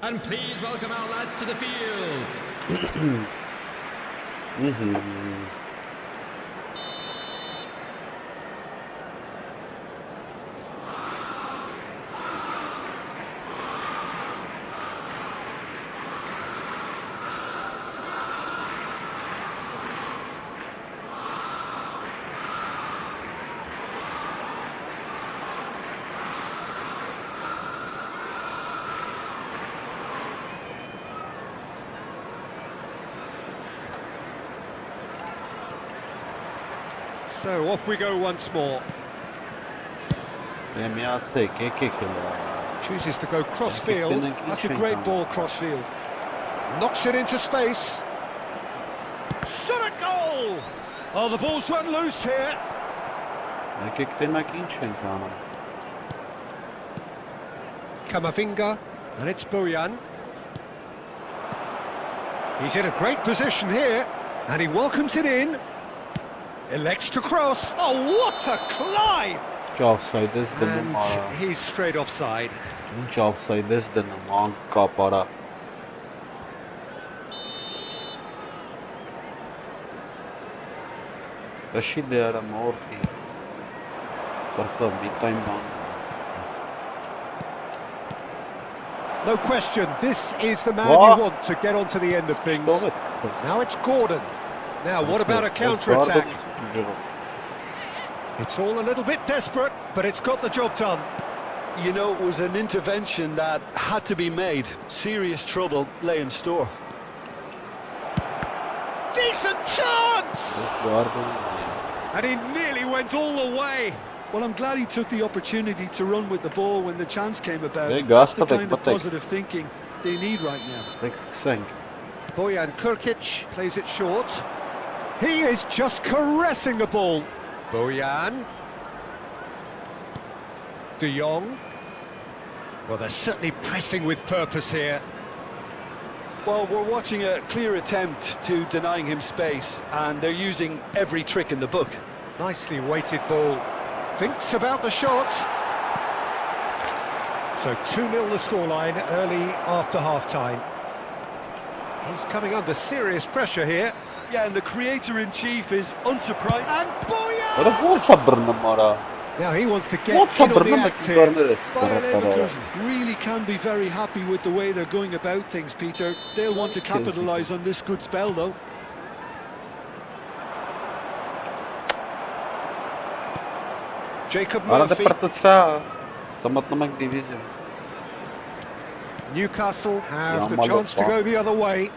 And please welcome our lads to the field. So off we go once more. Chooses to go cross-field. That's a great ball cross-field. Knocks it into space. Shot a goal! Oh, the ball's run loose here. Kamavinga, and it's Bojan. He's in a great position here, and he welcomes it in. Elects to cross. Oh, what a climb! And he's straight offside. No question, this is the man you want to get onto the end of things. Now it's Gordon. Now, what about a counter-attack? It's all a little bit desperate, but it's got the job done. You know, it was an intervention that had to be made. Serious trouble lay in store. Decent chance! And he nearly went all the way. Well, I'm glad he took the opportunity to run with the ball when the chance came about. That's the kind of positive thinking they need right now. Bojan Kurkic plays it short. He is just caressing the ball. Bojan. De Jong. Well, they're certainly pressing with purpose here. Well, we're watching a clear attempt to denying him space, and they're using every trick in the book. Nicely weighted ball. Thinks about the shot. So 2-0 the scoreline early after half-time. He's coming under serious pressure here. Yeah, and the creator-in-chief is unsurprised. And Bojan! Now he wants to get in on the act here. Bayer Leverkusen really can be very happy with the way they're going about things, Peter. They'll want to capitalise on this good spell, though. Jacob Murphy. Newcastle have the chance to go the other way.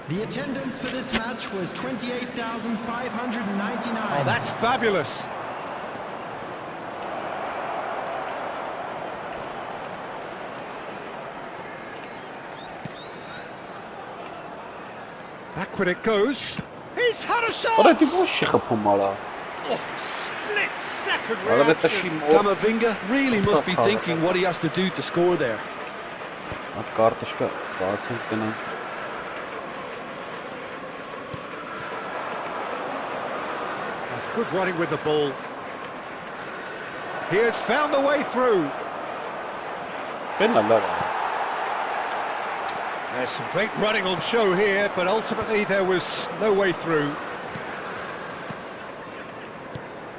The attendance for this match was 28,599. Oh, that's fabulous. Backward it goes. He's had a shot! Oh, split second reaction. Kamavinga really must be thinking what he has to do to score there. That's good running with the ball. He has found the way through. There's some great running on show here, but ultimately there was no way through.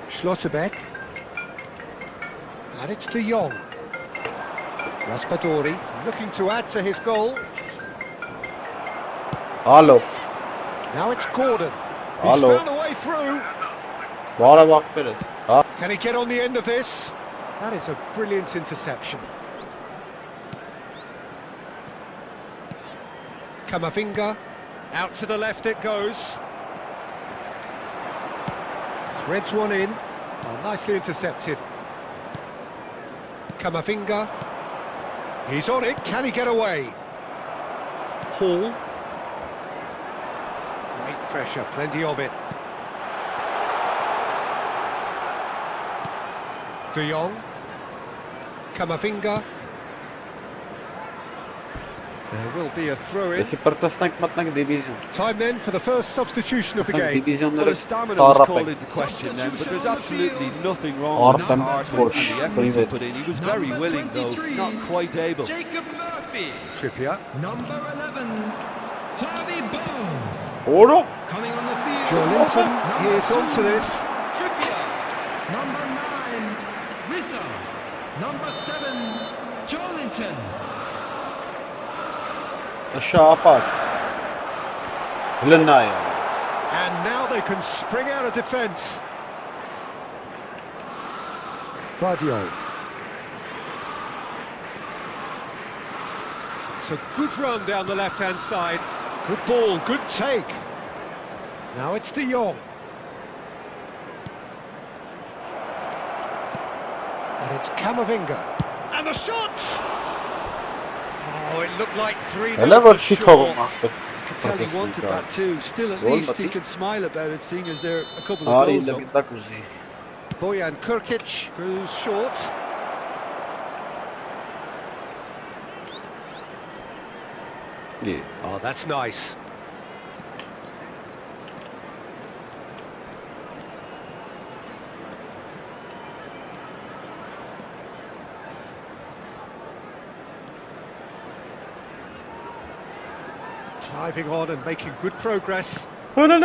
Schlotterbeck. And it's De Jong. Raspadori looking to add to his goal. Now it's Gordon. He's found a way through. Can he get on the end of this? That is a brilliant interception. Kamavinga, out to the left it goes. Threads one in. Oh, nicely intercepted. Kamavinga. He's on it. Can he get away? Hall. Great pressure, plenty of it. De Jong. Kamavinga. There will be a throw-in. Time then for the first substitution of the game. Well, his stamina was called into question then, but there's absolutely nothing wrong with his heart and the efforts he put in. He was very willing, though, not quite able. Jacob Murphy. Trippier. Number 11, Harvey Bones. Coming on the field. Joelinton, he is onto this. Trippier. Number 9, Rissa. Number 7, Joelinton. And now they can spring out of defence. Vadio. It's a good run down the left-hand side. Good ball, good take. Now it's De Jong. And it's Camavinga. And the shot! Oh, it looked like 3-0. I could tell he wanted that too. Still, at least he can smile about it, seeing as they're a couple of goals up. Bojan Krkić goes short. Yeah. Oh, that's nice. Driving on and making good progress. And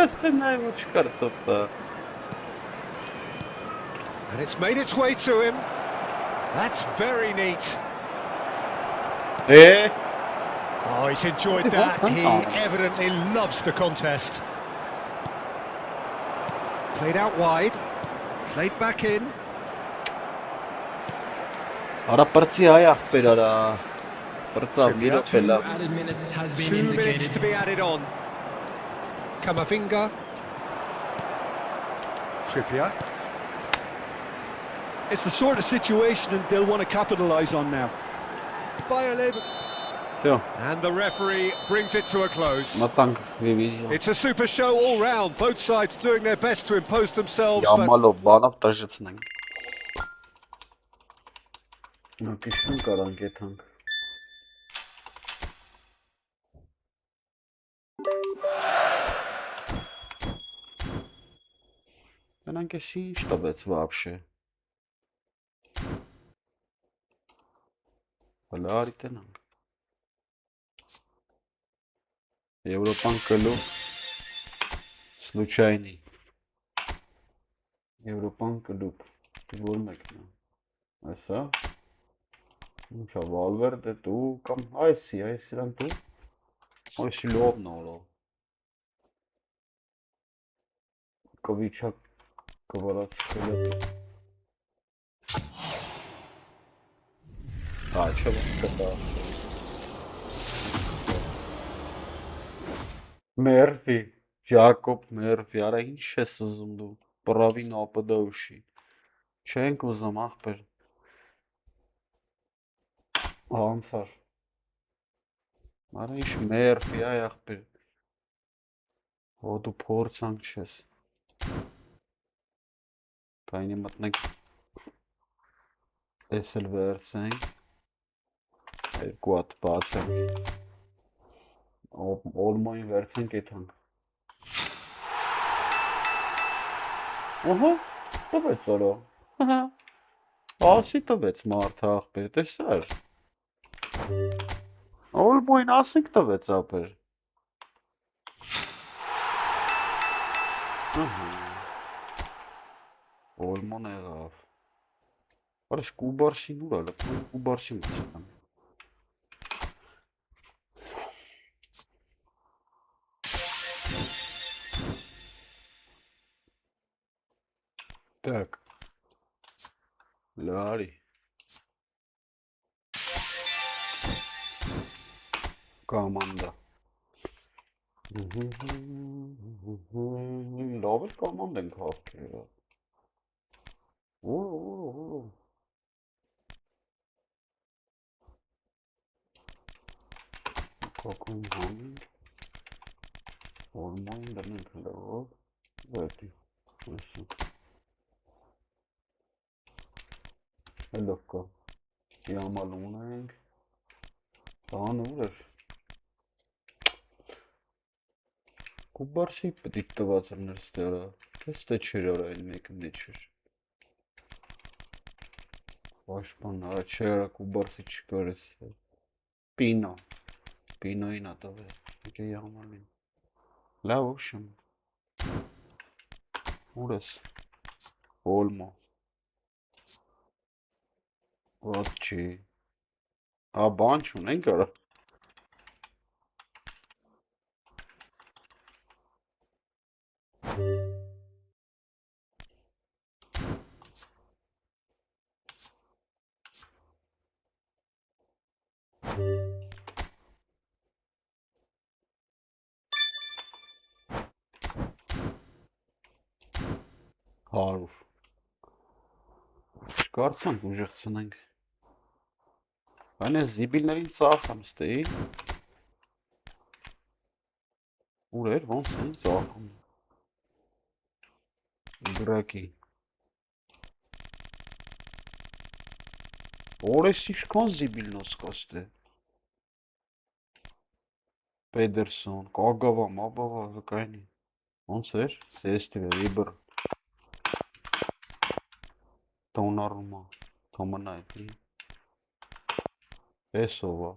it's made its way to him. That's very neat. Oh, he's enjoyed that. He evidently loves the contest. Played out wide. Played back in. 2 minutes to be added on. Camavinga. Trippier. It's the sort of situation that they'll want to capitalise on now. Bayer Leverkusen. And the referee brings it to a close. It's a super show all round. Both sides doing their best to impose themselves. Что вообще? Поляритенанг. Европан клуб. Случайный. Европан клуб. Волмекна. Аса. Ничего, Valverde, tu kam айси tu. Айси лобно. Ковичак. Murphy, Jacob Murphy, արա ինչ ես ուզում դու, պրավին ապդաուշի, չենք ուզում աղբեր, անցար, արա ինչ Murphy այ աղբեր, հո դու փորձանք չես, կայնի մտնենք, ես էլ վերցենք, երկու հատ բացենք, Olmo'yu versen getan. Oha, տվեց օրո։ Ասի տվեց մարդը աղբեր, տեսար։ Olmo'ին ասենք տվեց աղբեր։ Olmo'n եղավ։ Արս կուբարշին ուր ալը, կուբարշին մցական։ Так, Лари. Команда. Ловит команду крафти. О. Какой момент? Olmo'yu da ne kadar? Evet. Look, yağmalıyım. Daha ne olur? Կուբարսի պետք տված էր ստերա, տեստը չեր արա այն մեկը մեջ էր։ Պաշտպան, չերա կուբարսի չկար ես։ Պինո, պինոյին ա տվել, եկե եղամալին։ Լավ ուշմ։ Ուր ես, Olmo, ված չի։ Բան չունենք արա։ Հարուր։ Չկարծանք ուժեղցնենք։ Այն ես զիբիլներին ծախեմ ստեի։ Ուր էր, ոնց են ծախում։ Գրակի։ Օրես իշքան զիբիլնոս կաստե։ Պեդերսոն, կագավա, մաբավա, հկայնի։ Ոնց էր, սեստվե, վիբր։ Տոնարումա, թոմանա էլի։ Էսովա։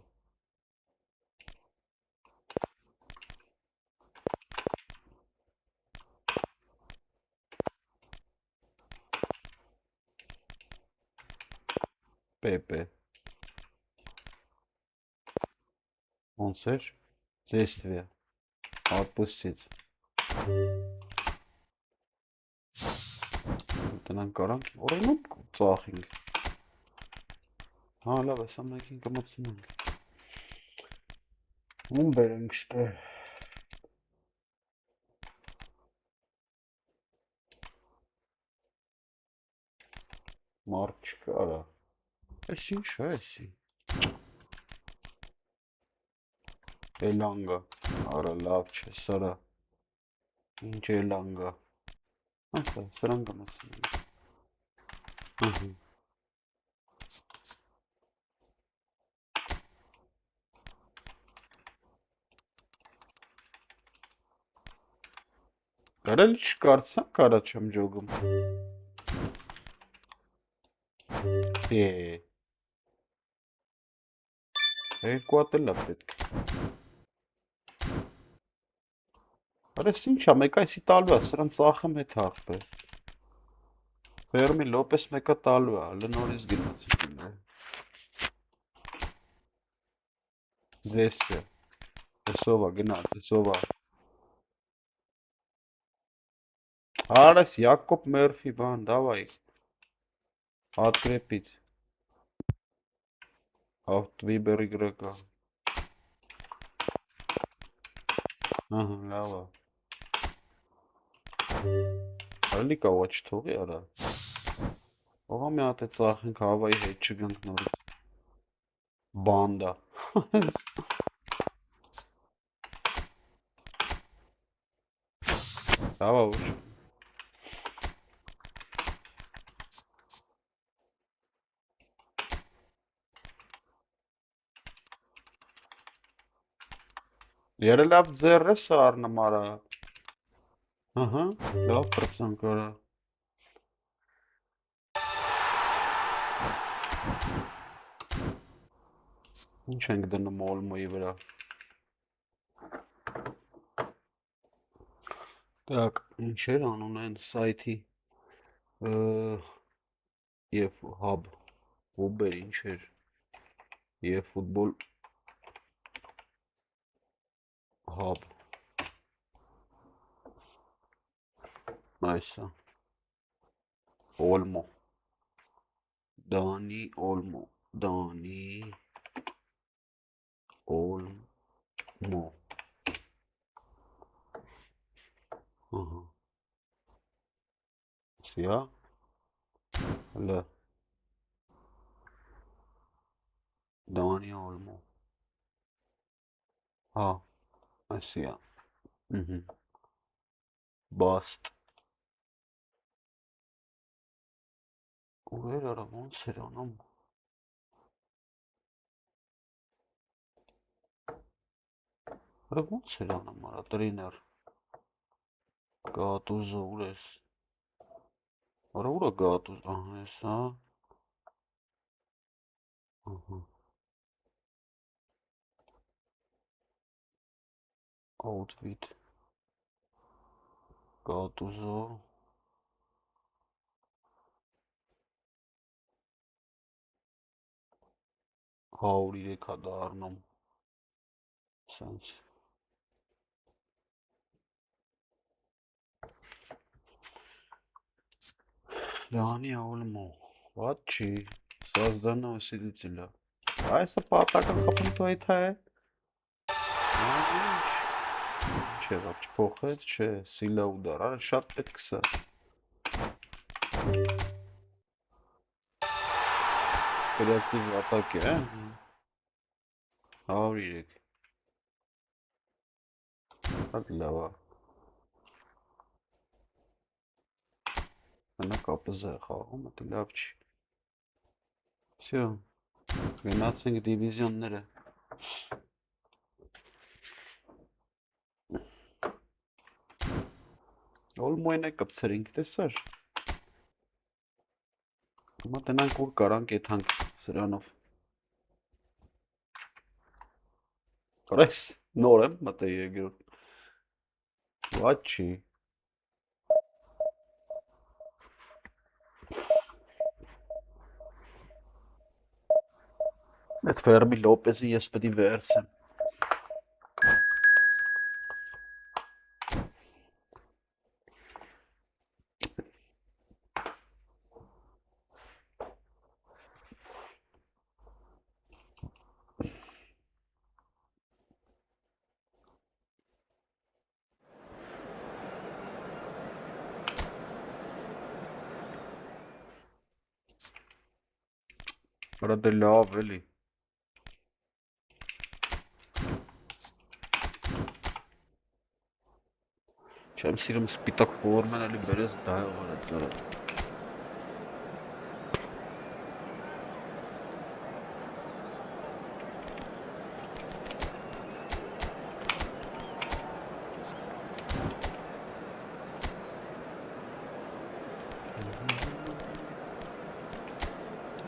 Պեպե։ Ոնց էր, սեստվե, ատպուստից։ Տնանք կարանք, օրենում ծախինք։ Հա, լավ, ես ամենքին կմծնենք։ Ում բերենք շտե։ Մարդ չկարա։ Ես ինչ է եսի։ Էլանգա, արա լավ չէ, սարա։ Ինչ էլանգա։ Ասա, սրան կմասնենք։ Կարել չկարծան կարա չեմ ջոգում։ Երկու հատ էլ ա պետք։ Արես ինչա, մեկ այսի տալու է, սրան ծախեմ հետ հաղբե։ Վերմի լոպես մեկա տալու է, հլը նորից գնացի գինը։ Ձեսը, էսովա գնաց, էսովա։ Արես, Յակոբ Մերֆի բան, դավայ։ Открепить. Выбор игрока. Ага, լավա։ Ալի կավա չթողի արա։ Ողա մի հատ է ծախենք հավայի հետ չգանք նորից։ Բանդա։ Լավա ուշ։ Երելավ ձեր ես առնում արա։ Ահա, լավ պրծանք արա։ Ինչ ենք դնում Olmo-ի վրա։ Так, ինչ էր անուն են սայթի և հաբ, հոբ էր ինչ էր, Efootball հաբ, այսա, Olmo, Դանի Olmo, Դանի Olmo, ահա, սիա, հլը, Դանի Olmo, հա, այսիա, բաստ, ուր էր արա ոնց էր անում, արա ոնց էր անում արա տրիներ, Գատուզը ուր ես։ Արա ուր է գատուզ, ահա ես, հա։ Ահա։ Outfit։ Գատուզը։ 103 է դառնում։ Սենց։ Լանի ավլմո։ What չի։ Սազդանա усилителя։ Այսը պատական խփնթու այդ է։ Չէ, ոչ փոխեց, չէ, սիլա ուդար, արա շատ պետք է։ Կրեատիվ атаկ է, 103։ Հատ լավ է։ Հնա կապզը է խաղում, դա լավ չի։ Всё, գնացինք դիվիզիոնները։ Olmoy'n է կպցրինք, տեսար։ Հիմա տնանք ուր կարանք եթանք սրանով։ Կարես, նոր եմ մտե երկրորդ։ What չի։ Այդ Ֆերմի Լոպեզի ես պետք է վերցեմ։ Արա դե լավ էլի։ Չեմ սիրում սպիտակ ֆորմեն էլի բերես դա է արած արա։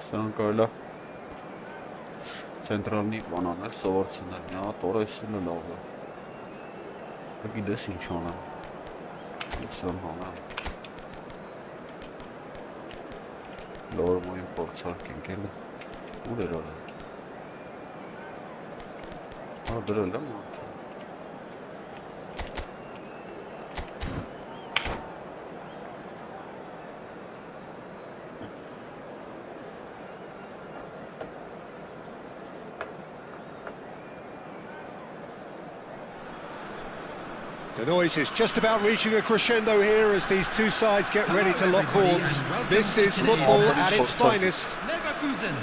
Սան կարելի է ցենտրալնի բանան էլ սովորցնել, նա տորեսն է լավ է։ Գիտես ինչ անեմ։ Սան հանա։ Լորմոյին փորձարկենք էլի։ Ուր էր արա։ Ա դրել եմ մարդը։ The noise is just about reaching a crescendo here as these two sides get ready to lock horns. This is football at its finest. Leverkusen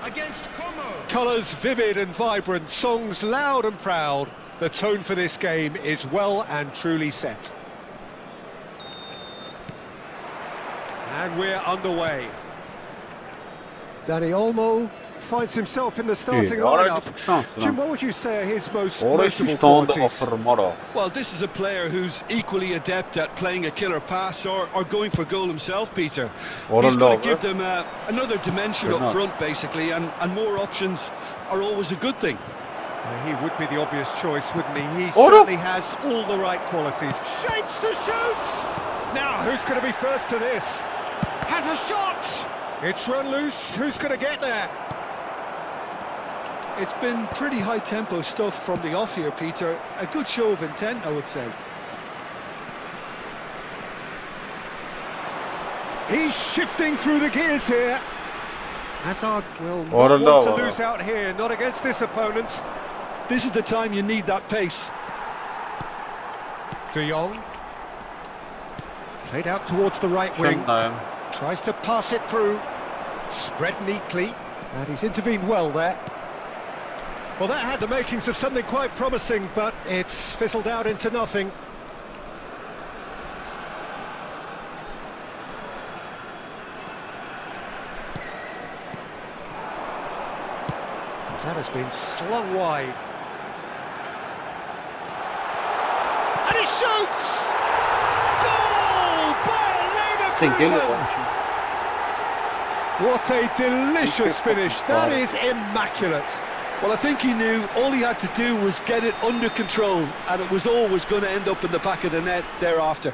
against Como. Colours vivid and vibrant, songs loud and proud. The tone for this game is well and truly set. And we're underway. Danny Olmo finds himself in the starting lineup. Jim, what would you say are his most notable qualities? Well, this is a player who's equally adept at playing a killer pass or going for goal himself, Peter. He's going to give them another dimension up front, basically, and more options are always a good thing. He would be the obvious choice, wouldn't he? He certainly has all the right qualities. Shapes to shoot! Now, who's going to be first to this? Has a shot! It's run loose. Who's going to get there? It's been pretty high-tempo stuff from the off here, Peter. A good show of intent, I would say. He's shifting through the gears here. Hazard will not want to lose out here, not against this opponent. This is the time you need that pace. De Jong. Played out towards the right wing. Tries to pass it through. Spread neatly. And he's intervened well there. Well, that had the makings of something quite promising, but it's fizzled out into nothing. That has been slung wide. And he shoots! What a delicious finish. That is immaculate. Well, I think he knew all he had to do was get it under control, and it was always going to end up in the back of the net thereafter.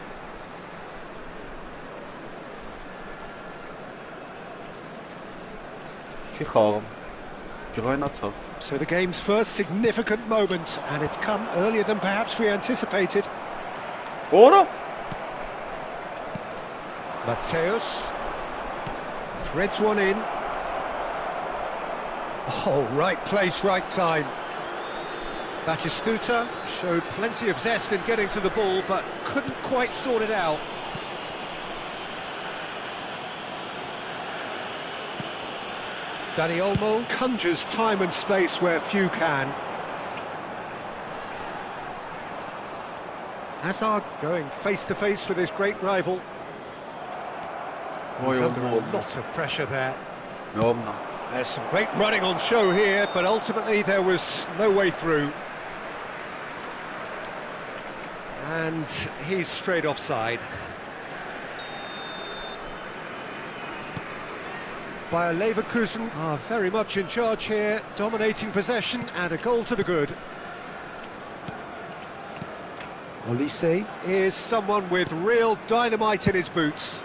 So the game's first significant moment, and it's come earlier than perhaps we anticipated. Mateus threads one in. Oh, right place, right time. Batistuta showed plenty of zest in getting to the ball, but couldn't quite sort it out. Dani Olmo conjures time and space where few can. Hazard going face-to-face with his great rival. He's under a lot of pressure there. There's some great running on show here, but ultimately there was no way through. And he's straight offside. Bayer Leverkusen are very much in charge here, dominating possession and a goal to the good. Olise is someone with real dynamite in his boots.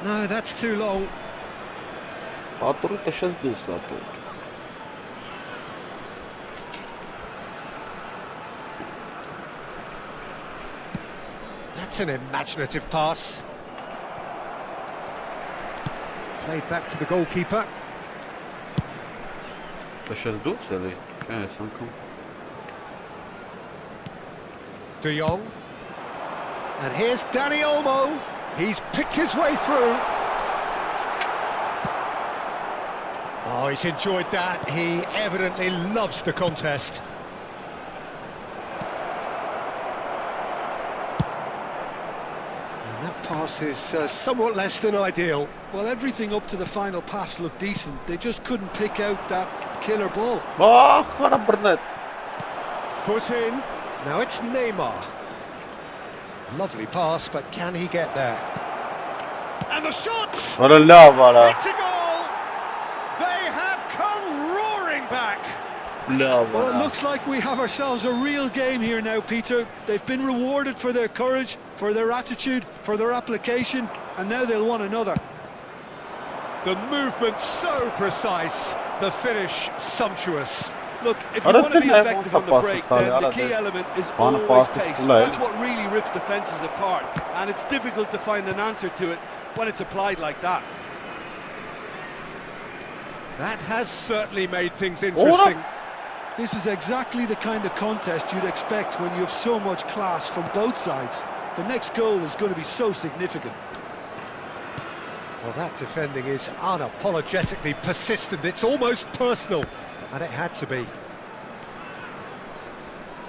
No, that's too long. That's an imaginative pass. Played back to the goalkeeper. De Jong. And here's Dani Olmo. He's picked his way through. Oh, he's enjoyed that. He evidently loves the contest. And that pass is somewhat less than ideal. Well, everything up to the final pass looked decent. They just couldn't pick out that killer ball. Foot in. Now it's Neymar. Lovely pass, but can he get there? And the shot! It's a goal! They have come roaring back! Well, it looks like we have ourselves a real game here now, Peter. They've been rewarded for their courage, for their attitude, for their application, and now they'll want another. The movement so precise, the finish sumptuous. Look, if you want to be effective on the break, then the key element is always pace. That's what really rips defences apart, and it's difficult to find an answer to it when it's applied like that. That has certainly made things interesting. This is exactly the kind of contest you'd expect when you have so much class from both sides. The next goal is going to be so significant. Well, that defending is unapologetically persistent. It's almost personal. And it had to be.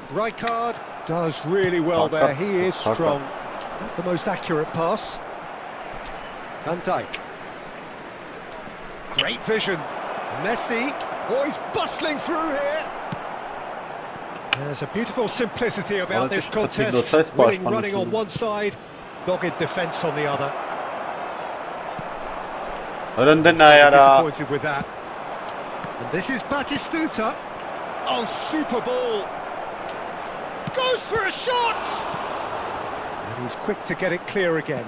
Rijkaard does really well there. He is strong. Not the most accurate pass. Van Dijk. Great vision. Messi. Oh, he's bustling through here. There's a beautiful simplicity about this contest. Winning running on one side, dogged defence on the other. Disappointed with that. And this is Batistuta. Oh, super ball. Goes for a shot! And he's quick to get it clear again.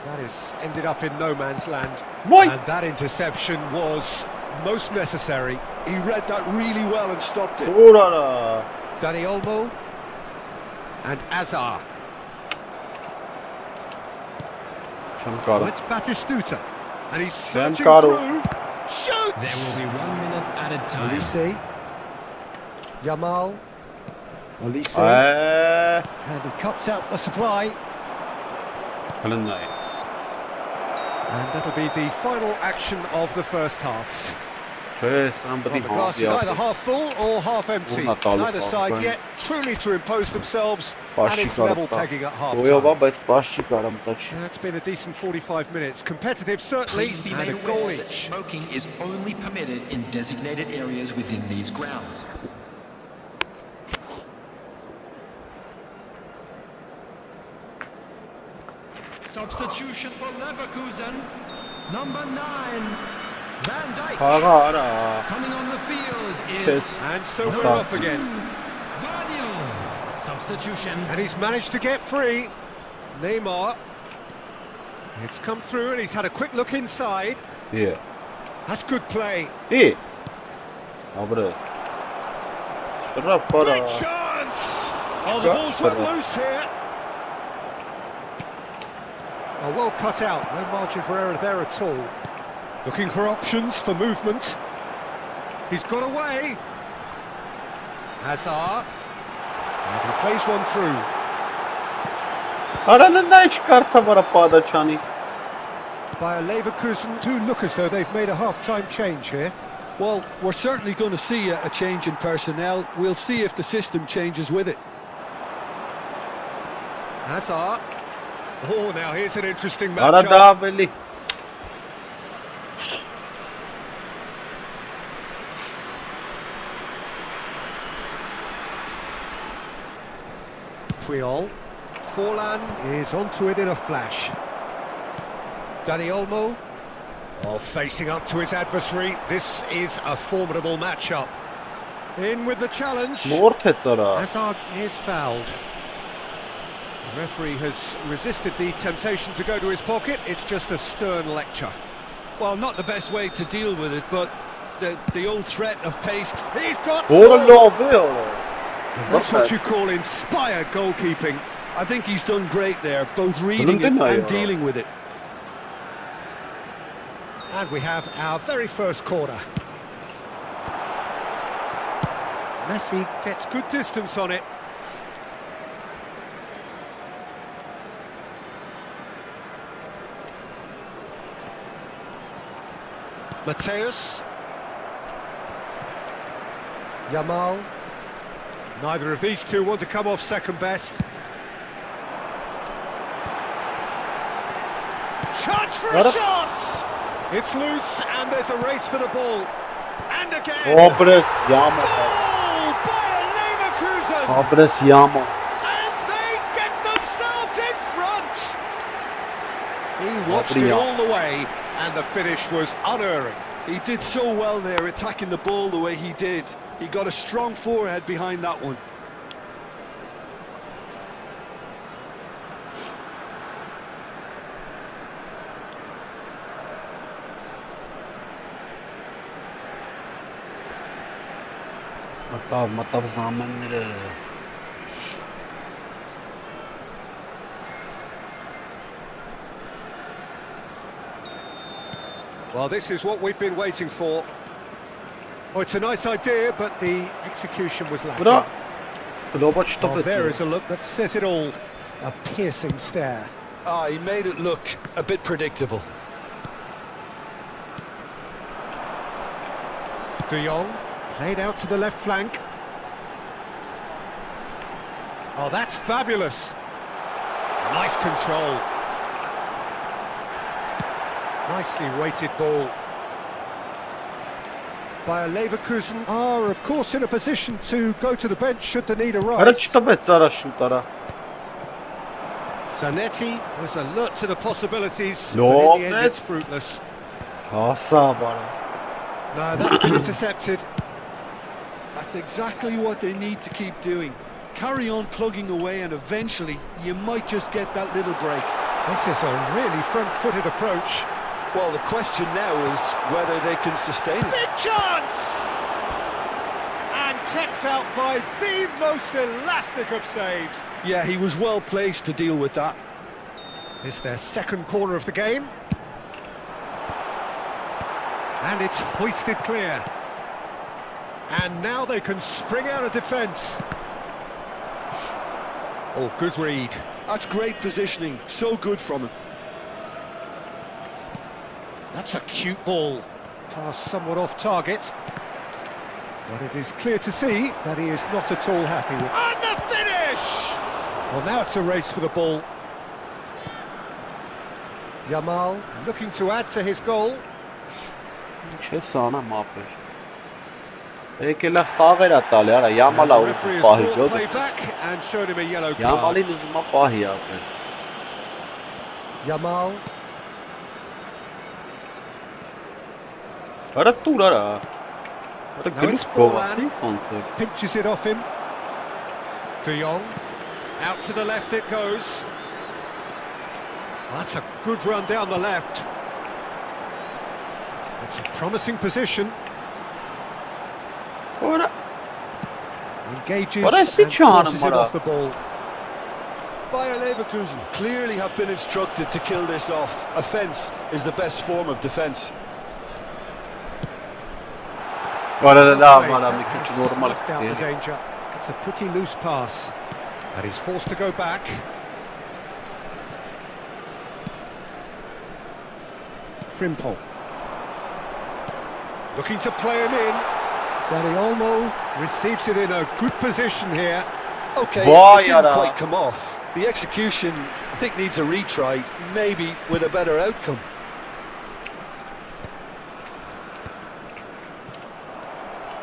That has ended up in no man's land. And that interception was most necessary. He read that really well and stopped it. Dani Olmo. And Azar. Well, it's Batistuta. And he's searching through. Shoots! There will be 1 minute added time. Olise. Yamal. Olise. And he cuts out the supply. And that'll be the final action of the first half. Well, the glass is either half full or half empty. Neither side yet truly to impose themselves, and it's level pegging at half time. It's been a decent 45 minutes. Competitive certainly, Please be and a made goal aware that each. smoking is only permitted in designated areas within these grounds. Substitution for Leverkusen. Number 9, Van Dijk. Coming on the field is And so we're off again. Guardiola. Substitution. And he's managed to get free. Neymar. It's come through and he's had a quick look inside. Yeah. That's good play. Yeah. Great chance! Oh, the ball's run loose here. Oh, well cut out. No margin for error there at all. Looking for options for movement. He's got away. Hazard. And he plays one through. By Leverkusen to look as though they've made a half-time change here. Well, we're certainly going to see a change in personnel. We'll see if the system changes with it. Hazard. Oh, now here's an interesting matchup. Triol. Forlan is onto it in a flash. Dani Olmo. Oh, facing up to his adversary. This is a formidable matchup. In with the challenge. Hazard is fouled. The referee has resisted the temptation to go to his pocket. It's just a stern lecture. Well, not the best way to deal with it, but the old threat of pace. He's got... That's what you call inspired goalkeeping. I think he's done great there, both reading it and dealing with it. And we have our very first corner. Messi gets good distance on it. Mateus. Yamal. Neither of these two want to come off second best. Chance for a shot! It's loose and there's a race for the ball. And again! Goal by Leverkusen! And they get themselves in front! He watched it all the way and the finish was unerring. He did so well there, attacking the ball the way he did. He got a strong forehead behind that one. Well, this is what we've been waiting for. Oh, it's a nice idea, but the execution was lacking. Oh, there is a look that says it all. A piercing stare. Ah, he made it look a bit predictable. De Jong played out to the left flank. Oh, that's fabulous. Nice control. Nicely weighted ball. By Leverkusen are, of course, in a position to go to the bench should the need arise. Zanetti was alert to the possibilities, but in the end it's fruitless. No, that's been intercepted. That's exactly what they need to keep doing. Carry on plugging away and eventually you might just get that little break. This is a really front-footed approach. Well, the question now is whether they can sustain it. Big chance! And kept out by the most elastic of saves. Yeah, he was well placed to deal with that. It's their second corner of the game. And it's hoisted clear. And now they can spring out of defence. Oh, good read. That's great positioning. So good from him. That's a cute ball. Pass somewhat off target. But it is clear to see that he is not at all happy with... And the finish! Well, now it's a race for the ball. Yamal looking to add to his goal. Չէ սանա մապեր։ Եկել է խաղեր է տալի, արա Yamal-ը ուզում պահի ջոտ։ Yamal-ին ուզում է պահի ապեր։ Yamal. Արա տուր արա։ Արա Now it's գլուխ գովացի Forlan. կոնսեպտ։ Pinches it off him. De Jong. Out to the left it goes. That's a good run down the left. It's a promising position. Արա Engages What I and see, John, forces him Amara. off the ball. Bayer Leverkusen clearly have been instructed to kill this off. Offence is the best form of defence. Արա դա Okay, մարա that մի քիչ has նորմալ snuffed out the danger. It's a pretty loose pass. And he's forced to go back. Frimpong. Looking to play him in. Danny Olmo receives it in a good position here. Okay, Boy, it didn't Yara. quite come off. The execution, I think, needs a retry, maybe with a better outcome.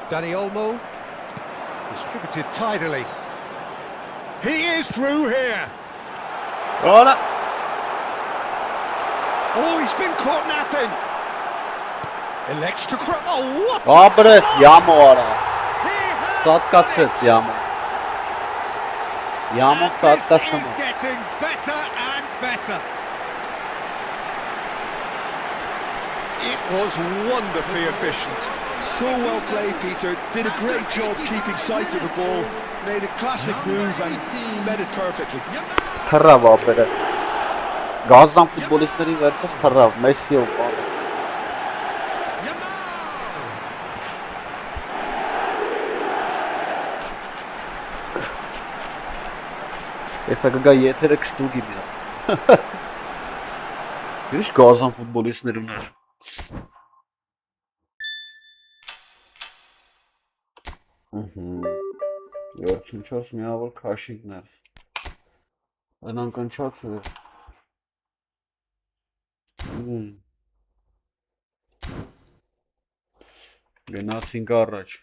Danny Olmo. Distributed tidily. He is through here. Արա Oh, he's been caught napping. Elects to cross. Oh, what? Աբրես յամո արա։ He has Սատկացրեց done it. յամո։ Յամո And this սատկացնում։ is getting better and better. It was wonderfully efficient. So well played, Peter. Did a great job keeping sight of the ball. Made a classic move and met it perfectly. Թռավ ապերը։ Գազդան ֆուտբոլիստների վերցած թռավ, Մեսսի ու բան։ Հեսա կգա եթերը կստուգի միա։ Ինչ գազան ֆուտբոլիստներ ուներ։ Վերջնչոս միավոր քաշիկներ։ Այն անկնչած է։ Գնացինք առաջ։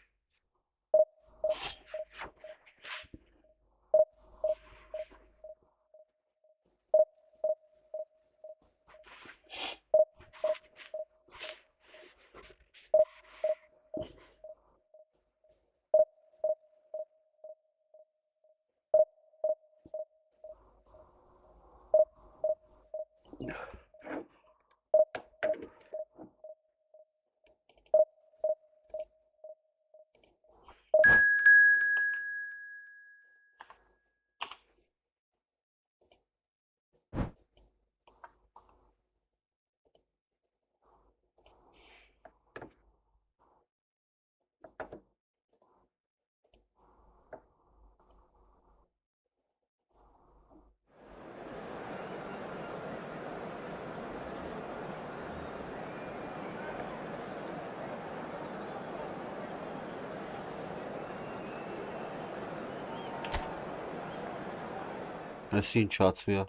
Այս ինչ ացվի է։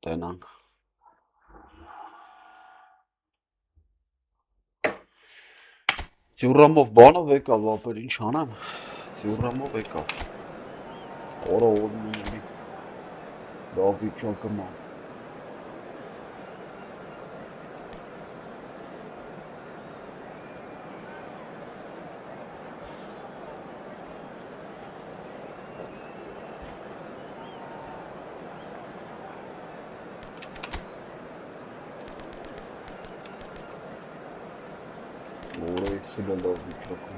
Տենանք։ Ծյուրամով բանով եկավ, ապեր ինչ անեմ։ Ծյուրամով եկավ։ Օրը օրնի։ Դավի չակմա։ Orayı silahla mikrofon.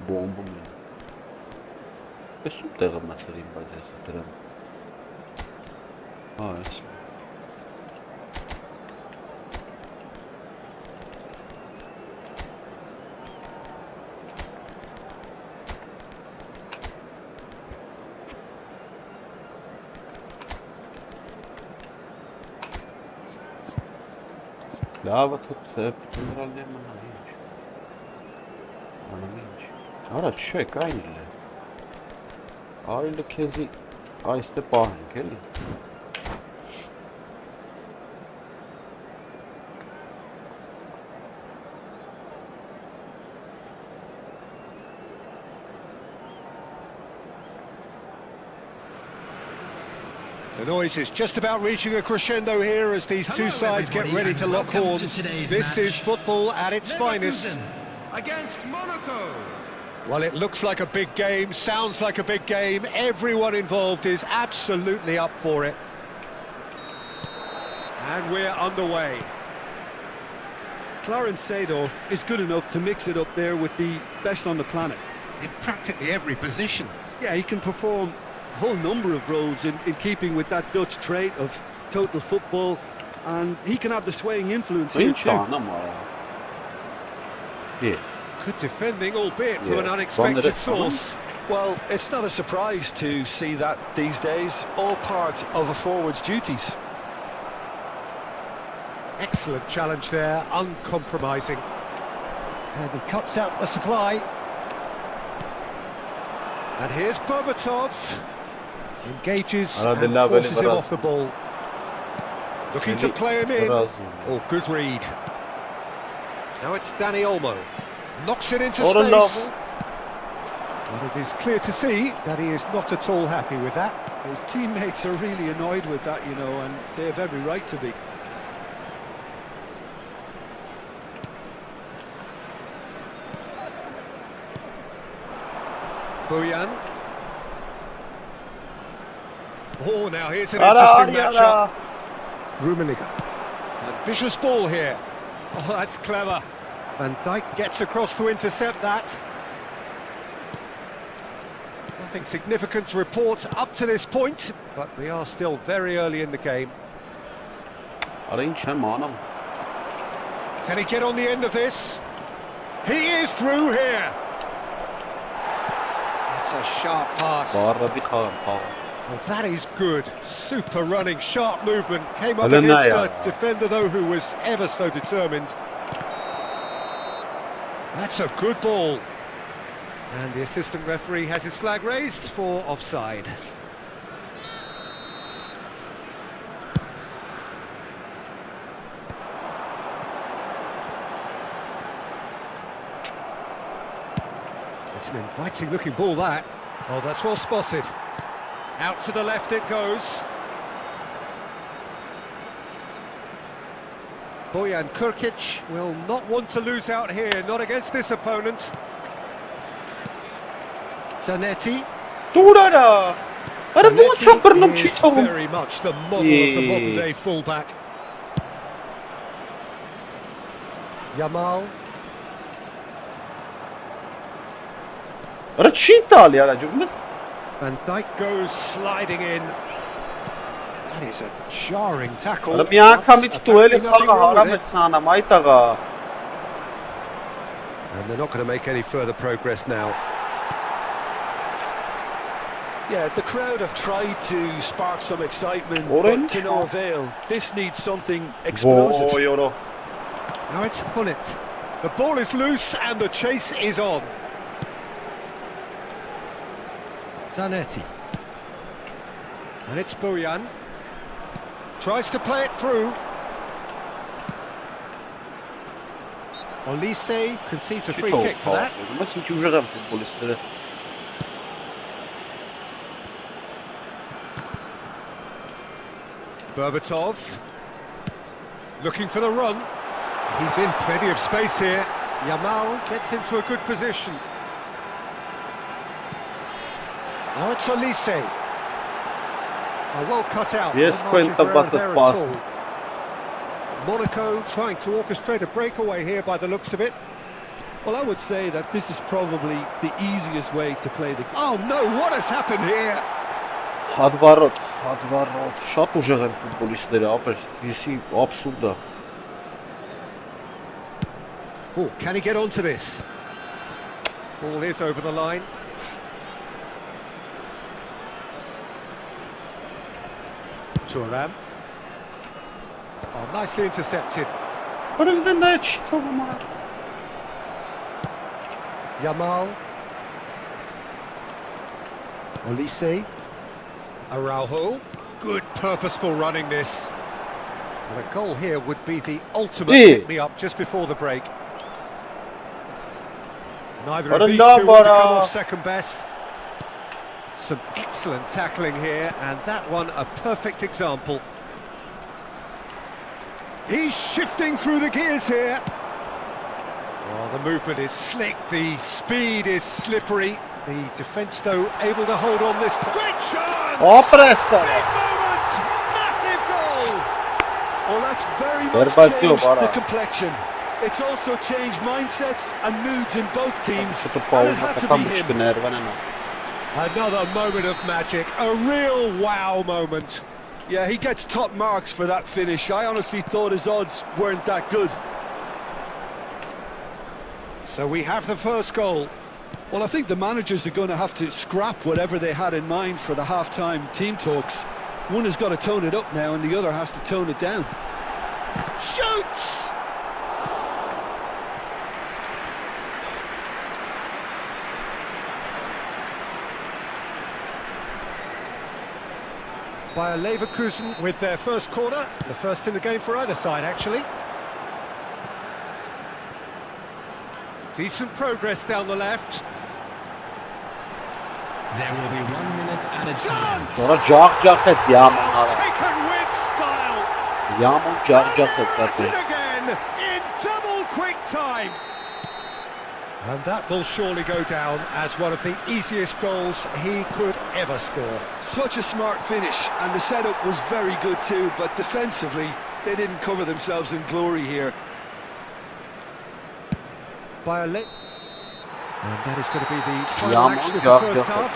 Bomba mı? Esum տեղը մասերին բայց ես դրան։ Հա, ես։ Լավը թփցեպ, գեներալներ մնա ինչ։ Անում ինչ։ Առաջ չեք այն է։ Այլը քեզի այստե պահենք էլի։ The noise is just about reaching a crescendo here as these two sides get ready to lock horns. This is football at its finest. Against Monaco. Well, it looks like a big game, sounds like a big game. Everyone involved is absolutely up for it. And we're underway. Clarence Seedorf is good enough to mix it up there with the best on the planet. In practically every position. Yeah, he can perform a whole number of roles in keeping with that Dutch trait of total football, and he can have the swaying influence here too. Yeah. Good defending, albeit from an unexpected source. Well, it's not a surprise to see that these days, all part of a forward's duties. Excellent challenge there, uncompromising. And he cuts out the supply. And here's Berbatov. Engages and forces him off the ball. Looking to play him in. Oh, good read. Now it's Dani Olmo. Knocks it into space. But it is clear to see that he is not at all happy with that. His teammates are really annoyed with that, you know, and they have every right to be. Bojan. Oh, now here's an interesting matchup. Rummenigge. Ambitious ball here. Oh, that's clever. Van Dijk gets across to intercept that. Nothing significant to report up to this point, but we are still very early in the game. Can he get on the end of this? He is through here. That's a sharp pass. Well, that is good. Super running, sharp movement. Came up against a defender, though, who was ever so determined. That's a good ball. And the assistant referee has his flag raised for offside. It's an inviting looking ball, that. Oh, that's well spotted. Out to the left it goes. Bojan Krkić will not want to lose out here, not against this opponent. Zanetti. Zanetti is very much the model of the modern-day fullback. Yamal. Van Dijk goes sliding in. That is a jarring tackle. And they're not going to make any further progress now. Yeah, the crowd have tried to spark some excitement, but to no avail. This needs something explosive. Now it's Hullet. The ball is loose and the chase is on. Zanetti. And it's Bojan. Tries to play it through. Olise concedes a free kick for that. Berbatov. Looking for the run. He's in plenty of space here. Yamal gets into a good position. Now it's Olise. Well cut out. Yes, Monaco trying to orchestrate a breakaway here by the looks of it. Well, I would say that this is probably the easiest way to play the game. Oh no, what has happened here? Oh, can he get onto this? Ball is over the line. Thuram. Oh, nicely intercepted. Yamal. Olise. Araujo. Good purposeful running this. And a goal here would be the ultimate pick-me-up just before the break. Neither of these two will come off second best. Some excellent tackling here, and that one a perfect example. He's shifting through the gears here. Well, the movement is slick, the speed is slippery. The defence, though, able to hold on this time. Great chance! Big moment! Massive goal! Well, that's very much changed the complexion. It's also changed mindsets and moods in both teams, and it had to be him. Another moment of magic, a real wow moment. Yeah, he gets top marks for that finish. I honestly thought his odds weren't that good. So we have the first goal. Well, I think the managers are going to have to scrap whatever they had in mind for the half-time team talks. One has got to tone it up now, and the other has to tone it down. Shoots! Bayer Leverkusen with their first corner, the first in the game for either side, actually. Decent progress down the left. There will be 1 minute added time. Taken with style. And again in double quick time. And that will surely go down as one of the easiest goals he could ever score. Such a smart finish, and the setup was very good too, but defensively they didn't cover themselves in glory here. And that is going to be the final action of the first half.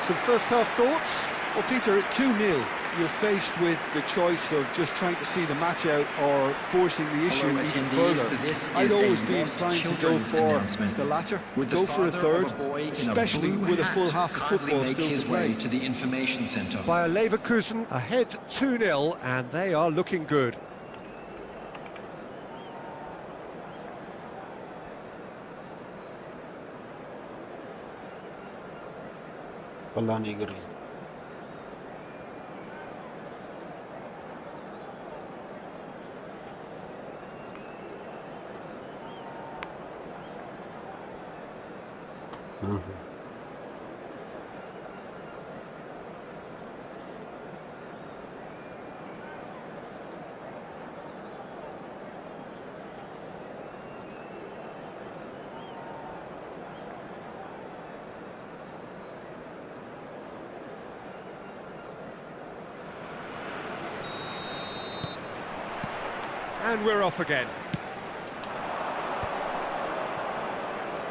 Some first half thoughts? Well, Peter, at 2-0, you're faced with the choice of just trying to see the match out or forcing the issue even further. I'd always be inclined to go for the latter, go for a third, especially with a full half of football still to play. Bayer Leverkusen ahead 2-0, and they are looking good. And we're off again.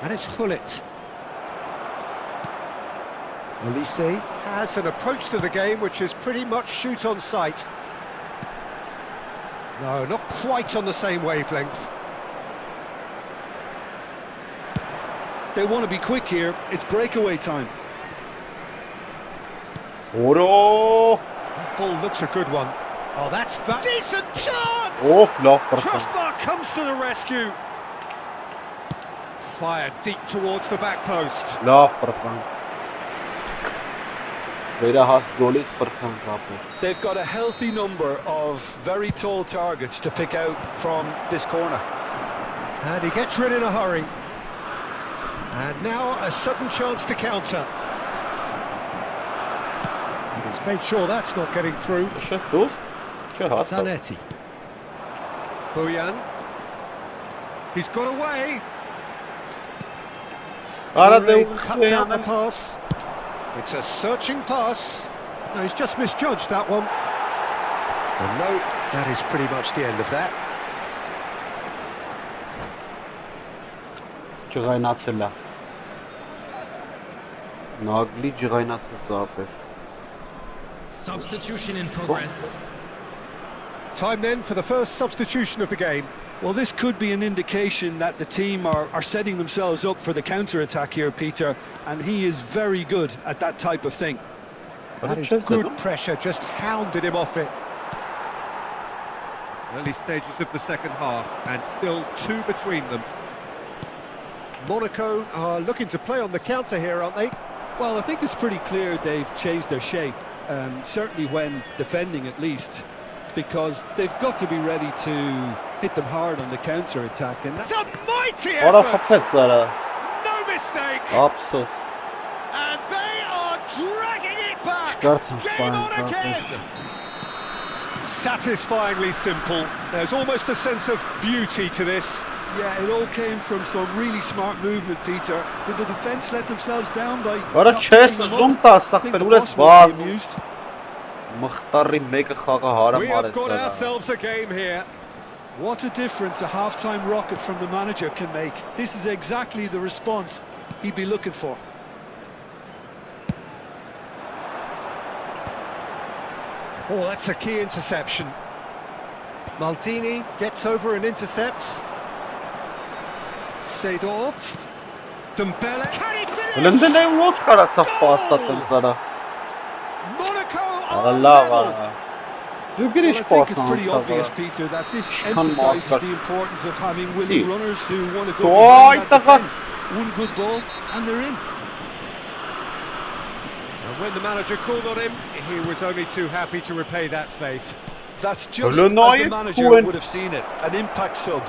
And it's Hullet. Elise has an approach to the game which is pretty much shoot on sight. No, not quite on the same wavelength. They want to be quick here. It's breakaway time. That ball looks a good one. Oh, that's a decent chance! Crossbar comes to the rescue. Fired deep towards the back post. They've got a healthy number of very tall targets to pick out from this corner. And he gets rid in a hurry. And now a sudden chance to counter. And he's made sure that's not getting through. Zanetti. Bojan. He's got away. Toure cuts out the pass. It's a searching pass. No, he's just misjudged that one. And no, that is pretty much the end of that. Substitution in progress. Time then for the first substitution of the game. Well, this could be an indication that the team are setting themselves up for the counter-attack here, Peter, and he is very good at that type of thing. That is good pressure, just hounded him off it. Early stages of the second half, and still 2 between them. Monaco are looking to play on the counter here, aren't they? Well, I think it's pretty clear they've changed their shape, certainly when defending at least, because they've got to be ready to hit them hard on the counter-attack. And that's a mighty effort! No mistake! And they Game on again! Satisfyingly simple. There's almost a sense of beauty to this. Yeah, it all came from some really smart movement, Peter. Did the defence let themselves down by... Ora չես զում տասախել ուրես վազ մխտարի մեկը խաղը հարամ We have արեց got ourselves a game here. What a difference a half-time rocket from the manager can make. This is exactly the response he'd be looking for. Oh, that's a key interception. Maldini gets over and intercepts. Seedorf. Dembele. Can he finish? Լնդենը ո՞նց կարացավ փաստատել զարա Monaco Ալա on լավ level. դու Well, գրիշ I think it's pretty փաստան obvious, Peter, that this Come on, emphasises but- the importance of having willing runners who want to go Oh, behind that I thought- defence. One good ball and they're in. And when the manager called on him, he was only too happy to repay that faith. That's just Hello, as Neuer, the manager Cohen. would have seen it. An impact sub.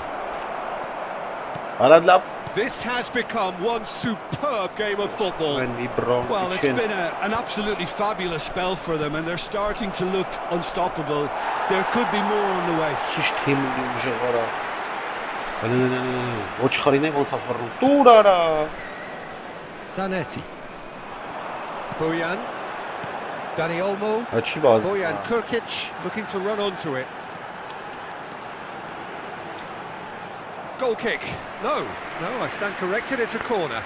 Արա լավ This has become one superb game of football. Wendy Brown Well, it's been an absolutely fabulous spell for them, and they're starting to look unstoppable. There could be more on the way. Ճիշտ հիմնի ուժեղարա ոչխարին է ոնց է ֆռնում տուր արա Zanetti. Bojan. Dani Olmo. Չի բազ Bojan Kurkic looking to run onto it. Goal kick. No, I stand corrected, it's a corner.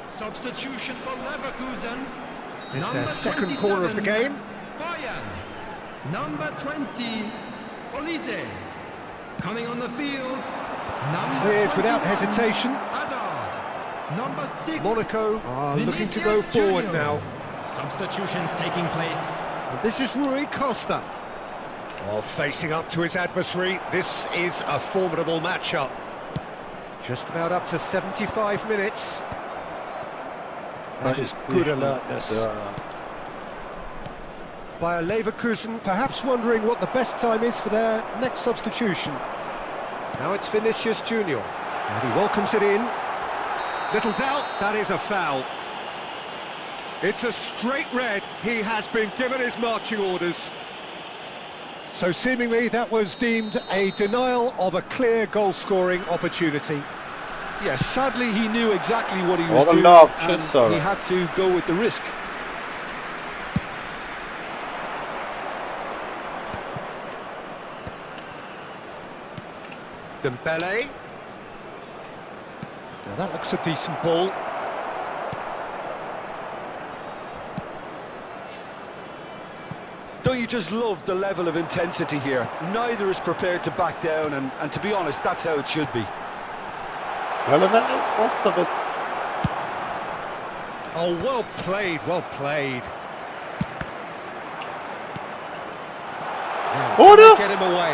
Substitution for Leverkusen. It's Number their second 27, corner of the game. Bayern. Number 20, Olise. Coming on the field. Number Cleared without 21, hesitation. Hazard. Number 6. Monaco are looking to go Vinicius forward Junior. now. Substitutions taking place. And this is Rui Costa. Oh, facing up to his adversary. This is a formidable matchup. Just about up to 75 minutes. That is good alertness. By Leverkusen, perhaps wondering what the best time is for their next substitution. Now it's Vinicius Junior. And he welcomes it in. Little doubt, that is a foul. It's a straight red. He has been given his marching orders. So seemingly that was deemed a denial of a clear goal-scoring opportunity. Yes, sadly he knew exactly what he was What a doing, lob, and sorry. he had to go with the risk. Dembele. Now that looks a decent ball. Don't you just love the level of intensity here? Neither is prepared to back down, and to be honest, that's how it should be. Oh, well played, well played. Now, Order! get him away.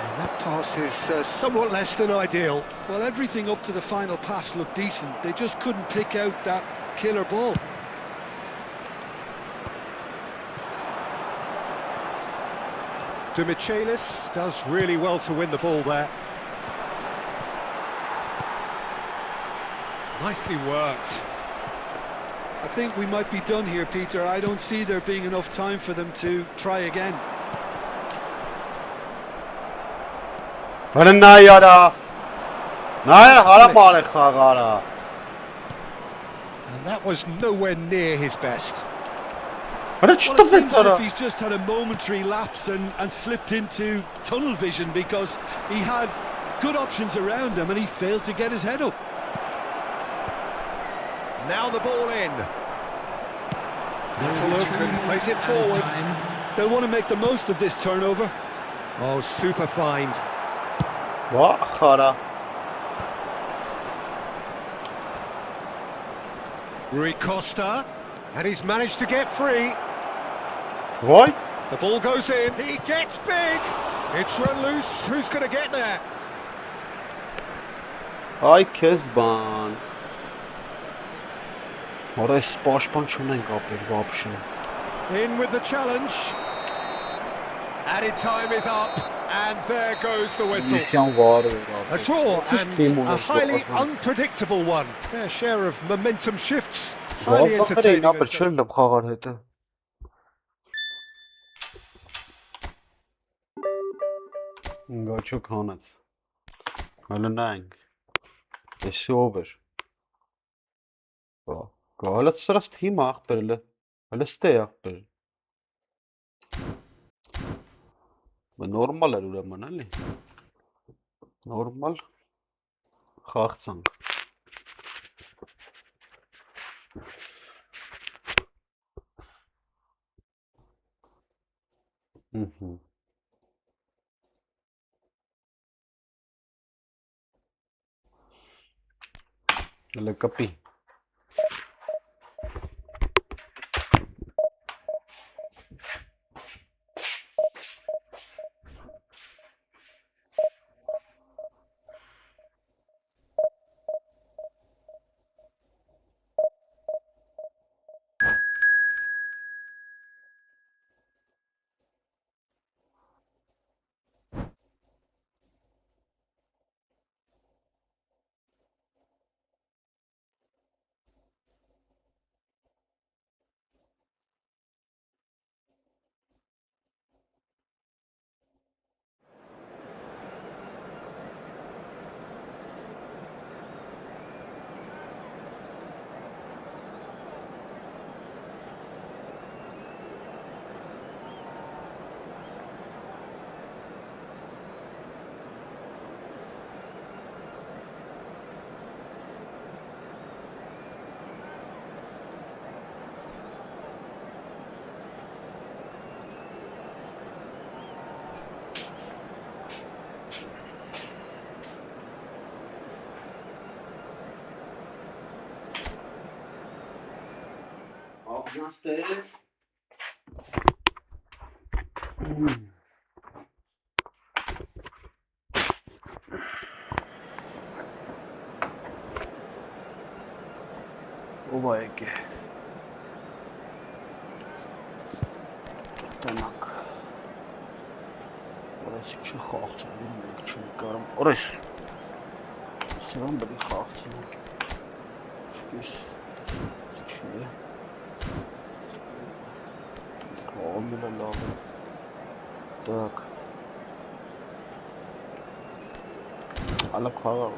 And that pass is somewhat less than ideal. Well, everything up to the final pass looked decent. They just couldn't pick out that killer ball. De Michelis does really well to win the ball there. Nicely worked. I think we might be done here, Peter. I don't see there being enough time for them to try again. And that was nowhere near his best. Well, it seems as if he's just had a momentary lapse and slipped into tunnel vision, because he had good options around him and he failed to get his head up. Now the ball in. That's a look and plays it forward. They'll want to make the most of this turnover. Oh, super find. What? Khara. Rui Costa, and he's managed to get free. What? The ball goes in, he gets big. It's run loose, who's going to get there? Ay Kezban. Oraya sparşpan şundan kapır vapşı. In with the challenge. Added time is up, and there goes the whistle. Nisyan var. A draw and a highly unpredictable one. Fair share of momentum shifts. Highly entertaining. Ապր չելեմ խաղար հետը. Գաչոք հանած. Հələ նայենք. Էսի over. Գալը ծրած թիմ աղբերլը. Հələ ստե աղբեր. Նորմալ էր ուրեմն էլի. Նորմալ խաղցանք. Հələ կպի. Downstairs. G'nank. Orası için kalksın, bilmek için karım. Orası. Sıram da bir kalksın. Şimdi. Olmuyor. Так. Alik-GAMING.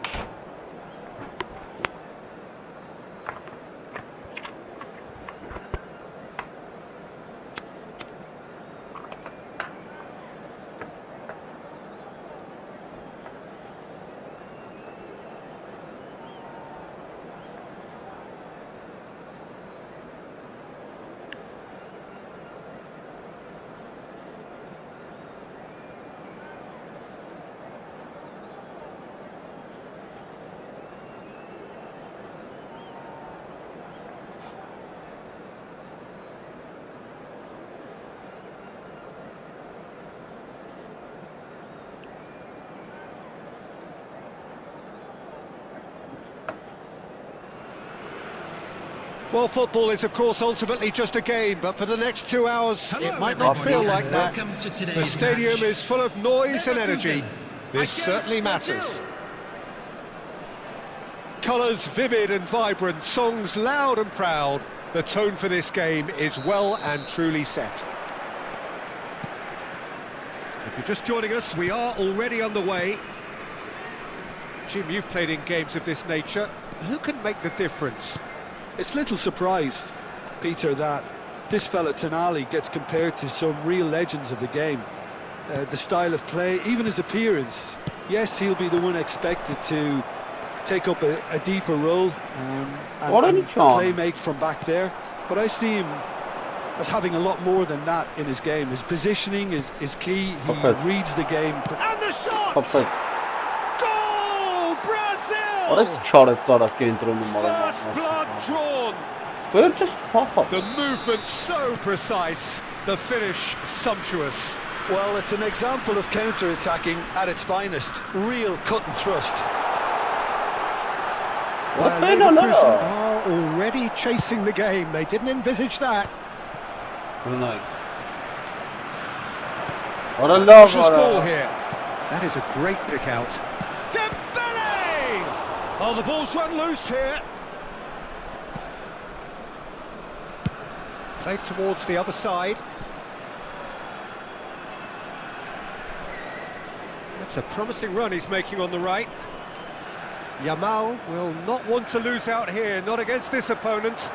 Well, football is, of course, ultimately just a game, but for the next 2 hours, it might not feel like that. The stadium is full of noise and energy. This certainly matters. Colours vivid and vibrant, songs loud and proud. The tone for this game is well and truly set. If you're just joining us, we are already underway. Jim, you've played in games of this nature. Who can make the difference? It's little surprise, Peter, that this fella Tonali gets compared to some real legends of the game. The style of play, even his appearance. Yes, he'll be the one expected to take up a deeper role and play make from back there. But I see him as having a lot more than that in his game. His positioning is key. He reads the game. And the shot! Goal! Brazil! First blood drawn. The movement so precise, the finish sumptuous. Well, it's an example of counter-attacking at its finest. Real cut and thrust. Well, Leverkusen are already chasing the game. They didn't envisage that. Precious ball here. That is a great pick out. Dembele! Oh, the ball's run loose here. Played towards the other side. That's a promising run he's making on the right. Yamal will not want to lose out here, not against this opponent.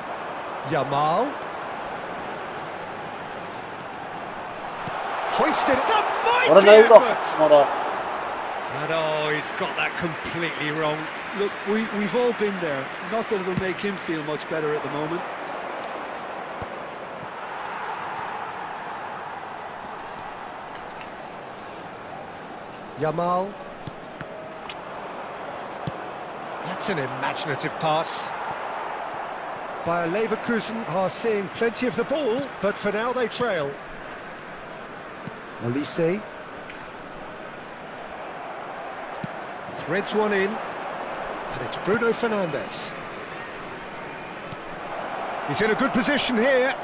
Yamal. Hoisted, it's a mighty effort! And oh, he's got that completely wrong. Look, we've all been there. Not that it'll make him feel much better at the moment. Yamal. That's an imaginative pass. Bayer Leverkusen are seeing plenty of the ball, but for now they trail. Olise. Threads one in, and it's Bruno Fernandes. He's in a good position here.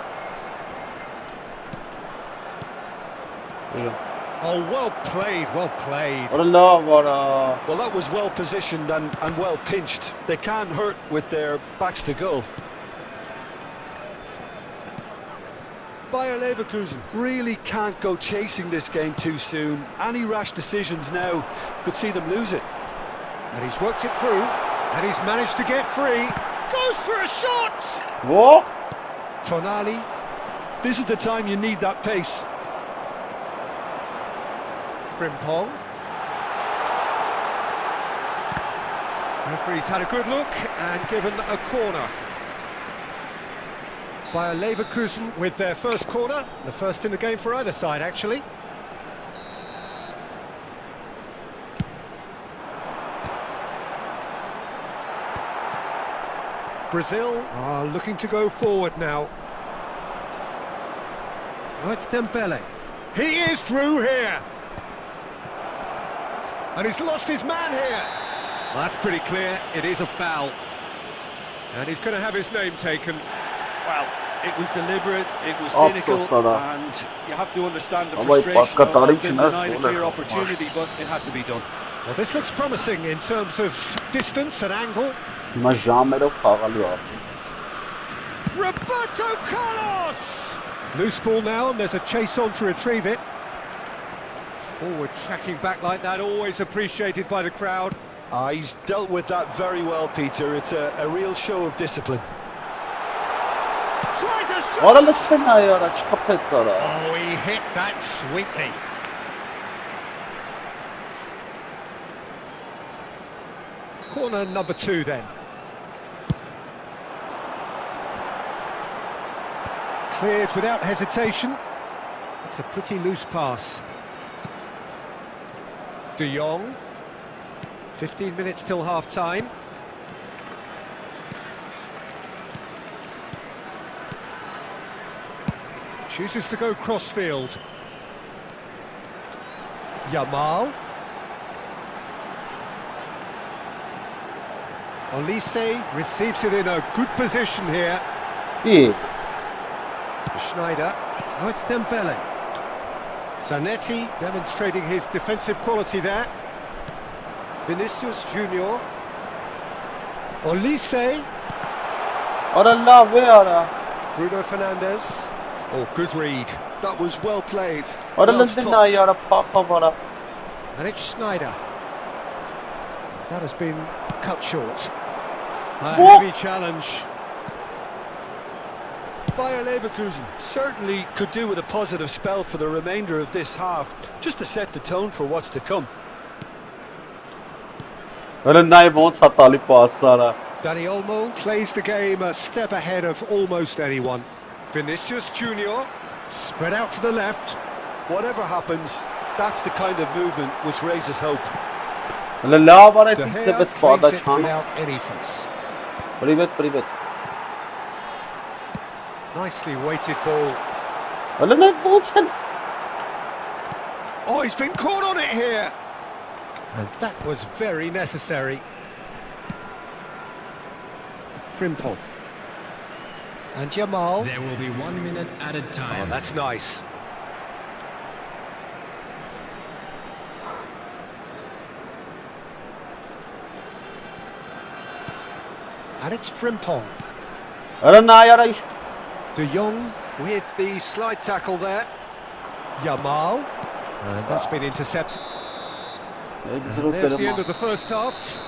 Oh, well played, well played. Well, that was well positioned and well pinched. They can't hurt with their backs to goal. Bayer Leverkusen really can't go chasing this game too soon. Any rash decisions now could see them lose it. And he's worked it through, and he's managed to get free. Goes for a shot! What? Tonali. This is the time you need that pace. Frimpong. Referee's had a good look and given a corner. Bayer Leverkusen with their first corner, the first in the game for either side actually. Brazil are looking to go forward now. Oh, it's Dembele. He is through here. And he's lost his man here. Well, that's pretty clear, it is a foul. And he's going to have his name taken. Well, it was deliberate, it was cynical, and you have to understand the frustration of being denied a clear opportunity, but it had to be done. Well, this looks promising in terms of distance and angle. Roberto Carlos! Loose ball now, and there's a chase on to retrieve it. Forward tracking back like that, always appreciated by the crowd. He's dealt with that very well, Peter. It's a real show of discipline. Tries a shot! Oh, he hit that sweetly. Corner number 2 then. Cleared without hesitation. It's a pretty loose pass. De Jong. 15 minutes till half-time. Chooses to go cross-field. Yamal. Olise receives it in a good position here. Schneider. Oh, it's Dembele. Zanetti demonstrating his defensive quality there. Vinicius Junior. Olise. Bruno Fernandes. Oh, good read. That was well played. And it's Schneider. That has been cut short. A heavy challenge. Bayer Leverkusen certainly could do with a positive spell for the remainder of this half, just to set the tone for what's to come. Dani Olmo plays the game a step ahead of almost anyone. Vinicius Junior spread out to the left. Whatever happens, that's the kind of movement which raises hope. De Gea claims it without any fuss. Nicely weighted ball. Oh, he's been caught on it here. And that was very necessary. Frimpong. And Jamal. There will be 1 minute added time. Oh, that's nice. And it's Frimpong. De Jong with the slide tackle there. Jamal. And that's been intercepted. And there's the end of the first half.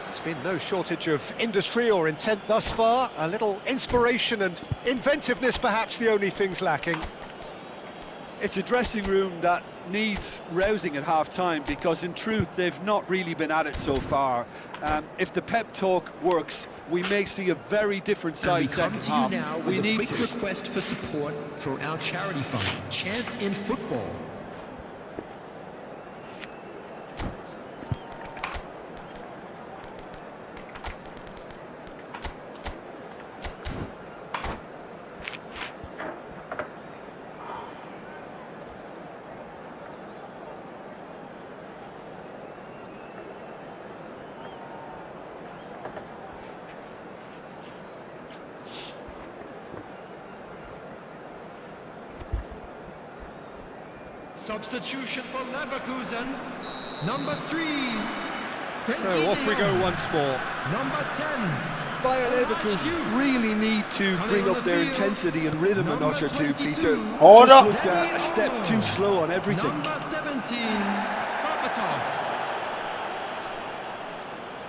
There's been no shortage of industry or intent thus far. A little inspiration and inventiveness, perhaps the only things lacking. It's a dressing room that needs rousing at half-time because in truth they've not really been at it so far. If the pep talk works, we may see a very different side second half. We need to. Request for support for our charity fund, Chance in Football. Substitution for Leverkusen, number 3. So off we go once more. Number 10. Bayer Leverkusen really need to bring up their intensity and rhythm a notch or two, Peter. Just looked a step too slow on everything. Number 17, Berbatov.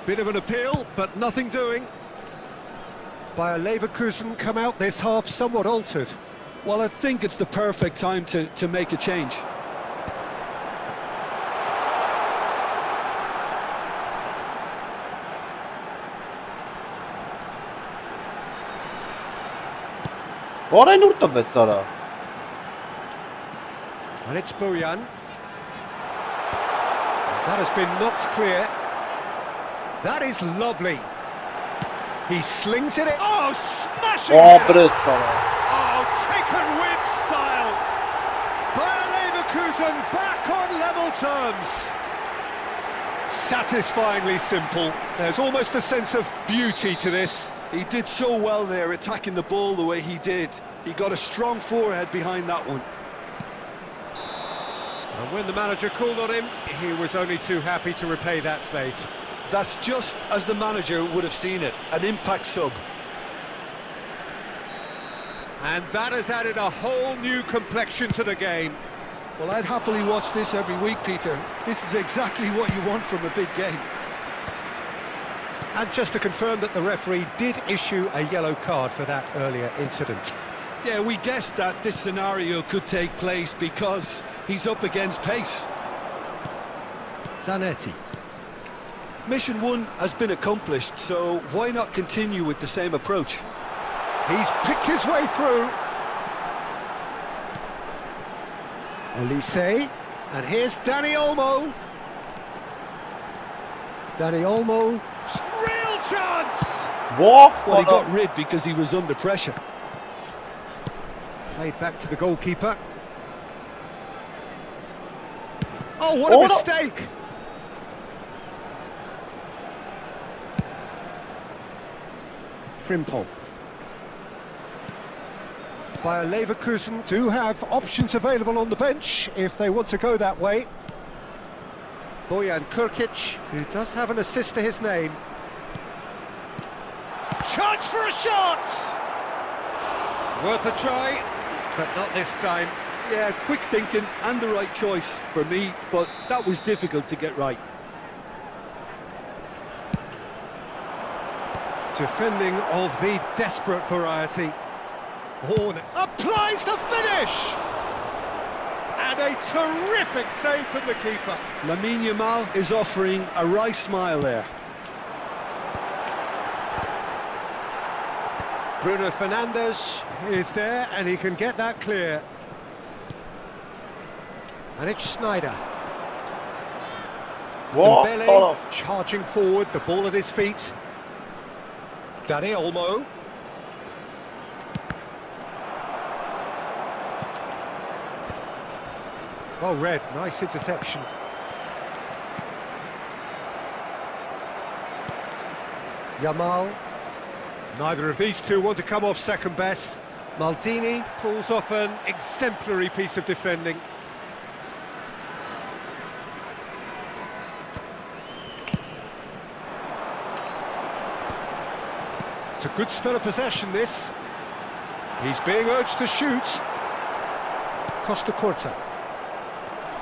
Bit of an appeal, but nothing doing. Bayer Leverkusen come out this half somewhat altered. Well, I think it's the perfect time to make a change. And it's Bojan. That has been knocked clear. That is lovely. He slings it in. Oh, smashing it! Oh, taken with style. Bayer Leverkusen back on level terms. Satisfyingly simple. There's almost a sense of beauty to this. He did so well there, attacking the ball the way he did. He got a strong forehead behind that one. And when the manager called on him, he was only too happy to repay that faith. That's just as the manager would have seen it, an impact sub. And that has added a whole new complexion to the game. Well, I'd happily watch this every week, Peter. This is exactly what you want from a big game. And just to confirm that the referee did issue a yellow card for that earlier incident. Yeah, we guessed that this scenario could take place because he's up against pace. Zanetti. Mission 1 has been accomplished, so why not continue with the same approach? He's picked his way through. Elise. And here's Dani Olmo. Dani Olmo. Real chance! Well, he got rid because he was under pressure. Played back to the goalkeeper. Oh, what a mistake! Frimpong. Bayer Leverkusen do have options available on the bench if they want to go that way. Bojan Kurkic, who does have an assist to his name. Chance for a shot! Worth a try, but not this time. Yeah, quick thinking and the right choice for me, but that was difficult to get right. Defending of the desperate variety. Horn applies the finish! And a terrific save from the keeper. Lamine Yamal is offering a wry smile there. Bruno Fernandes is there and he can get that clear. And it's Snyder. Dembele charging forward, the ball at his feet. Dani Olmo. Well read, nice interception. Yamal. Neither of these two want to come off second best. Maldini pulls off an exemplary piece of defending. It's a good spell of possession, this. He's being urged to shoot. Costa Curta.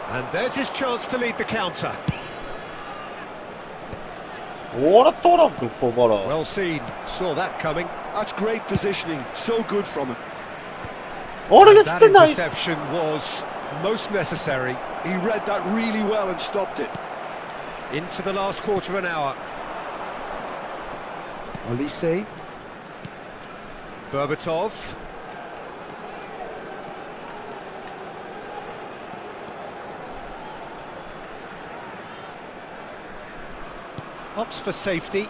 And there's his chance to lead the counter. What a thought of good footballer. Well seen, saw that coming. That's great positioning, so good from him. That interception was most necessary. He read that really well and stopped it. Into the last quarter of an hour. Olise. Berbatov. Opts for safety.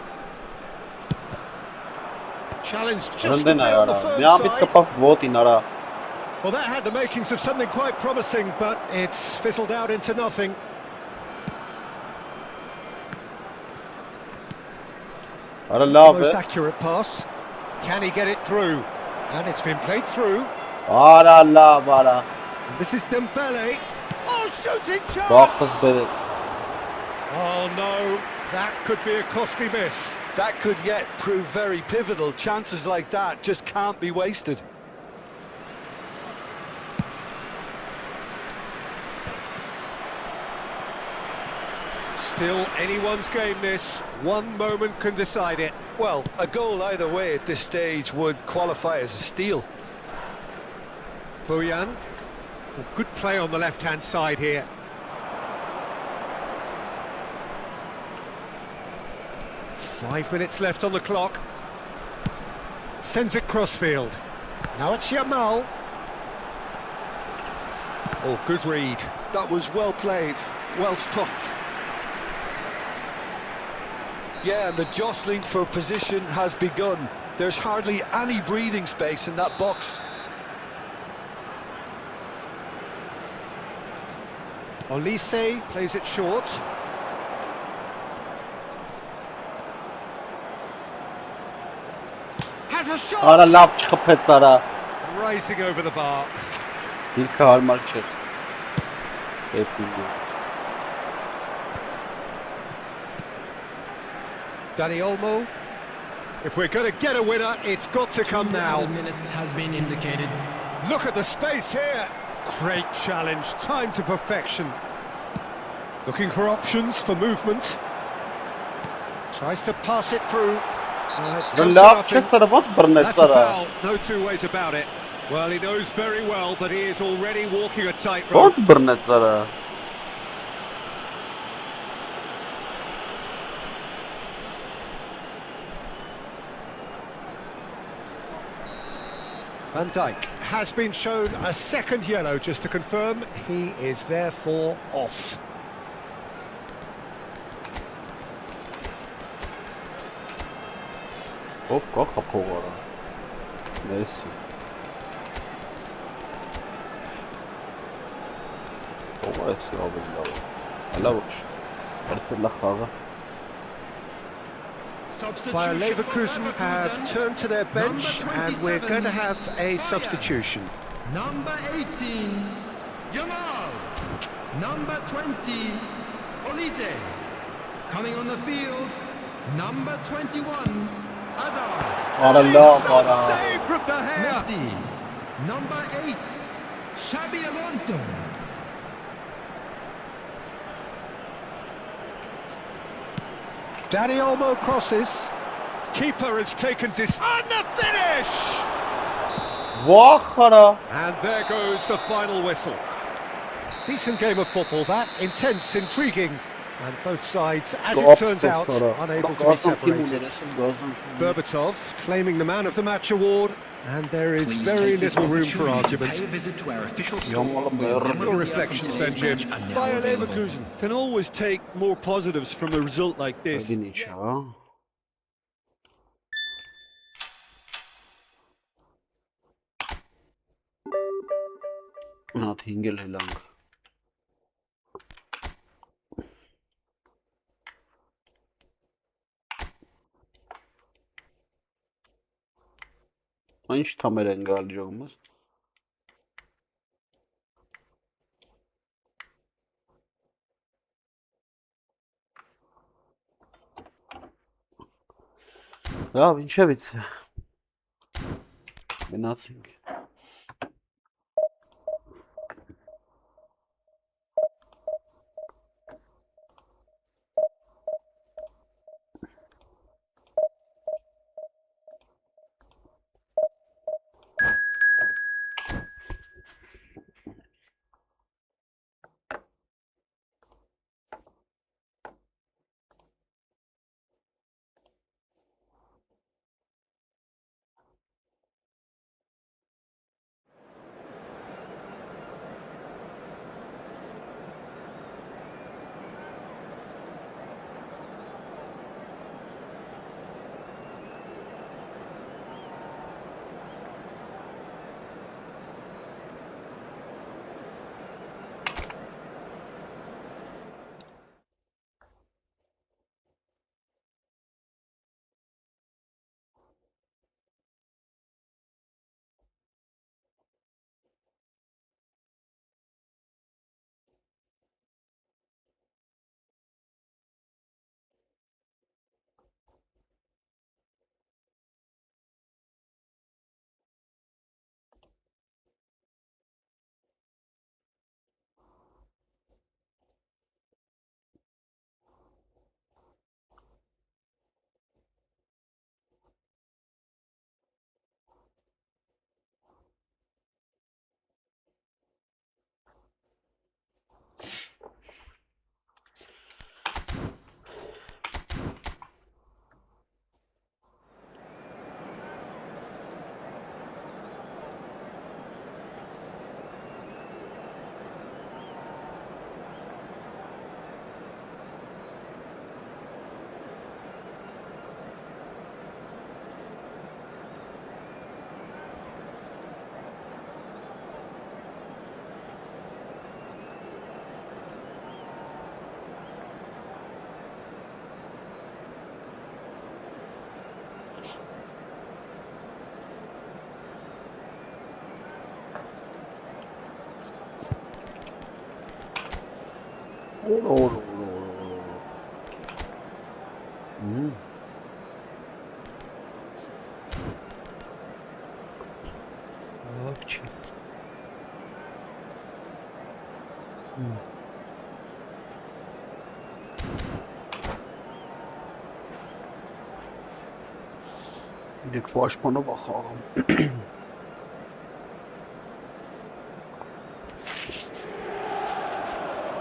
Challenge just a bit on the firm side. Well, that had the makings of something quite promising, but it's fizzled out into nothing. Most accurate pass. Can he get it through? And it's been played through. This is Dembele. Oh, shooting chance! Oh no, that could be a costly miss. That could yet prove very pivotal. Chances like that just can't be wasted. Still anyone's game, this. One moment can decide it. Well, a goal either way at this stage would qualify as a steal. Bojan. Well, good play on the left-hand side here. Five minutes left on the clock. Sends it crossfield. Now it's Yamal. Oh, good read. That was well played, well stopped. Yeah, and the jostling for position has begun. There's hardly any breathing space in that box. Olise plays it short. Has a shot! Rising over the bar. Dani Olmo. If we're going to get a winner, it's got to come now. Minutes has been indicated. Look at the space here. Great challenge, time to perfection. Looking for options for movement. Tries to pass it through. That's a foul, no two ways about it. Well, he knows very well that he is already walking a tightrope. Van Dijk has been shown a second yellow, just to confirm he is therefore off. Bayer Leverkusen have turned to their bench and we're going to have a substitution. Number 18, Yamal. Number 20, Olise. Coming on the field, number 21, Hazard. Save from the hair. Messi. Number 8, Xabi Alonso. Dani Olmo crosses. Keeper has taken this on the finish! And there goes the final whistle. Decent game of football that, intense, intriguing, and both sides, as it turns out, unable to be separated. Berbatov claiming the Man of the Match award, and there is very little room for argument. Your reflections then, Jim? Bayer Leverkusen can always take more positives from a result like this. Not hingel lang. Ինչ թամեր են գալ ջողմս։ Լավ, ինչևից է։ Մնացինք։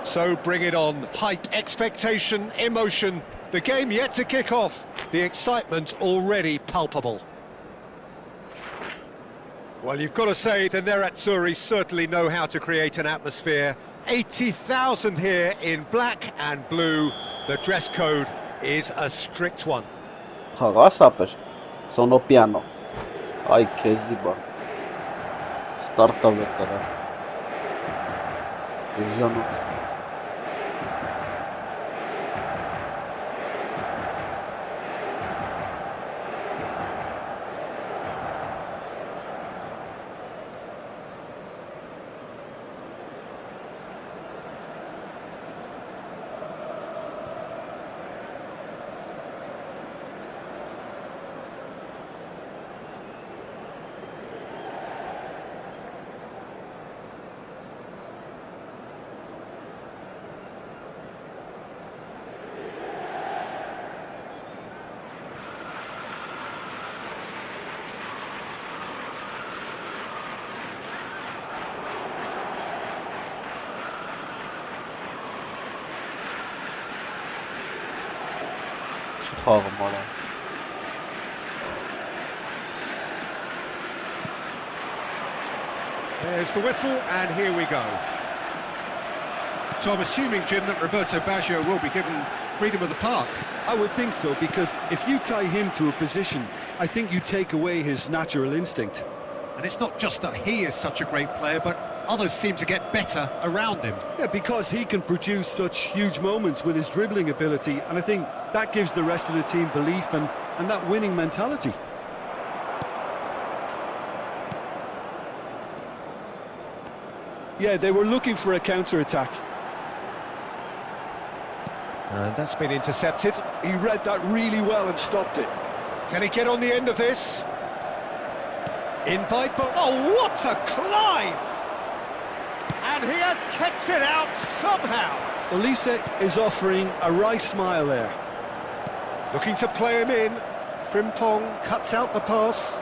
So bring it on. Hype, expectation, emotion. The game yet to kick off. The excitement already palpable. Well, you've got to say the Nerazzurri certainly know how to create an atmosphere. 80,000 here in black and blue. The dress code is a strict one. Sono piano. Ay, che ziba. Starta vetera. խաղում արա։ There's the whistle, and here we go. So I'm assuming, Jim, that Roberto Baggio will be given freedom of the park. I would think so, because if you tie him to a position, I think you take away his natural instinct. And it's not just that he is such a great player, but others seem to get better around him. Yeah, because he can produce such huge moments with his dribbling ability, and I think that gives the rest of the team belief and that winning mentality. Yeah, they were looking for a counter-attack. And that's been intercepted. He read that really well and stopped it. Can he get on the end of this? Invite, but oh, what a climb! And he has kept it out somehow. Elise is offering a wry smile there. Looking to play him in. Frimpong cuts out the pass.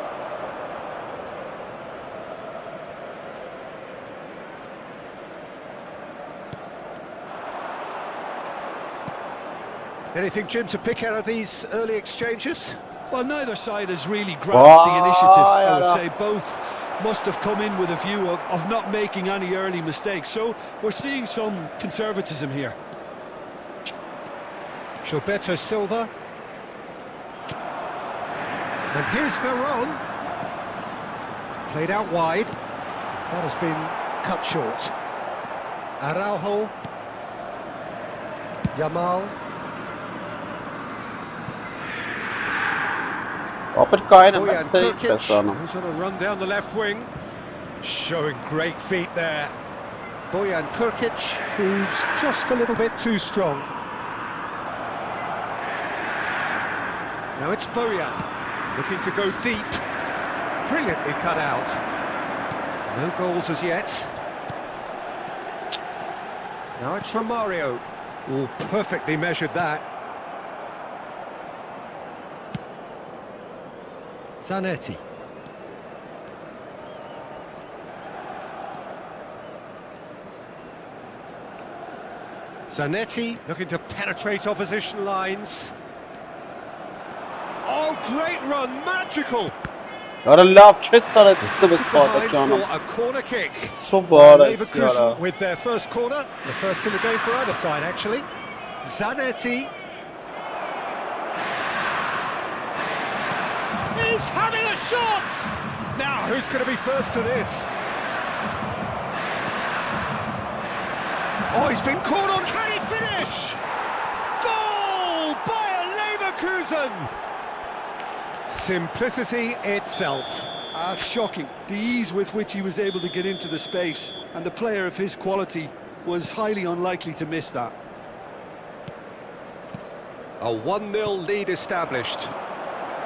Anything, Jim, to pick out of these early exchanges? Well, neither side has really grabbed the initiative, I would say. Both must have come in with a view of not making any early mistakes. So we're seeing some conservatism here. Gilberto Silva. And here's Veron. Played out wide. That has been cut short. Araujo. Yamal. Bojan Krkić, who's on a run down the left wing. Showing great feet there. Bojan Krkić proves just a little bit too strong. Now it's Bojan, looking to go deep. Brilliantly cut out. No goals as yet. Now it's Romario. Oh, perfectly measured that. Zanetti. Zanetti looking to penetrate opposition lines. Oh, great run, magical! Ora laf çes sana çıktı biz Behind canım. for a corner kick. Super Leverkusen with their first corner, the first in the game for either side actually. Zanetti. He's having a shot! Now, who's going to be first to this? Oh, he's been caught on. Can he finish? Goal by Leverkusen! Simplicity itself. Shocking. The ease with which he was able to get into the space, and the player of his quality was highly unlikely to miss that. A 1-0 lead established.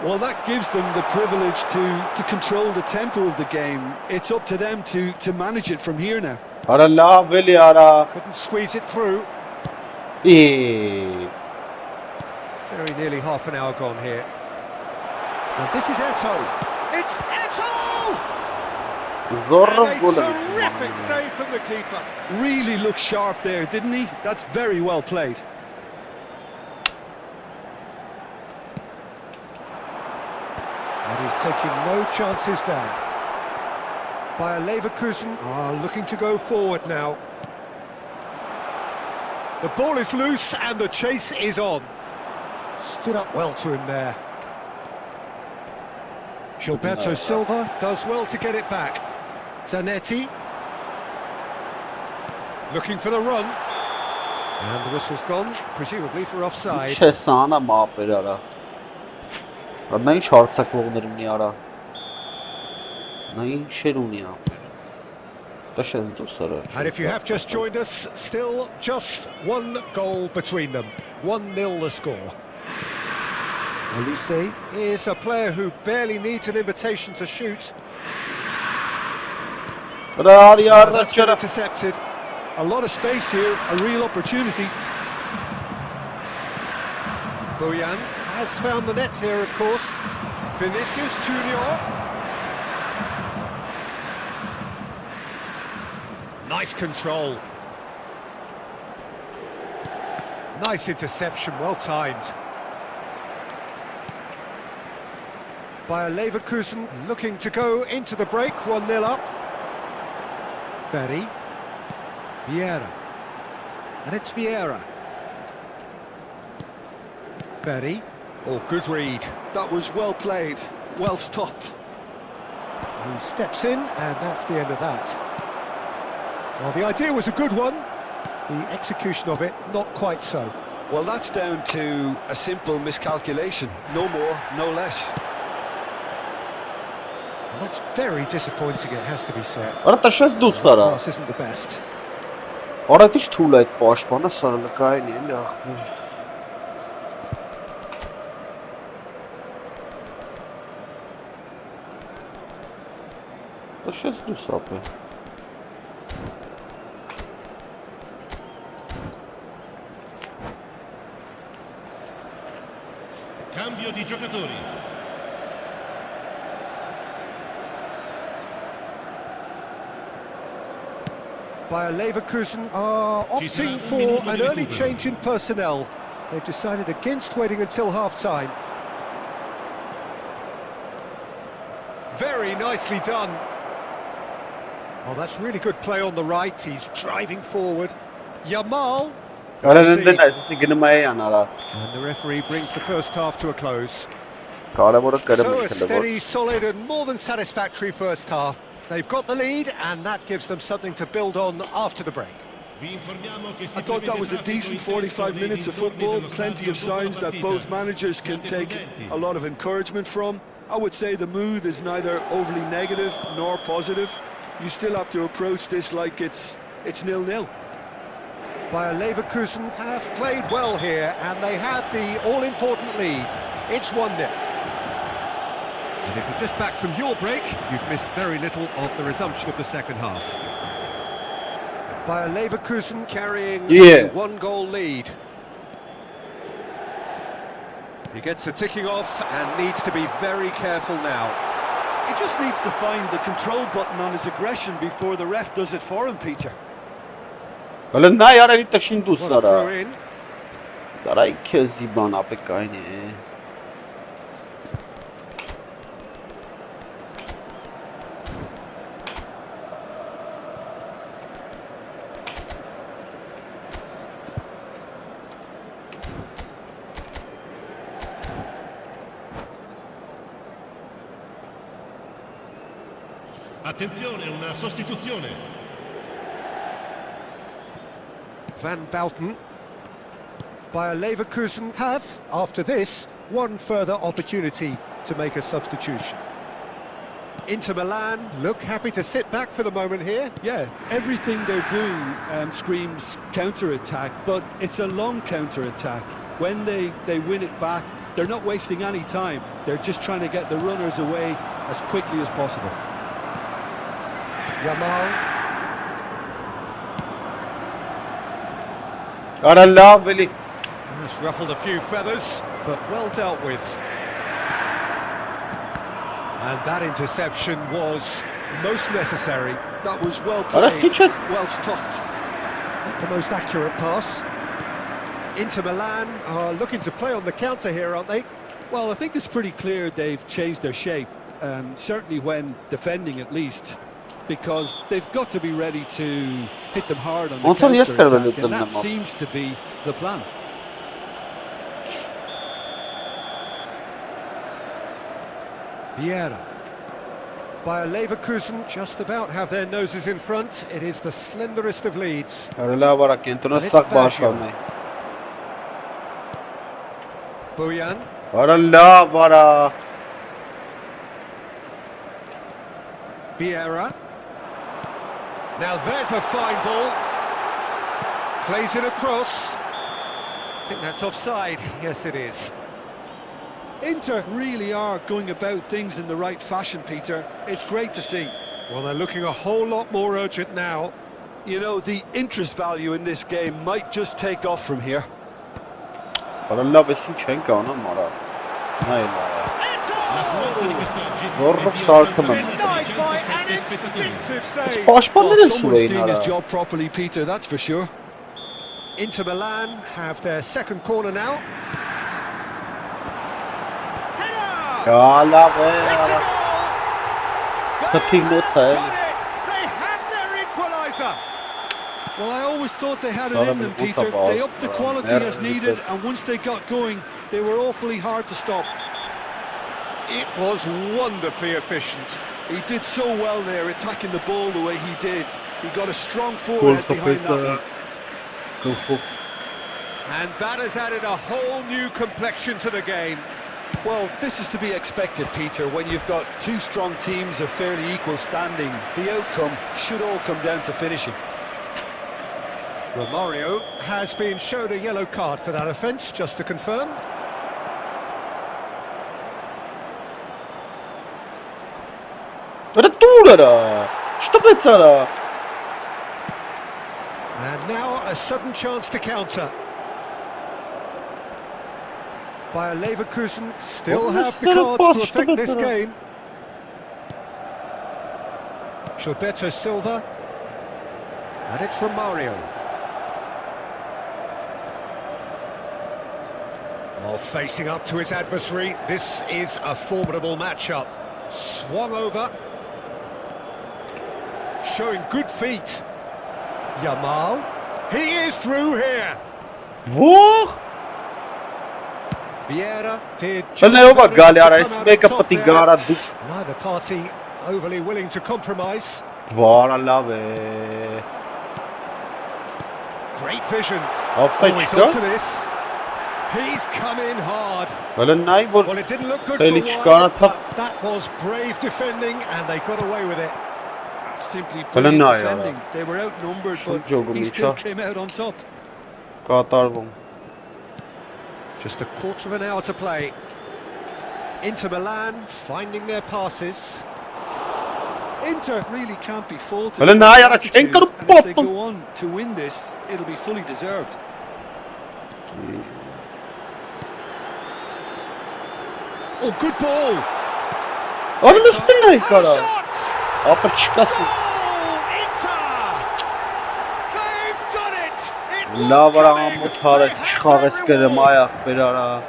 Well, that gives them the privilege to control the tempo of the game. It's up to them to manage it from here now. Ora laf veli ara. Couldn't squeeze it through. İyi. Very nearly half an hour gone here. And this is Eto. It's Eto! Zor And a gol. terrific save from the keeper. Really looked sharp there, didn't he? That's very well played. And he's taking no chances there. Bayer Leverkusen are looking to go forward now. The ball is loose and the chase is on. Stood up well to him there. Gilberto Silva does well to get it back. Zanetti. Looking for the run. And the whistle's gone, presumably for offside. Չեսանա մապեր արա։ Նա ինչ հարցակողներ ունի արա։ Նա ինչեր ունի ապեր։ Տաշես դուրս արա։ And if you have just joined us, still just one goal between them. 1-0 the score. Elise is a player who barely needs an invitation to shoot. That's been intercepted. A lot of space here, a real opportunity. Bojan has found the net here, of course. Vinicius Junior. Nice control. Nice interception, well timed. Bayer Leverkusen looking to go into the break, 1-0 up. Berry. Vieira. And it's Vieira. Berry. Oh, good read. That was well played, well stopped. He steps in, and that's the end of that. Well, the idea was a good one. The execution of it, not quite so. Well, that's down to a simple miscalculation. No more, no less. And that's very disappointing, it has to be said. Արա տաշես դուց արա։ Pass isn't the best. Արա դիշ թուլ այդ պաշտպանը սարլկային էլի ախմուր։ Տաշես դուս ապե։ Cambio di giocatori. Bayer Leverkusen are opting for an early change in personnel. They've decided against waiting until half-time. Very nicely done. Oh, that's really good play on the right. He's driving forward. Yamal. Արա ննդեն այսի գնում է անարա։ And the referee brings the first half to a close. Կարևորը կրում So է a steady, solid and more than satisfactory first half. They've got the lead and that gives them something to build on after the break. I thought that was a decent 45 minutes of football, plenty of signs that both managers can take a lot of encouragement from. I would say the mood is neither overly negative nor positive. You still have to approach this like it's 0-0. Bayer Leverkusen have played well here and they have the all-important lead. It's 1-0. And if you're just back from your break, you've missed very little of the resumption of the second half. Bayer Leverkusen carrying a one-goal lead. He gets the ticking off and needs to be very careful now. He just needs to find the control button on his aggression before the ref does it for him, Peter. Հələ նա yarելի տշին դուս What a արա։ throw in. Դարայ քեզի բան ապեկային է։ Attenzione, una sostituzione. Van Bouten. Bayer Leverkusen have, after this, one further opportunity to make a substitution. Inter Milan look happy to sit back for the moment here. Yeah, everything they're doing screams counter-attack, but it's a long counter-attack. When they win it back, they're not wasting any time. They're just trying to get the runners away as quickly as possible. Yamal. Արա լավ էլի։ That's ruffled a few feathers, but well dealt with. And that interception was most necessary. That was well Արա played, քիչ ես։ well stopped. Not the most accurate pass. Inter Milan are looking to play on the counter here, aren't they? Well, I think it's pretty clear they've changed their shape, certainly when defending at least, because they've got to be ready to hit them hard on the counter-attack, and that seems to be the plan. Vieira. Bayer Leverkusen just about have their noses in front. It is the slenderest of leads. Արա լավ արա կենտրոնը սաղ բաշխալն է։ Bojan. Արա լավ արա։ Vieira. Now there's a fine ball. Plays it across. I think that's offside. Yes, it is. Inter really are going about things in the right fashion, Peter. It's great to see. Well, they're looking a whole lot more urgent now. You know, the interest value in this game might just take off from here. Արա լավ էս ինչ են կանում արա։ Նայ լավ։ Որը սարքում եմ։ Պաշտպանները Someone's սուրեին doing his արա։ job properly, Peter, that's for sure. Inter Milan have their second corner now. Header! Ya lave. It's a goal! Cutting They notes, have eh? done it! They have their equaliser! Well, I always thought they had it Sonra in bir them, bu Peter. sabah They upped the quality as needed, and once they got going, they were awfully hard to stop. It was wonderfully efficient. He did so well there, attacking the ball the way he did. He got a strong forehead behind that one. And that has added a whole new complexion to the game. Well, this is to be expected, Peter, when you've got two strong teams of fairly equal standing. The outcome should all come down to finishing. Romario has been showed a yellow card for that offence, just to confirm. Ретура! Что это? And now a sudden chance to counter. Bayer Leverkusen still have the cards to affect this game. Gilberto Silva. And it's Romario. Oh, facing up to his adversary. This is a formidable matchup. Swung over. Showing good feet. Yamal. He is through here. Во! Vieira did Să just ne iau about gali, enough ara, to să come make out up on top the there. gara. Neither party overly willing to compromise. Vara lave. Great vision. Offside He's çıktı. onto this. He's come in hard. Böyle nay bu. Well, it didn't look good Eli for a çıkan while, atsam. but that was brave defending, and they got away with it. Simply Well, brilliant no, defending. They were outnumbered, but jogo he still Miça. came out on top. Qatar bu. Just a quarter of an hour to play. Inter Milan finding their passes. Inter really can't be faulted. Well, for no, their yeah, attitude, ain't got a and if they bottom. go on to win this, it'll be fully deserved. Oh, good ball. Onun üstünde Had a yukarı. shot. Apır çıkasın. Goal, Inter. They've done it. It was La var coming. ama bu tarih They have çıkar their eskerim reward. ayak bir ara.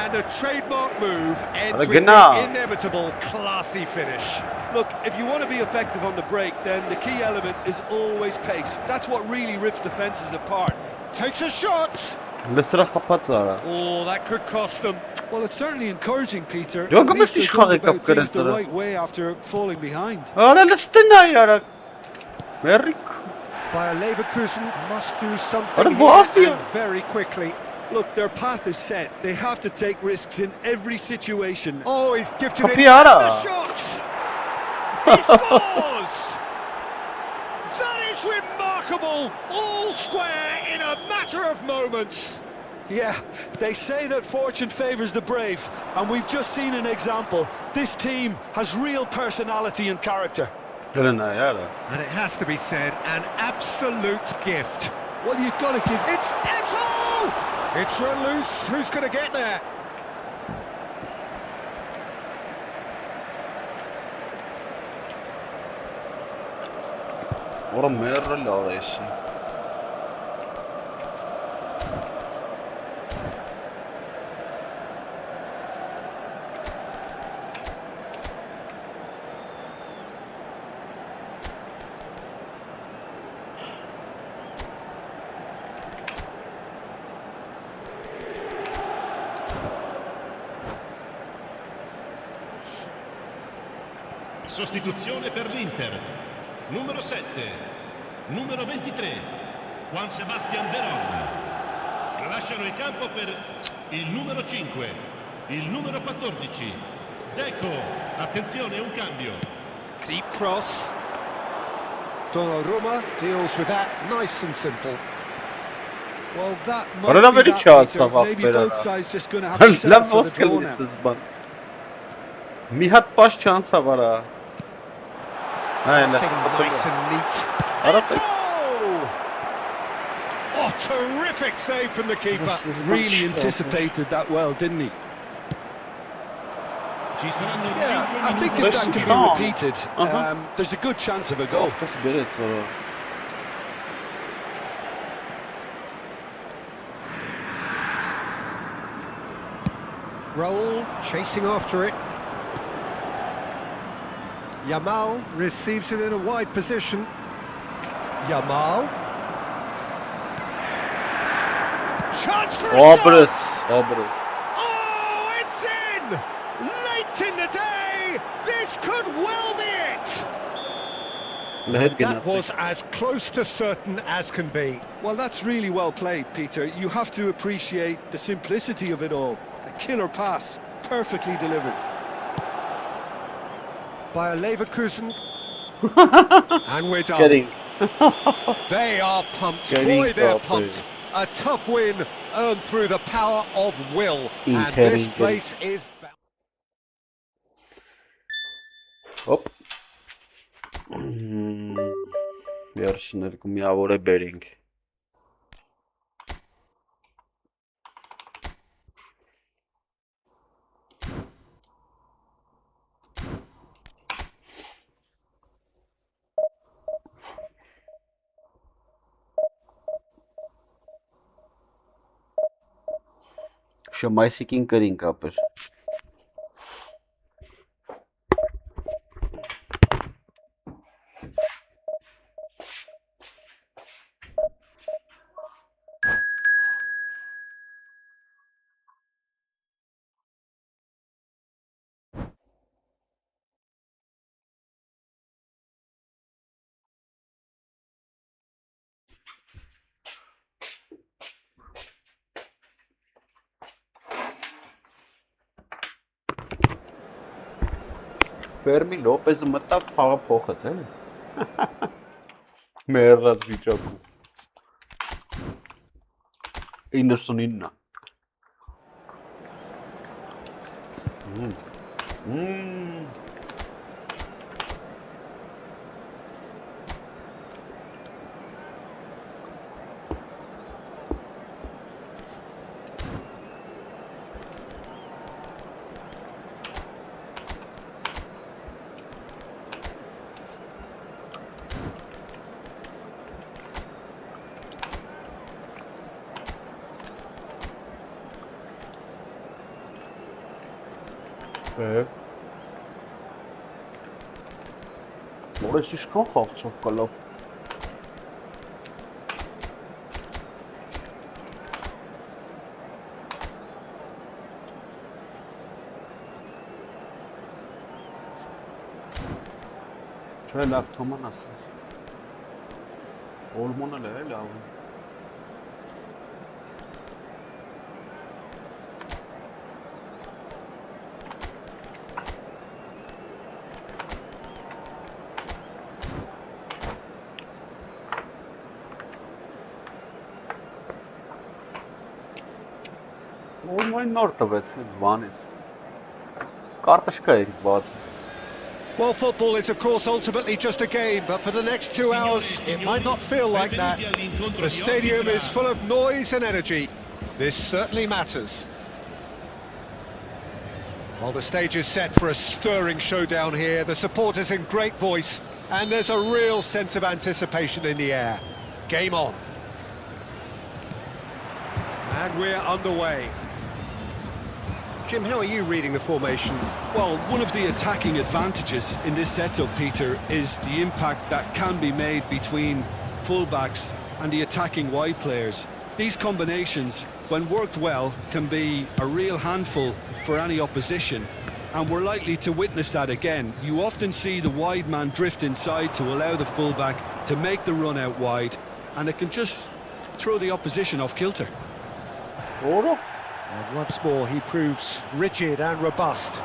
And a trademark move ends Hadi with genau. the inevitable classy finish. Look, if you want to be effective on the break, then the key element is always pace. That's what really rips defences apart. Takes a shot. Lısıra kapat ara. Oh, that could cost them. Well, it's certainly encouraging, Peter. Yok, At ama least hiç they're going kalkıp about things the kırıntı. right way after falling behind. Ara lıstina yara. Merik. Bayer Leverkusen must do What something a here boss and here. very quickly. Look, their path is set. They have to take risks in every situation. Oh, he's gifted it. Kapıyara. And the shot. He scores. That is remarkable. All square in a matter of moments. Yeah, they say that fortune favours the brave, and we've just seen an example. This team has real personality and character. Kırına yara. And it has to be said, an absolute gift. Well, you've got to give... It's Eto! It's run loose. Who's going to get there? Ora merre la orası. Sostituzione per l'Inter. Numero 7, numero 23, Juan Sebastian Veron. Lasciano il campo per il numero 5, il numero 14, Deco. Attenzione, un cambio. Deep cross. Donnarumma deals with that nice and simple. Well, that Ora might be veri that, çağırsa Peter. bak Maybe beraber. both sides just going to have to settle Lan for the vos draw now. kalmışsınız ban. Mihat baş şansa var ha. Aynen. Passing nice and neat. Arap Eto! Oh, terrific save from the keeper. Really anticipated that well, didn't he? Ci saranno Yeah, 5 I think minuti. if that can be Strong. repeated, there's a good chance of a goal. Kas beret sonra. Raul chasing after it. Yamal receives it in a wide position. Yamal. Chance for a shot! Oh, it's in! Late in the day! This could well be it! That was as close to certain as can be. Well, that's really well played, Peter. You have to appreciate the simplicity of it all. A killer pass, perfectly delivered. By a Leverkusen. And we're done. They are pumped. Boy, they're pumped. A tough win earned through the power of will. And this place is... Hop. Վերջն երկու միավոր է բերինք։ Շմայսիկին կրինք ապեր։ Ֆերմի Լոպեզը մտավ փաղը փոխեց, էլի։ Մեռած վիճակում։ 99-ն։ Որես իշքան խաղցով կլավ։ Չէ լավ թոման ասես։ Ոլմոն էլ է լավ։ Well, football is of course ultimately just a game, but for the next 2 hours it might not feel like that. The stadium is full of noise and energy. This certainly matters. Well, the stage is set for a stirring showdown here. The supporters in great voice, and there's a real sense of anticipation in the air. Game on. And we're underway. Jim, how are you reading the formation? Well, one of the attacking advantages in this setup, Peter, is the impact that can be made between fullbacks and the attacking wide players. These combinations, when worked well, can be a real handful for any opposition, and we're likely to witness that again. You often see the wide man drift inside to allow the fullback to make the run out wide, and it can just throw the opposition off kilter. And once more he proves rigid and robust.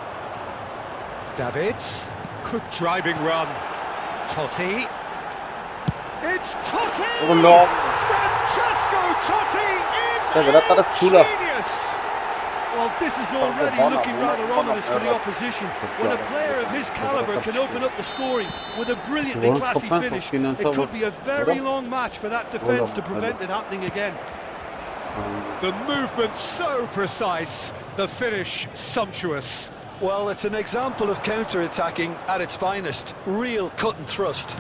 Davids, good driving run. Totti. It's Totti! Oh no! Francesco Totti is a genius! Well, this is already looking rather ominous for the opposition. When a player of his calibre can open up the scoring with a brilliantly classy finish, it could be a very long match for that defence to prevent it happening again. The movement so precise, the finish sumptuous. Well, it's an example of counter-attacking at its finest. Real cut and thrust.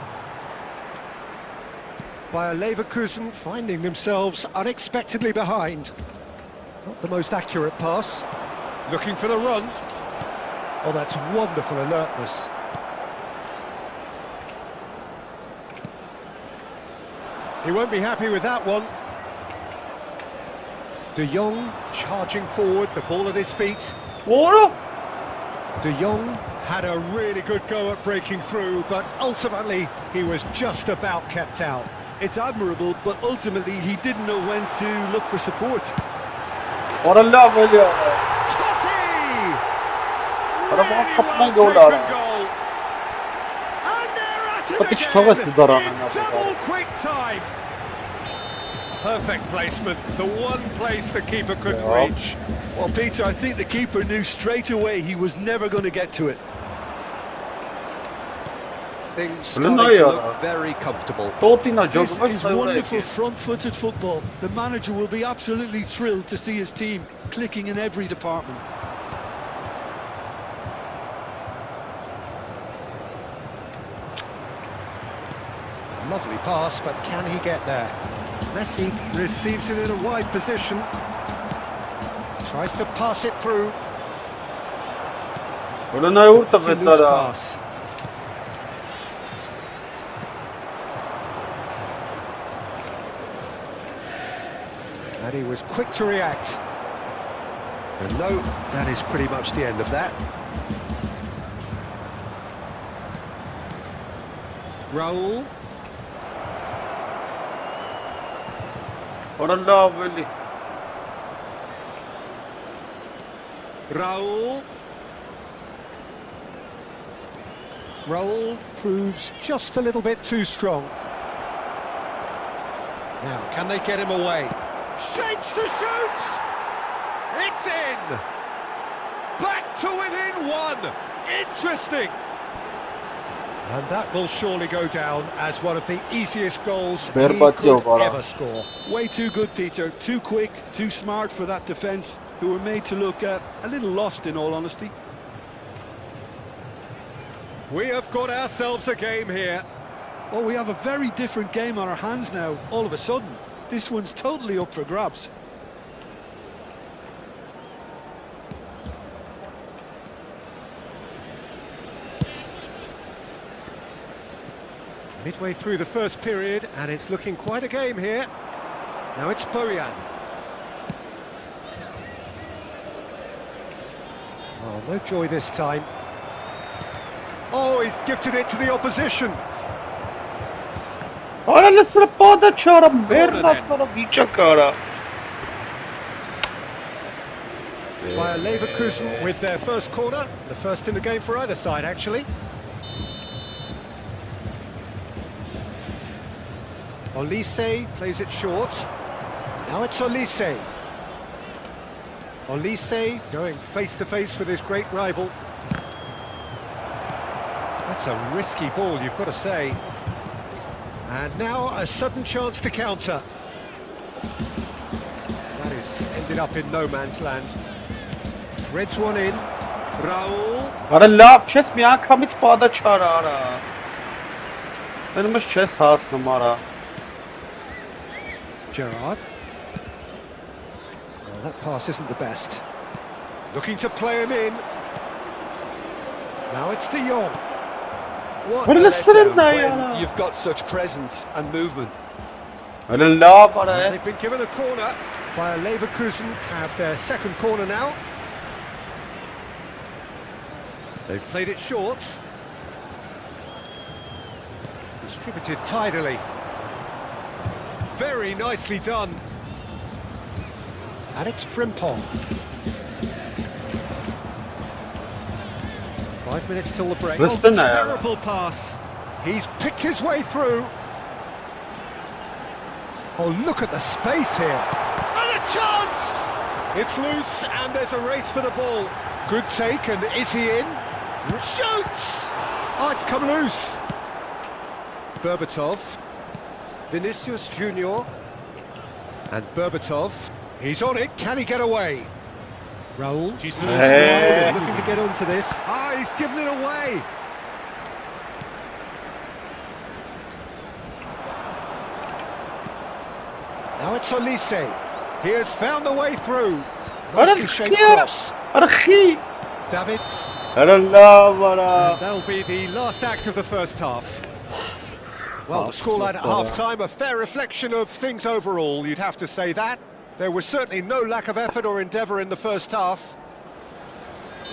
Bayer Leverkusen finding themselves unexpectedly behind. Not the most accurate pass. Looking for the run. Oh, that's wonderful alertness. He won't be happy with that one. De Jong charging forward, the ball at his feet. What? De Jong had a really good go at breaking through, but ultimately he was just about kept out. It's admirable, but ultimately he didn't know when to look for support. What a love, William. Totti! What a Really fucking well goal, taken goal. And they're at But it it's Thomas again Sudaran in and double quick time. Perfect placement, the one place the keeper couldn't Yeah. reach. Well, Peter, I think the keeper knew straight away he was never going to get to it. Things Well, starting no, to yeah. look very comfortable. This is wonderful front-footed football. The manager will be absolutely thrilled to see his team clicking in every department. Lovely pass, but can he get there? Messi receives it in a wide position. Tries to pass it through. What a loose pass. And he was quick to react. And no, that is pretty much the end of that. Raul. What a love, Willie. Raul. Raul proves just a little bit too strong. Now, can they get him away? Shapes to shoot! It's in! Back to within one! Interesting! And that will surely go down as one of the easiest goals he could ever score. Way too good, Peter. Too quick, too smart for that defence, who were made to look a little lost, in all honesty. We have got ourselves a game here. Well, we have a very different game on our hands now, all of a sudden. This one's totally up for grabs. Midway through the first period, and it's looking quite a game here. Now it's Bojan. Oh, no joy this time. Oh, he's gifted it to the opposition. Ora l'essere poda c'era merda sono bichakara. Bayer Leverkusen with their first corner, the first in the game for either side, actually. Olise plays it short. Now it's Olise. Olise going face-to-face with his great rival. That's a risky ball, you've got to say. And now a sudden chance to counter. That is ended up in no man's land. Threads one in. Raul. Ora love chess mi անգամից poda չարա արա. Դերմս chess հասնում արա. Gerrard. Well, that pass isn't the best. Looking to play him in. Now it's De Jong. What What a is letdown this? when you've got such presence and movement. Ora love And արա. they've been given a corner. Bayer Leverkusen have their second corner now. They've played it short. Distributed tidily. Very nicely done. Alex Frimpong. 5 minutes till the break. Listen now. Terrible pass. He's picked his way through. Oh, look at the space here. And a chance! It's loose and there's a race for the ball. Good take, and is he in? Shoots! Oh, it's come loose. Berbatov. Vinicius Junior. And Berbatov. He's on it. Can he get away? Raul. Hey. Looking to get onto this. Ah, he's given it away. Now it's Olise. He has found the way through. Nicely shaped cross. Archi. Davids. And that'll be the last act of the first half. Well, the scoreline at half-time, a fair reflection of things overall, you'd have to say that. There was certainly no lack of effort or endeavour in the first half.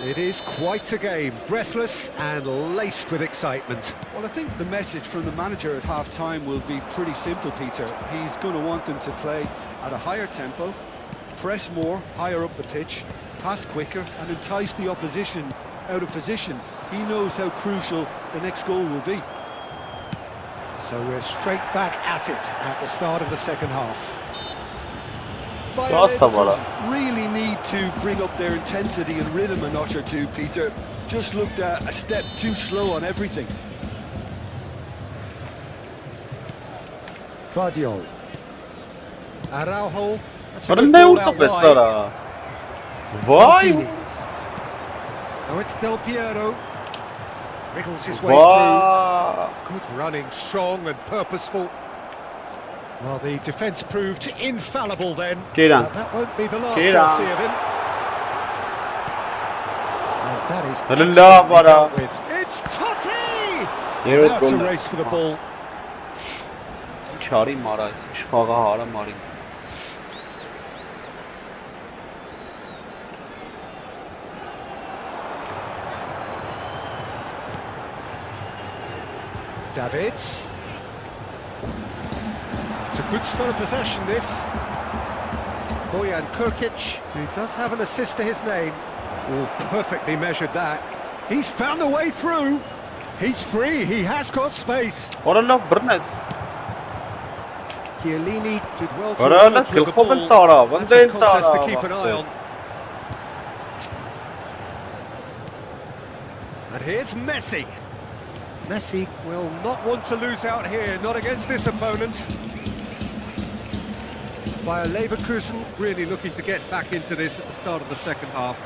It is quite a game, breathless and laced with excitement. Well, I think the message from the manager at half-time will be pretty simple, Peter. He's going to want them to play at a higher tempo, press more, higher up the pitch, pass quicker and entice the opposition out of position. He knows how crucial the next goal will be. So we're straight back at it at the start of the second half. Bayern really need to bring up their intensity and rhythm a notch or two, Peter. Just looked a step too slow on everything. Vardiol. Araujo. Why? Now it's Del Piero. Wriggles his way through. Good running, strong and purposeful. Well, the defence proved infallible then. That won't be the last I'll see of him. And that is excellently dealt with. It's Totti! Now it's a race for the ball. Davids. It's a good spell of possession, this. Bojan Krkić, who does have an assist to his name. Oh, perfectly measured that. He's found a way through. He's free, he has got space. Chiellini did well to emerge with the ball. That's a contest to keep an eye on. And here's Messi. Messi will not want to lose out here, not against this opponent. Bayer Leverkusen really looking to get back into this at the start of the second half.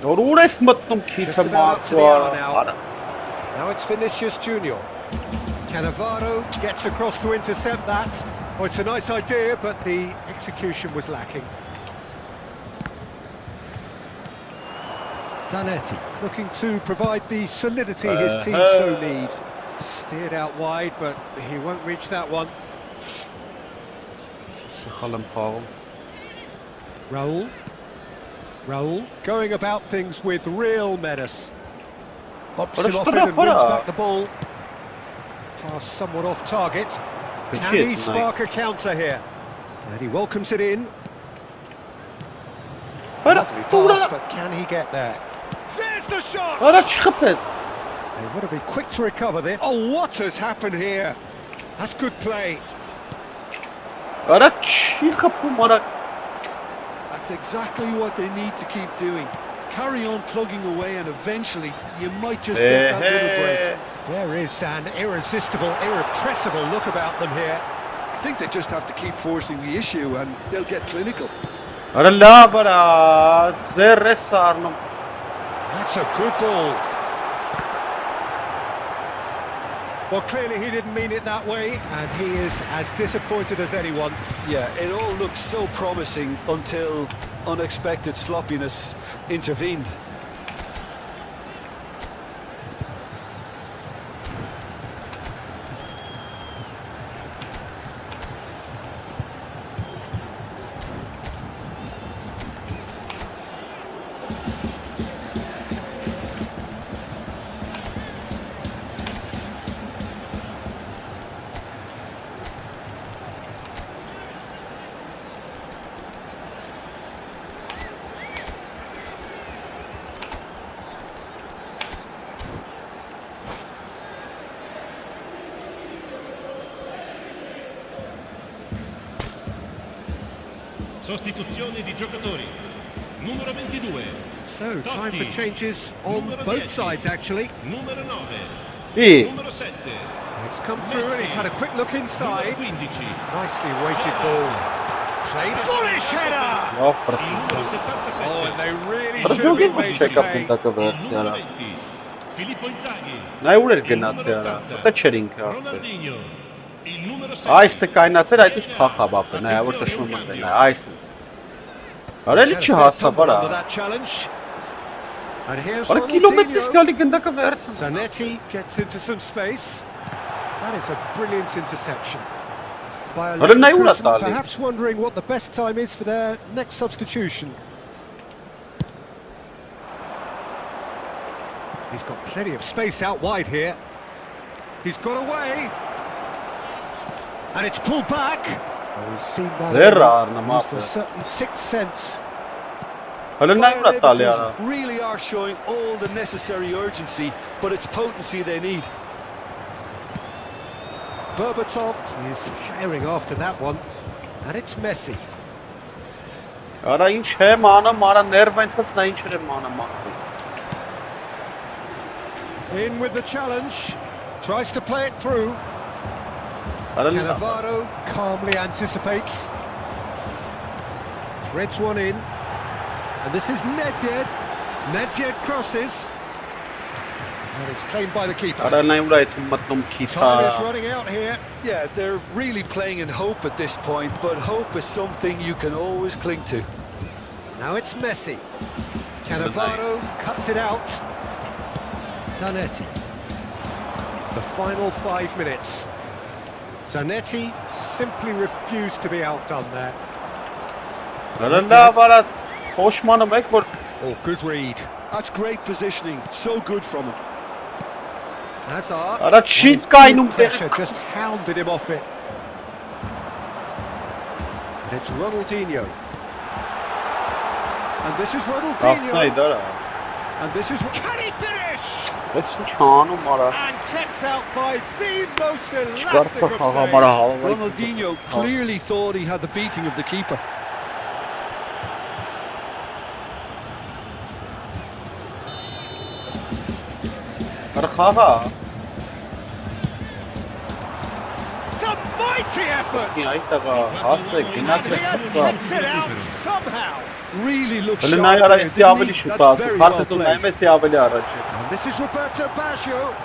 Just about up to the hour now. Now it's Vinicius Junior. Cannavaro gets across to intercept that. Oh, it's a nice idea, but the execution was lacking. Zanetti looking to provide the solidity his team so need. Steered out wide, but he won't reach that one. Raul going about things with real menace. Bobs him off it and wins back the ball. Pass somewhat off target. Can he spark a counter here? And he welcomes it in. Lovely pass, but can he get there? There's the shot! They want to be quick to recover this. Oh, what has happened here? That's good play. That's exactly what they need to keep doing. Carry on plugging away and eventually you might just get that little break. There is an irresistible, irrepressible look about them here. I think they just have to keep forcing the issue and they'll get clinical. That's a good ball. Well, clearly he didn't mean it that way, and he is as disappointed as anyone. Yeah, it all looked so promising until unexpected sloppiness intervened. Sostituzione di giocatori. Numero 22. So, time for changes on both sides, actually. Numero 9. Numero 7. It's come through and he's had a quick look inside. Numero 15. Nicely weighted ball. Played bullish header! Il numero 77. Oh, and they really should have been made to pay. Il numero 20. Filippo Inzaghi. Ronaldinho. il numero 7. Այստեղ կայնացել այդ ուս փախաբապը, նայ որ տշնում են, նայ այսպես։ Արելի չի հասավ, արա։ Արա կիլոմետրից գալի գնդակը վերցն։ Zanetti gets into some space. That is a brilliant interception. By a person, perhaps wondering what the best time is for their next substitution. He's got plenty of space out wide here. He's got away. And it's pulled back. Oh, we've seen that. Used a certain sixth sense. Really are showing all the necessary urgency, but it's potency they need. Berbatov is firing after that one, and it's Messi. In with the challenge, tries to play it through. Cannavaro calmly anticipates. Threads one in. And this is Nedved. Nedved crosses. And it's claimed by the keeper. Time is running out here. Yeah, they're really playing in hope at this point, but hope is something you can always cling to. Now it's Messi. Cannavaro cuts it out. Zanetti. The final 5 minutes. Zanetti simply refused to be outdone there. Oh, good read. That's great positioning. So good from him. Hazard. Pressure just hounded him off it. And it's Ronaldinho. And this is Ronaldinho. And this is... Can he finish? And kept out by the most elastic of saves. Ronaldinho clearly thought he had the beating of the keeper. It's a mighty effort! He has kept it out somehow! Really looks sharp. That's very well played. And this is Roberto Baggio.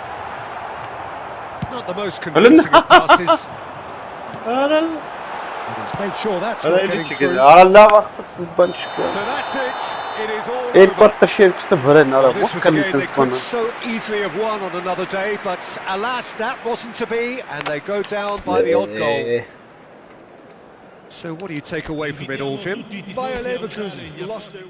Not the most convincing of passes. And he's made sure that's not getting through. So that's it. It is all over. This was a game they could so easily have won on another day, but alas, that wasn't to be, and they go down by the odd goal. So what do you take away from it all, Jim? Bayer Leverkusen lost their...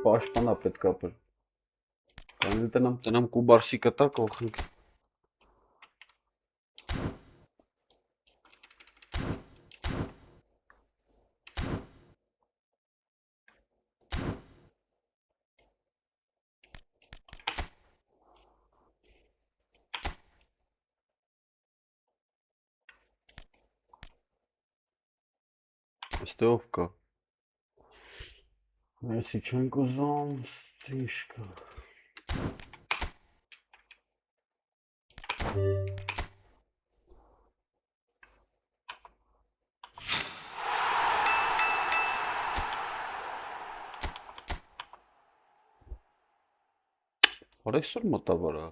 Պաշտպանա պետք է ապր։ Կանի տնամ կուբարսի կտա կողնք։ Ստով կա։ Մեսի չենք ուզում, ստիշկա։ Արեսուր մտավարա։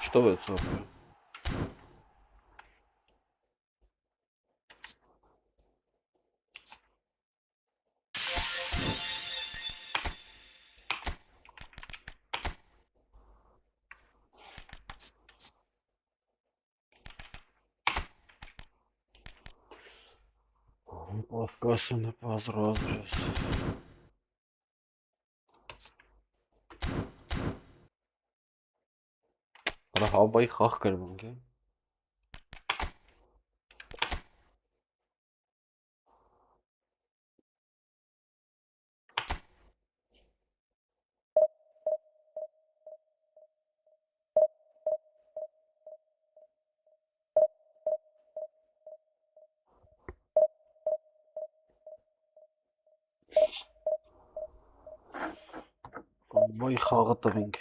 Что это? Подкашены позразрез. Havayı hak kırdım ki. Vay xağı tığınk.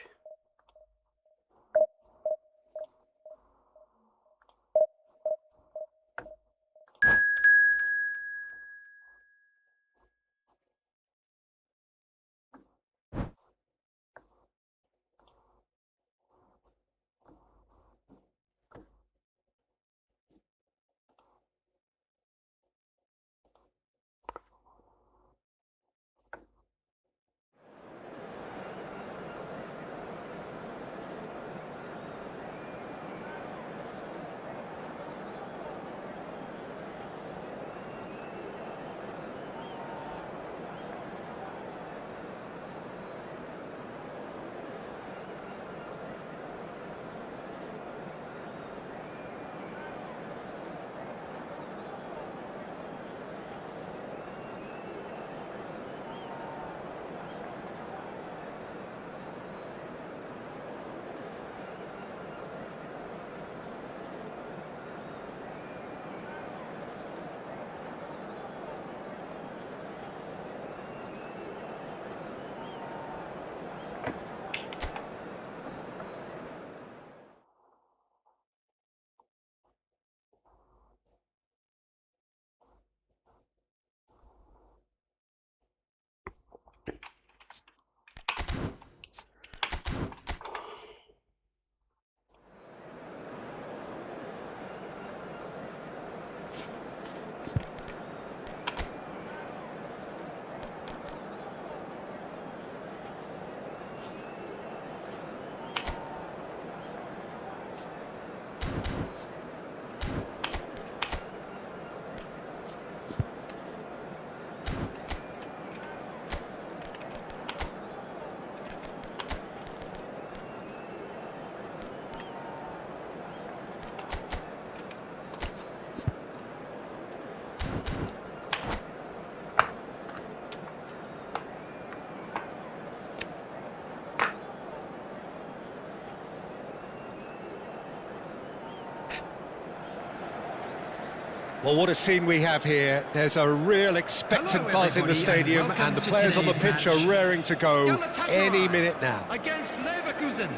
Well, what a scene we have here. There's a real expectant buzz in the stadium, and the players on the pitch are raring to go any minute now. Against Leverkusen.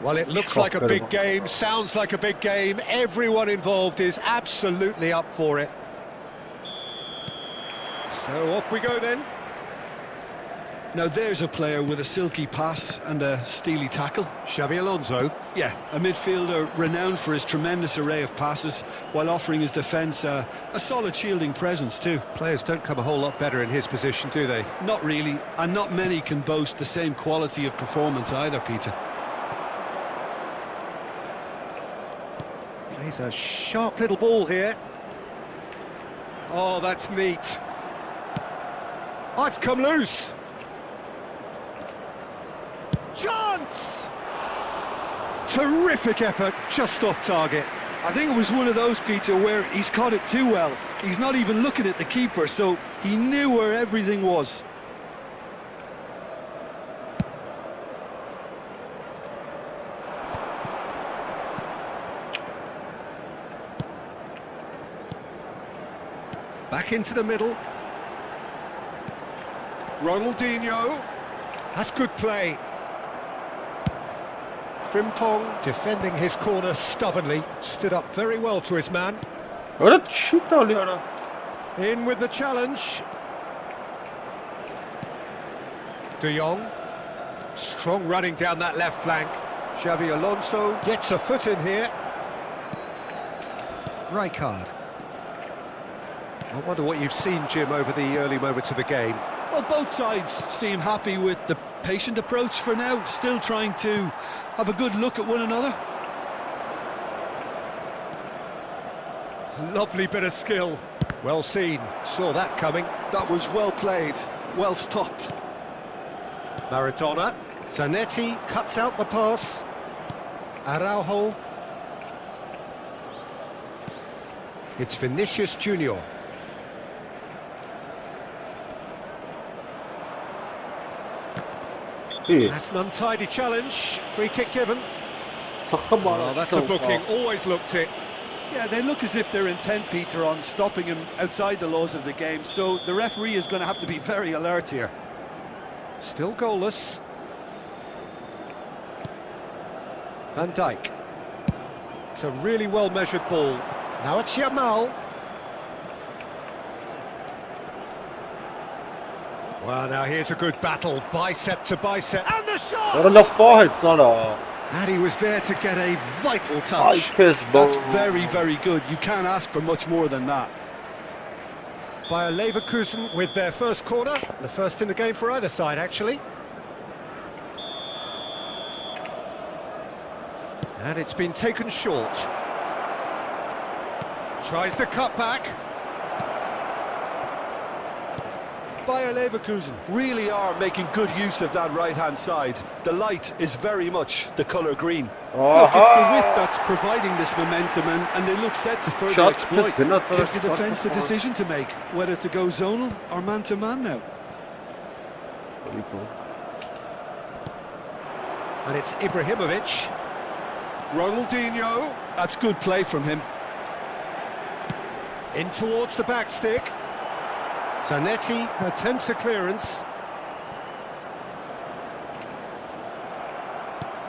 Well, it looks like a big game, sounds like a big game. Everyone involved is absolutely up for it. So off we go then. Now there's a player with a silky pass and a steely tackle. Xabi Alonso. Yeah, a midfielder renowned for his tremendous array of passes while offering his defence a solid shielding presence too. Players don't come a whole lot better in his position, do they? Not really, and not many can boast the same quality of performance either, Peter. Plays a sharp little ball here. Oh, that's neat. Oh, it's come loose. Chance! Terrific effort, just off target. I think it was one of those, Peter, where he's caught it too well. He's not even looking at the keeper, so he knew where everything was. Back into the middle. Ronaldinho. That's good play. Frimpong defending his corner stubbornly, stood up very well to his man. In with the challenge. De Jong, strong running down that left flank. Xabi Alonso gets a foot in here. Rijkaard. I wonder what you've seen, Jim, over the early moments of the game. Well, both sides seem happy with the patient approach for now, still trying to have a good look at one another. Lovely bit of skill. Well seen, saw that coming. That was well played, well stopped. Maradona. Zanetti cuts out the pass. Araujo. It's Vinicius Junior. That's an untidy challenge. Free kick given. Oh, that's a booking. Always looked it. Yeah, they look as if they're intent, Peter, on stopping him outside the laws of the game, so the referee is going to have to be very alert here. Still goalless. Van Dijk. It's a really well-measured ball. Now it's Yamal. Well, now here's a good battle, bicep to bicep, and the shot! And he was there to get a vital touch. That's very, very good. You can't ask for much more than that. Bayer Leverkusen with their first corner, the first in the game for either side, actually. And it's been taken short. Tries the cut back. Bayer Leverkusen really are making good use of that right-hand side. The light is very much the colour green. Look, it's the width that's providing this momentum, and they look set to further exploit. Gives the defence the decision to make, whether to go zonal or man-to-man now. Very cool. And it's Ibrahimovic. Ronaldinho. That's good play from him. In towards the back stick. Zanetti attempts a clearance.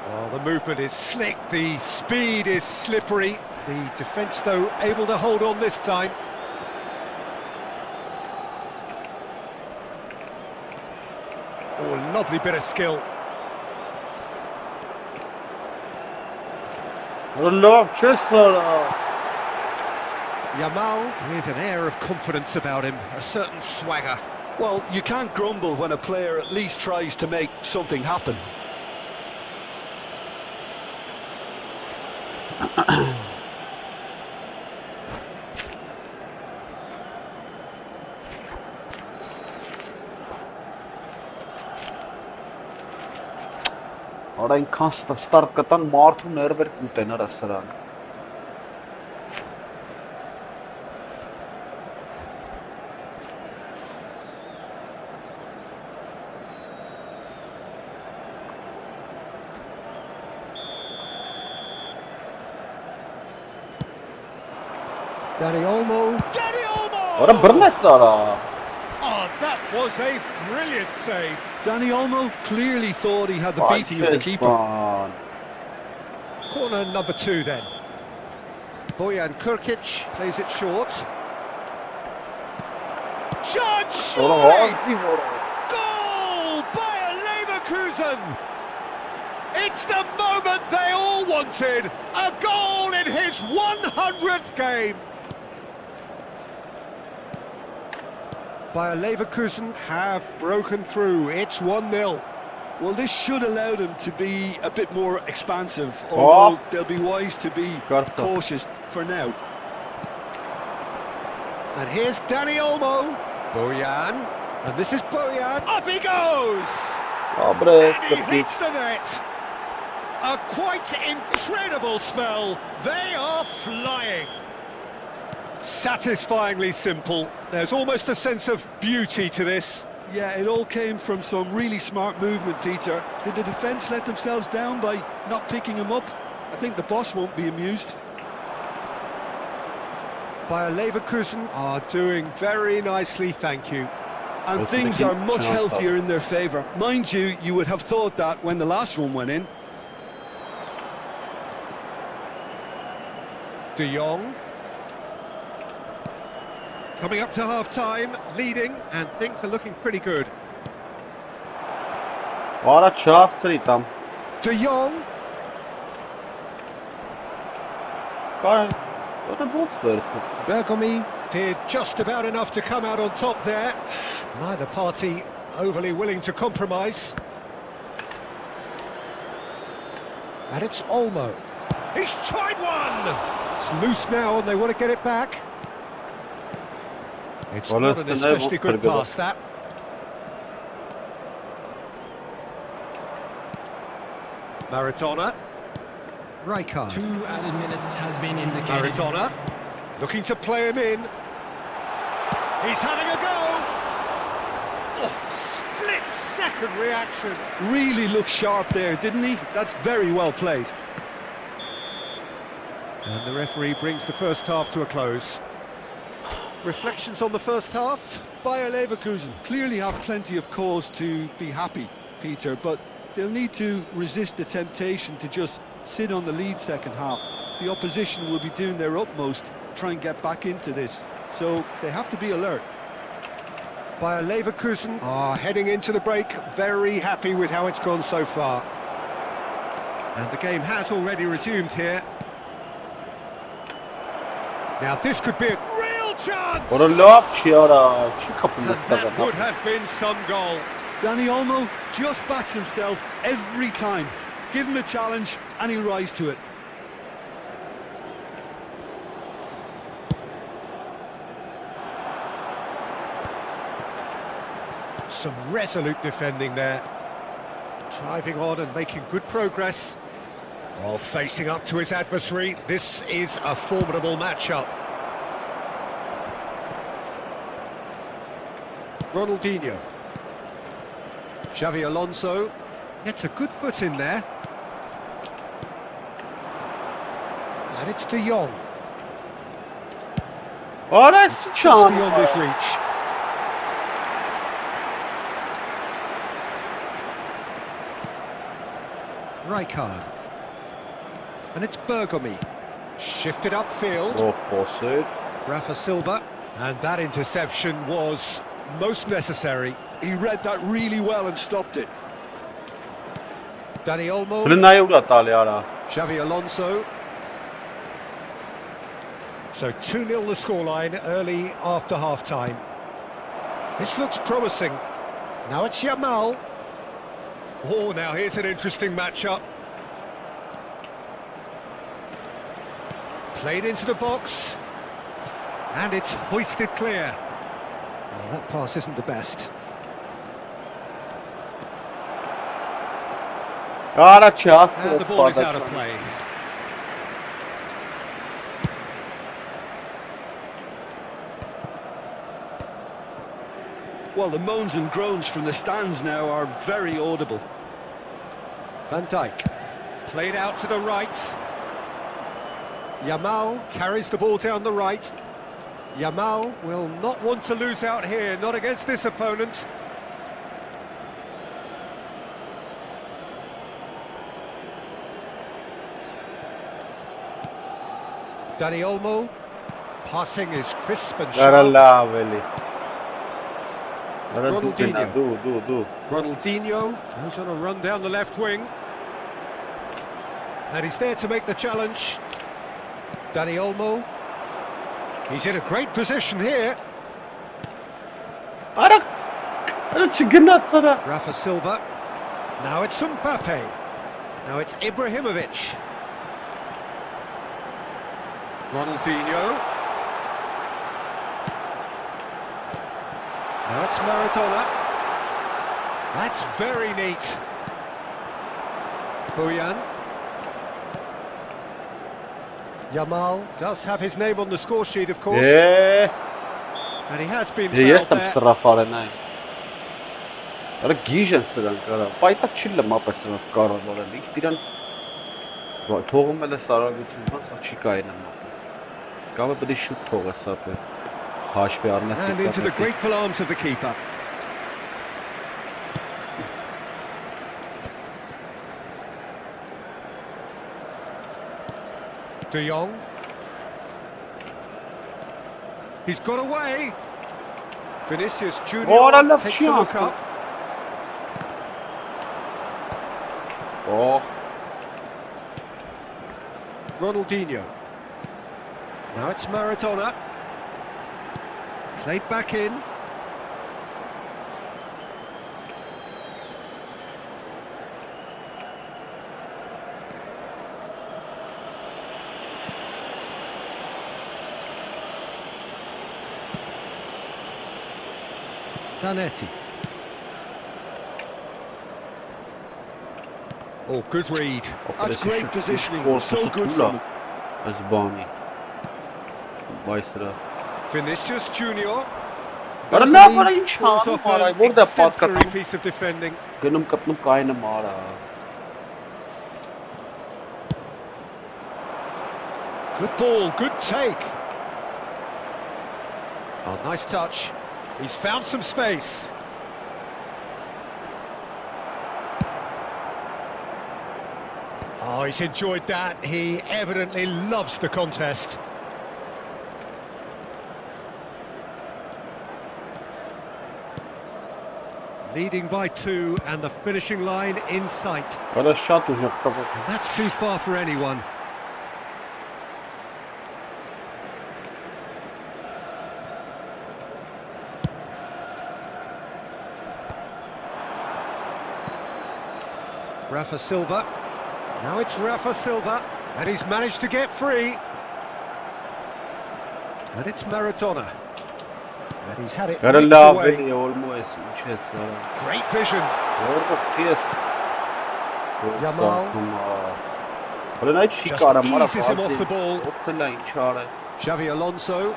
Well, the movement is slick, the speed is slippery. The defence, though, able to hold on this time. Oh, lovely bit of skill. Yamal with an air of confidence about him, a certain swagger. Well, you can't grumble when a player at least tries to make something happen. Ora inքան start կտան մարդու ներվեր կուտեն արա սրան։ Dani Olmo. Dani Olmo! Ora բռնեց արա։ Oh, that was a brilliant save. Dani Olmo clearly thought he had the beating of the keeper. Corner number 2 then. Bojan Krkić plays it short. Shot! Goal! Bayer Leverkusen! It's the moment they all wanted! A goal in his 100th game! Bayer Leverkusen have broken through. It's 1-0. Well, this should allow them to be a bit more expansive, although they'll be wise to be cautious for now. And here's Dani Olmo. Bojan. And this is Bojan. Up he goes! And he hits the net. A quite incredible spell. They are flying. Satisfyingly simple. There's almost a sense of beauty to this. Yeah, it all came from some really smart movement, Peter. Did the defence let themselves down by not picking him up? I think the boss won't be amused. Bayer Leverkusen are doing very nicely, thank you. And things are much healthier in their favour. Mind you, you would have thought that when the last one went in. De Jong. Coming up to half-time, leading, and things are looking pretty good. Ora չհասցրի տամ։ De Jong. Bergomi did just about enough to come out on top there. Neither party overly willing to compromise. And it's Olmo. He's tried one! It's loose now and they want to get it back. It's not an especially good pass, that. Maradona. Rijkaard. 2 added minutes has been indicated. Maradona. Looking to play him in. He's having a go! Oh, split-second reaction. Really looked sharp there, didn't he? That's very well played. And the referee brings the first half to a close. reflections on the first half? Bayer Leverkusen clearly have plenty of cause to be happy, Peter, but they'll need to resist the temptation to just sit on the lead second half. The opposition will be doing their utmost to try and get back into this, so they have to be alert. Bayer Leverkusen are heading into the break, very happy with how it's gone so far. And the game has already resumed here. Now this could be a real chance! What a lob, Chiara. And that would have been some goal. Dani Olmo just backs himself every time. Give him a challenge and he'll rise to it. Some resolute defending there. Driving on and making good progress. Oh, facing up to his adversary. This is a formidable matchup. Ronaldinho. Xavi Alonso gets a good foot in there. And it's De Jong. Oh, that's Just beyond his reach. Rijkaard. And it's Bergomi. Shifted upfield. Oh, forced. Rafa Silva. And that interception was most necessary. He read that really well and stopped it. Dani Olmo. Xavi Alonso. So 2-0 the scoreline early after half-time. This looks promising. Now it's Yamal. Oh, now here's an interesting matchup. Played into the box. And it's hoisted clear. Oh, that pass isn't the best. And the ball is out of play. Well, the moans and groans from the stands now are very audible. Van Dijk. Played out to the right. Yamal carries the ball down the right. Yamal will not want to lose out here, not against this opponent. Dani Olmo. Passing is crisp and sharp. Ronaldinho. Ronaldinho goes on a run down the left wing. And he's there to make the challenge. Dani Olmo. He's in a great position here. Rafa Silva. Now it's Mbappe. Now it's Ibrahimovic. Ronaldinho. Now it's Maradona. That's very neat. Bojan. Yamal does have his name on the score sheet, of course. Yeah. And he has been fouled there. And into the grateful arms of the keeper. De Jong. He's got away. Vinicius Junior takes a look up. Oh. Ronaldinho. Now it's Maradona. Played back in. Zanetti. Oh, good read. That's great positioning. So good from him. Vinicius Junior. Pulls off an exemplary piece of defending. Good ball, good take. Oh, nice touch. He's found some space. Oh, he's enjoyed that. He evidently loves the contest. Leading by 2 and the finishing line in sight. And that's too far for anyone. Rafa Silva. Now it's Rafa Silva, and he's managed to get free. And it's Maradona. And he's had it nicked away. Great vision. Yamal. Just eases him off the ball. Xavi Alonso.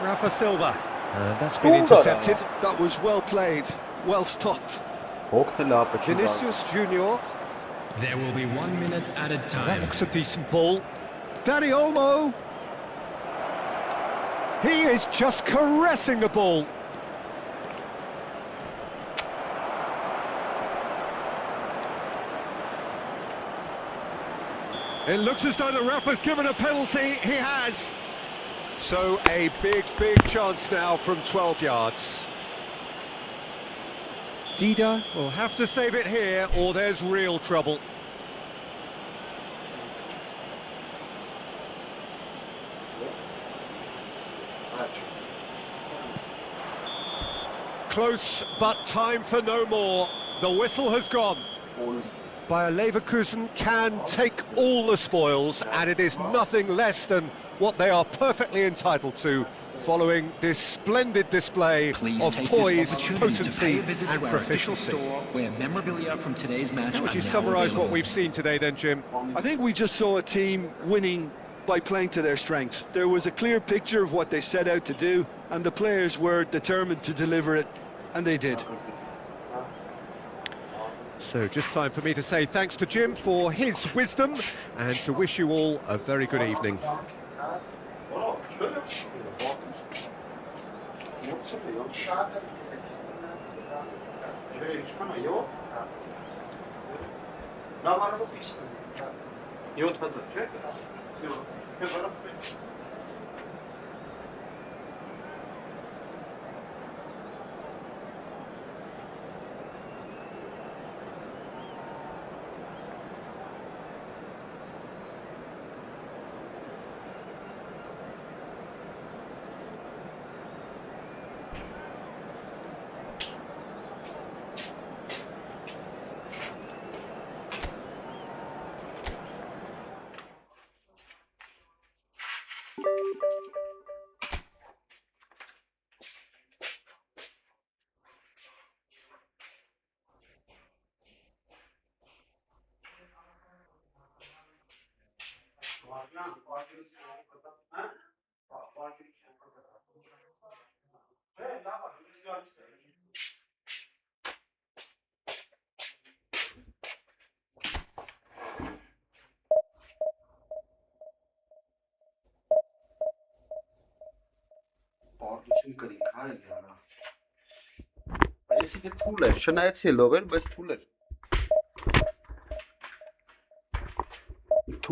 Rafa Silva. And that's been intercepted. That was well played, well stopped. Vinicius Junior. There will be 1 minute added time. That looks a decent ball. Dani Olmo. He is just caressing the ball. It looks as though the ref has given a penalty. He has. So a big chance now from 12 yards. Dida will have to save it here, or there's real trouble. Close, but time for no more. The whistle has gone. Bayer Leverkusen can take all the spoils, and it is nothing less than what they are perfectly entitled to, following this splendid display of poise, potency and proficiency. How would you summarise what we've seen today then, Jim? I think we just saw a team winning by playing to their strengths. There was a clear picture of what they set out to do, and the players were determined to deliver it, and they did. So just time for me to say thanks to Jim for his wisdom and to wish you all a very good evening.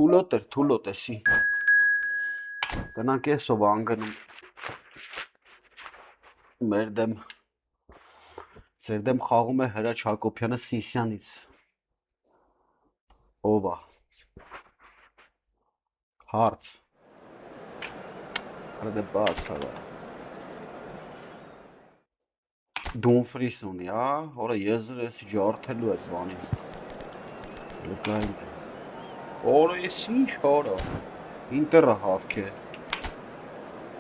Թուլոտ է, սի։ Գնանք էսով անգնում մեր դեմ ձեր դեմ խաղում է Հրաչ Հակոբյանը Սիսյանից։ Ով է։ Հարց։ Արա դե բաց հավա։ Դունֆրիս ունի, հա, որը եզր էսի ջարդելու է բանին։ Լուկային։ Օրը ես ինչ հորը։ Ինտերը հավք է։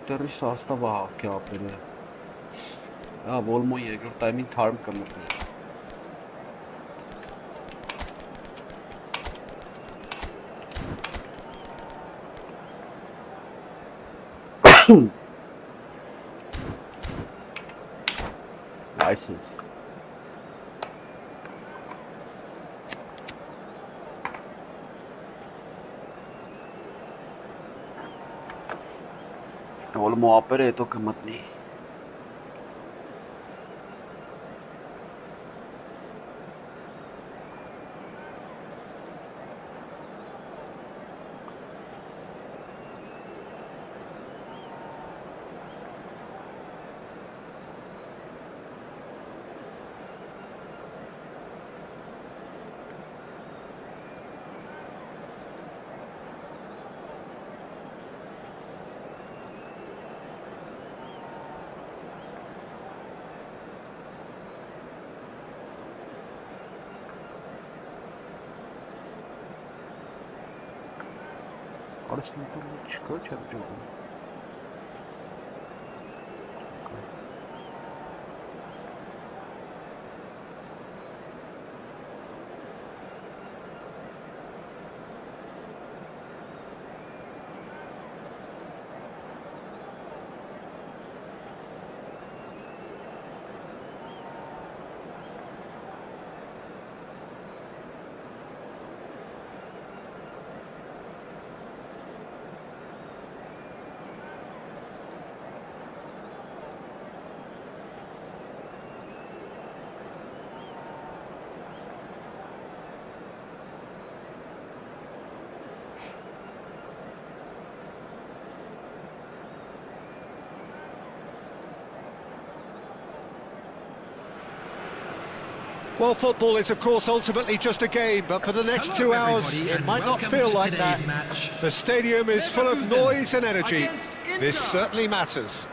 Ինտերի սաստավը հավք է ապել է։ Հա, Volmo երկրորդ տայմին թարմ կմտնի։ License. Volmo ապերը հետո կմտնի։ Արսենալը չկա չափճոկում։ Well, football is, of course, ultimately just a game, but for the next 2 hours, it might not feel like that. The stadium is full of noise and energy. This certainly matters.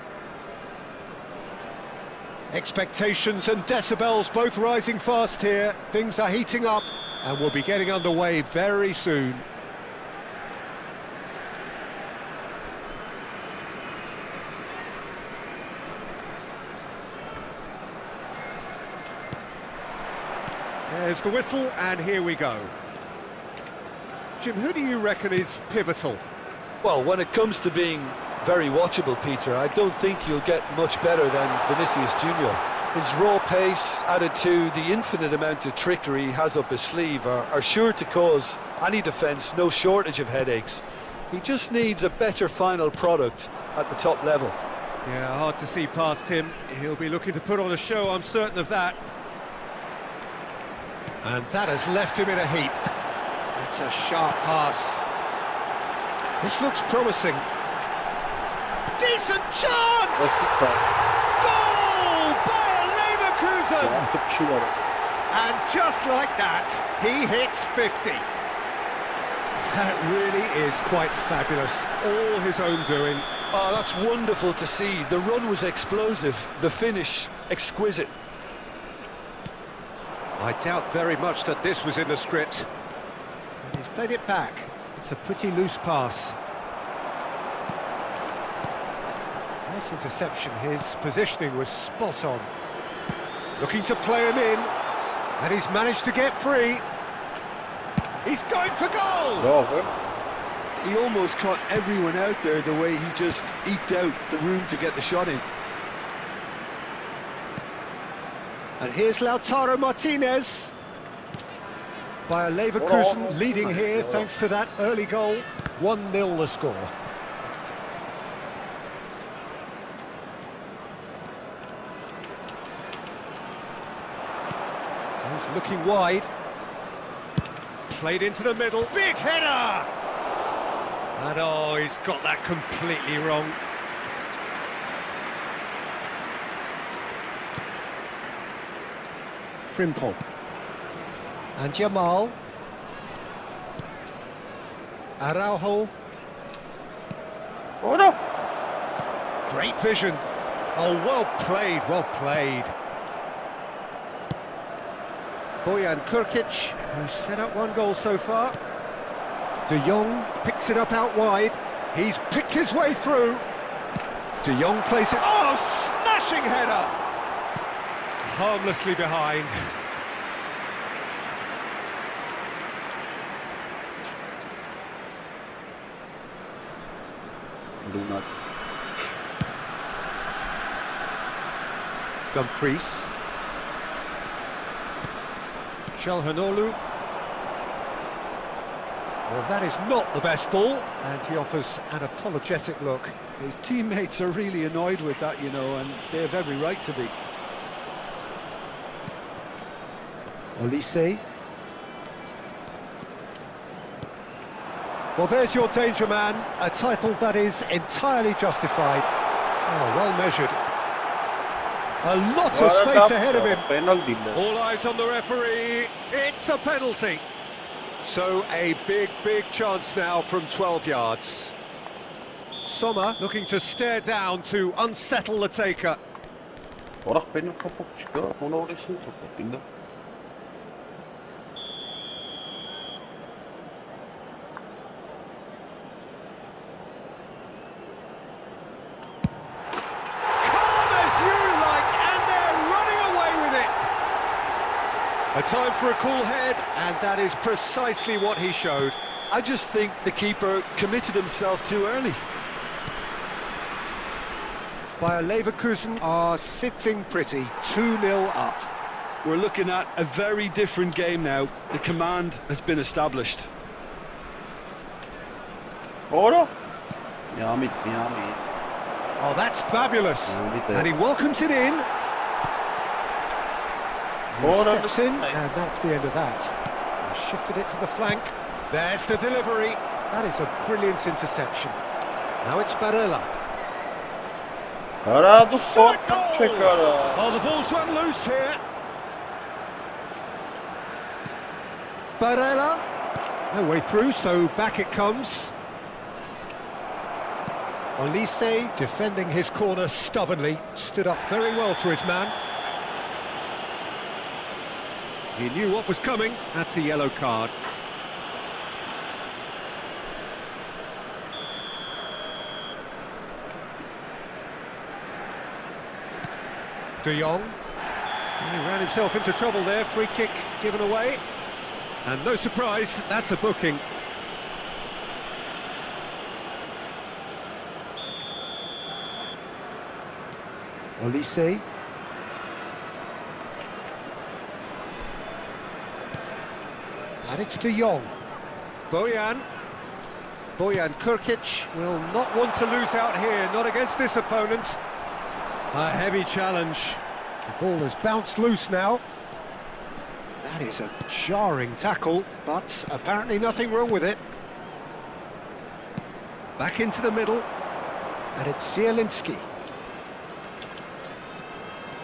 Expectations and decibels both rising fast here. Things are heating up, and we'll be getting underway very soon. There's the whistle, and here we go. Jim, who do you reckon is pivotal? Well, when it comes to being very watchable, Peter, I don't think you'll get much better than Vinicius Junior. His raw pace, added to the infinite amount of trickery he has up his sleeve, are sure to cause any defence no shortage of headaches. He just needs a better final product at the top level. Yeah, hard to see past him. He'll be looking to put on a show, I'm certain of that. And that has left him in a heap. It's a sharp pass. This looks promising. Decent chance! Goal! Bayer Leverkusen! And just like that, he hits 50. That really is quite fabulous. All his own doing. Oh, that's wonderful to see. The run was explosive, the finish exquisite. I doubt very much that this was in the script. And he's played it back. It's a pretty loose pass. Nice interception. His positioning was spot on. Looking to play him in. And he's managed to get free. He's going for goal! He almost caught everyone out there the way he just eked out the room to get the shot in. And here's Lautaro Martinez. Bayer Leverkusen leading here thanks to that early goal. 1-0 the score. He's looking wide. Played into the middle. Big header! And oh, he's got that completely wrong. Frimpong. And Jamal. Araujo. Oh no! Great vision. Oh, well played, well played. Bojan Krkić, who's set up 1 goal so far. De Jong picks it up out wide. He's picked his way through. De Jong plays it. Oh, smashing header! Harmlessly behind. Do not. Dumfries. Çalhanoğlu. Well, that is not the best ball, and he offers an apologetic look. His teammates are really annoyed with that, you know, and they have every right to be. Olise. Well, there's your danger man, a title that is entirely justified. Oh, well measured. A lot of space ahead of him. All eyes on the referee. It's a penalty. So a big chance now from 12 yards. Sommer looking to stare down to unsettle the taker. A time for a cool head, and that is precisely what he showed. I just think the keeper committed himself too early. Bayer Leverkusen are sitting pretty, 2-0 up. We're looking at a very different game now. The command has been established. Ora. Yami. Oh, that's fabulous. And he welcomes it in. He steps in, and that's the end of that. He shifted it to the flank. There's the delivery. That is a brilliant interception. Now it's Barella. Shot goal! Oh, the ball's run loose here. Barella. No way through, so back it comes. Olise defending his corner stubbornly, stood up very well to his man. He knew what was coming, that's a yellow card. De Jong. He ran himself into trouble there, free kick given away. And no surprise, that's a booking. Olise. And it's De Jong. Bojan Krkic will not want to lose out here, not against this opponent. A heavy challenge. The ball has bounced loose now. That is a jarring tackle, but apparently nothing wrong with it. Back into the middle, and it's Zielinski.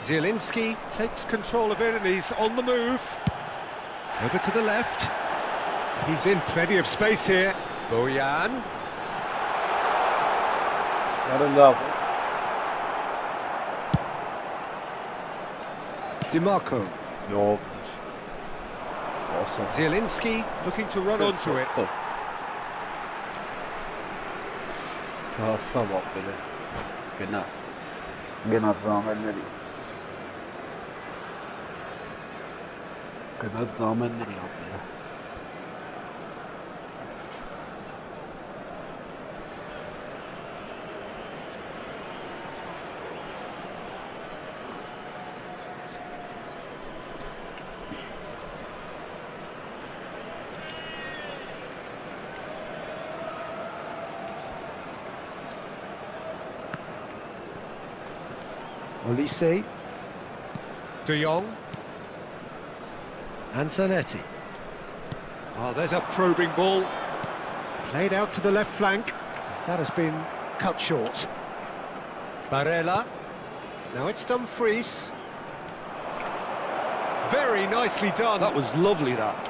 Zielinski takes control of it, and he's on the move. Over to the left. He's in plenty of space here. Bojan. DiMarco. No. Zielinski looking to run onto it. Sabah böyle. Gene rağmenleri. Kadar rağmenleri yapıyor. Olise. De Jong. And Zanetti. Oh, there's a probing ball. Played out to the left flank. That has been cut short. Barella. Now it's Dumfries. Very nicely done. That was lovely, that.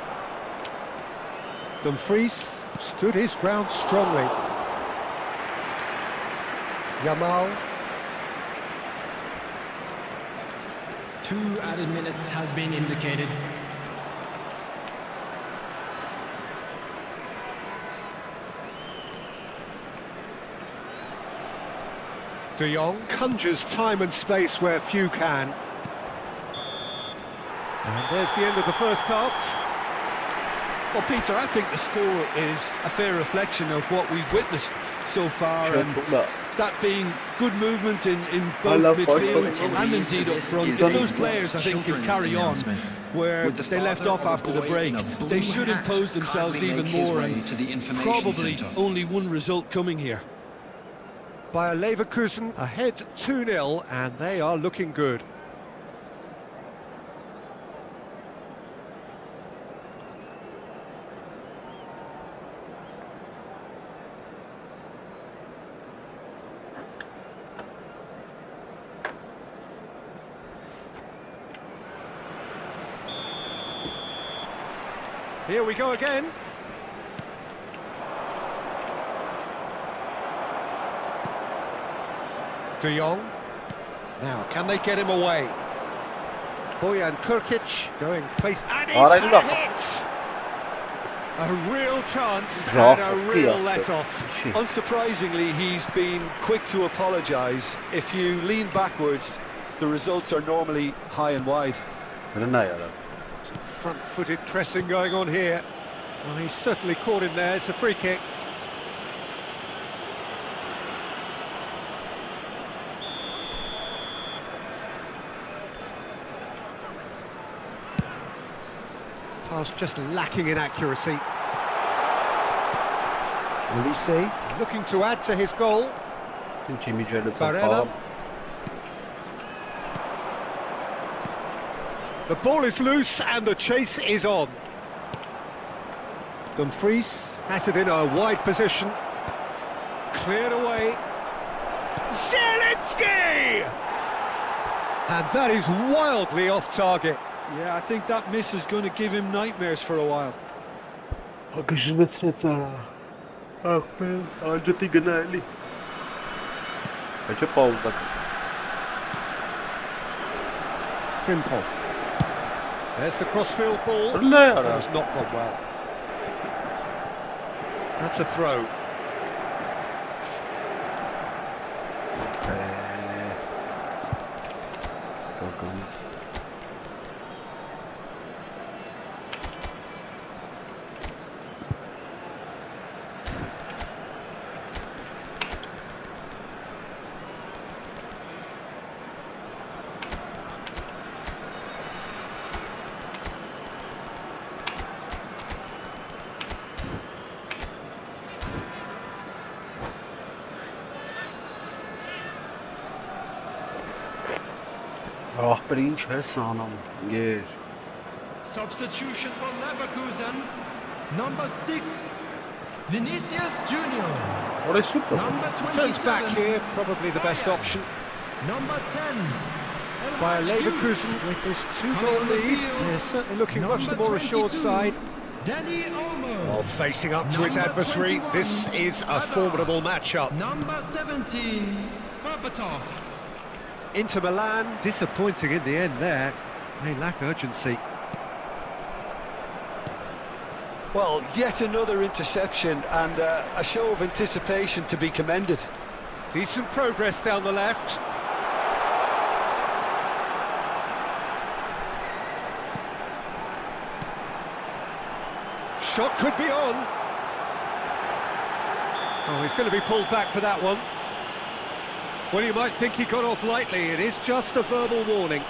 Dumfries stood his ground strongly. Yamal. 2 added minutes has been indicated. De Jong conjures time and space where few can. And there's the end of the first half. Well, Peter, I think the score is a fair reflection of what we've witnessed so far, and that being good movement in both midfield and indeed up front. If those players, I think, can carry on where they left off after the break, they should impose themselves even more, and probably only one result coming here. Bayer Leverkusen ahead 2-0, and they are looking good. Here we go again. De Jong. Now, can they get him away? Bojan Krkic going face... And he's got hit! A real chance and a real let-off. Unsurprisingly, he's been quick to apologise. If you lean backwards, the results are normally high and wide. So Front-footed pressing going on here. Well, he's certainly caught him there. It's a free kick. Pass just lacking in accuracy. Ulisse looking to add to his goal. Barella. The ball is loose and the chase is on. Dumfries has it in a wide position. Cleared away. Zielinski! And that is wildly off target. Yeah, I think that miss is going to give him nightmares for a while. Frimpong. There's the crossfield ball. That has not gone well. That's a throw. Substitution for Leverkusen. Number 6, Vinicius Junior. Number 27. Turns back here, probably the best option. Number 10. By Leverkusen with this 2-goal lead. They're certainly looking much the more assured side. Danny Olmo. Well, facing up to his adversary, this is a formidable matchup. Number 17, Berbatov. Inter Milan, disappointing in the end there. They lack urgency. Well, yet another interception and a show of anticipation to be commended. Decent progress down the left. Shot could be on. Oh, he's going to be pulled back for that one. Well, you might think he got off lightly. It is just a verbal warning.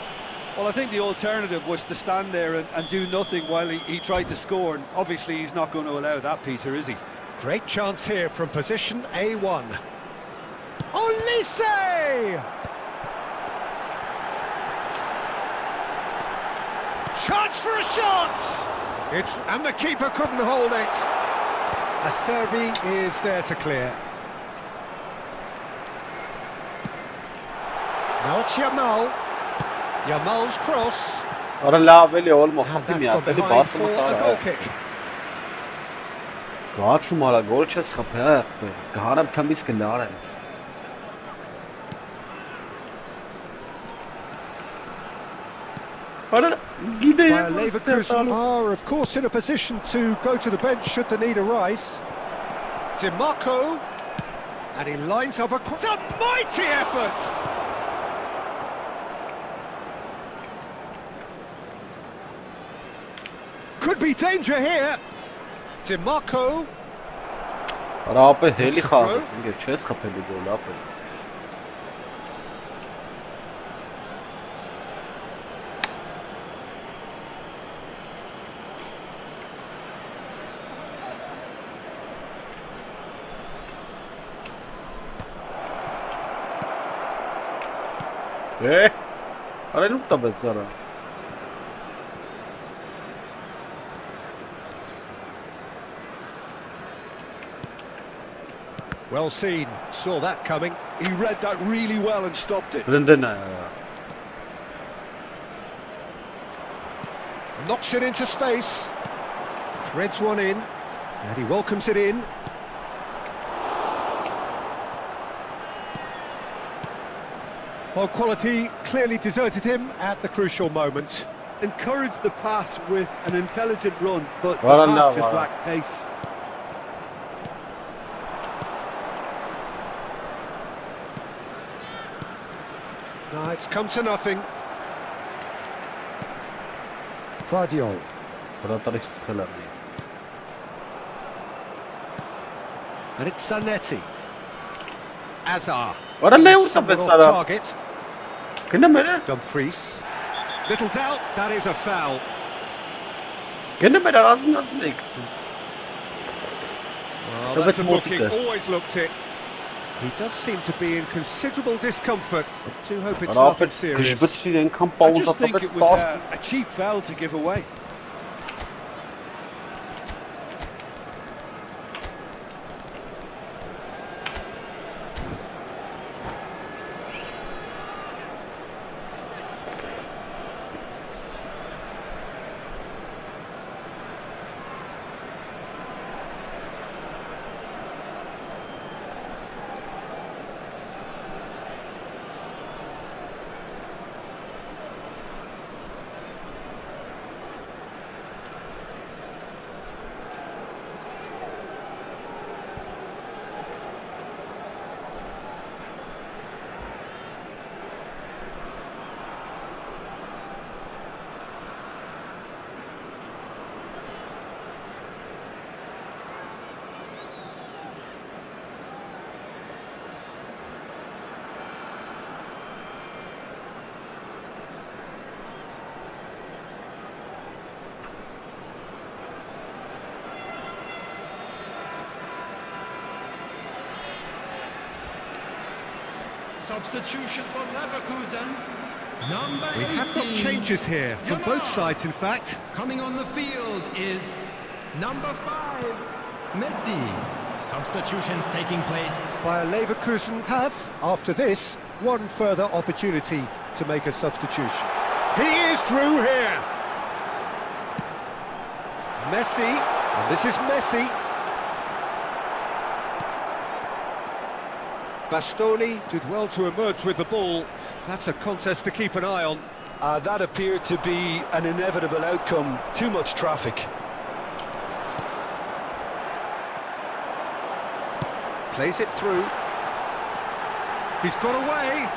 Well, I think the alternative was to stand there and do nothing while he tried to score. And obviously, he's not going to allow that, Peter, is he? Great chance here from position A1. Ulisse! Chance for a shot! And the keeper couldn't hold it. Acerbi is there to clear. Now it's Yamal. Yamal's cross. And that's gone behind for a goal kick. Bayer Leverkusen are, of course, in a position to go to the bench should the need arise. DiMarco, and he lines up a mighty effort. Could be danger here. DiMarco. Well seen, saw that coming. He read that really well and stopped it. Knocks it into space. Threads one in, and he welcomes it in. Well, quality clearly deserted him at the crucial moment. Encouraged the pass with an intelligent run, but the pass just lacked pace. No, it's come to nothing. Guardiol. And it's Zanetti. Azar. Somewhat off target. Dumfries. Little doubt, that is a foul. Well, that's a booking, always looked it. He does seem to be in considerable discomfort. I do hope it's nothing serious. I just think it was a cheap foul to give away. Substitution for Leverkusen. Number 18. We have got changes here from both sides, in fact. Coming on the field is number 5, Messi. Substitutions taking place. Bayer Leverkusen have, after this, one further opportunity to make a substitution. He is through here. Messi, and this is Messi. Bastoni did well to emerge with the ball. That's a contest to keep an eye on. That appeared to be an inevitable outcome. Too much traffic. Plays it through. He's got away.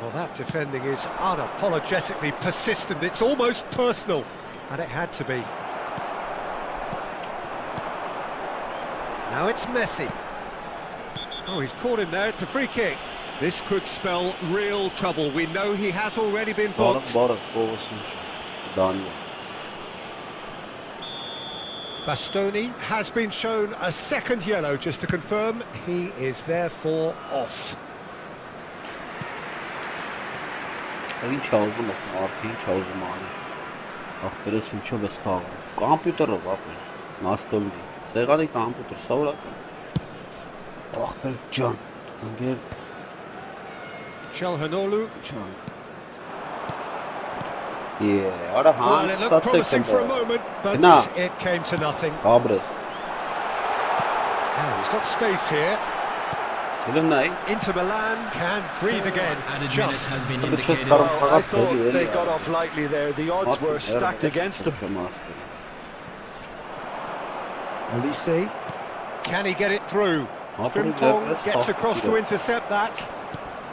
Well, that defending is unapologetically persistent. It's almost personal, and it had to be. Now it's Messi. Oh, he's caught him there. It's a free kick. This could spell real trouble. We know he has already been booked. Bastoni has been shown a second yellow, just to confirm. He is therefore off. Սեղանի կամպյուտեր, սովորական։ Ախպեր ջան, ընկեր Çalhanoğlu. Արա Well, it looked promising for a moment, but it came to nothing. Աբրես։ Now he's got space here. Inter Milan can breathe again. Just Has been indicated. Well, I thought they got off lightly there. The odds were stacked against them. Olise. Can he get it through? Frimpong gets across to intercept that.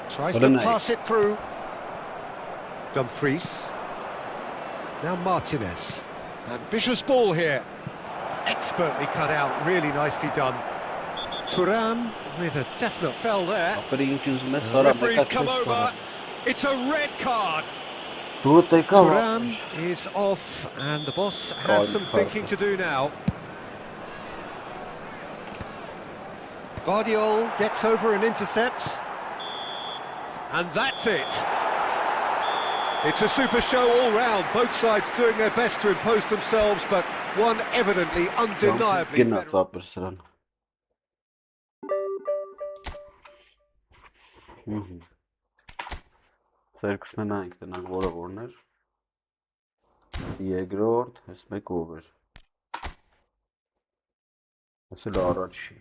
Tries to pass it through. Dumfries. Now Martinez. Ambitious ball here. Expertly cut out, really nicely done. Thuram with a definite foul there. The referee's come over. It's a red card. Thuram is off, and the boss has some thinking to do now. Guardiol gets over and intercepts. And that's it. It's a super show all round. Both sides doing their best to impose themselves, but one evidently, undeniably better. Սերկսնենայինք տնանք որը որներ Եգրորդ, ես մեկ over Ես էլ առաջի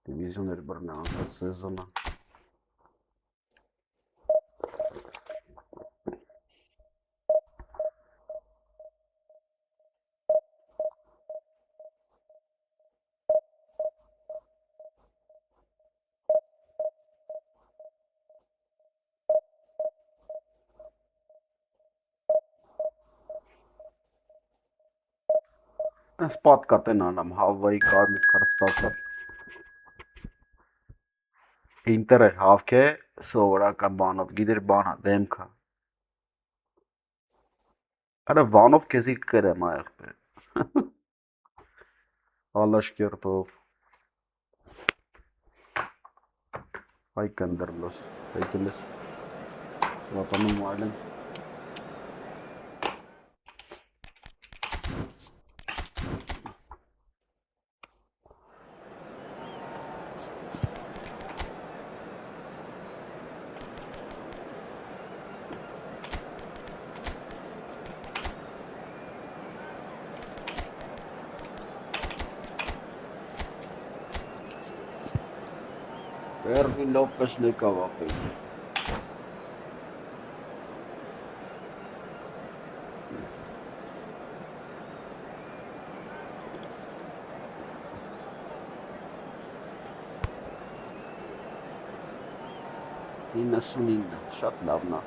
Դիվիզիոներ բրնա անցած սեզոնը Spot կատնանամ, հավայի կարմիր կրստացար։ Ինտեր էր հավք է, սովորական բանով, գիտեր բանա, դեմքա։ Արա վանով կեզի կրեմ այղ բե։ Ալաշ կերտով։ Հայ կնդրլոս, հայկելես, վատանում այլեն։ Erwin Lopez եկավ ապել։ Իննասունինը, շատ լավն է։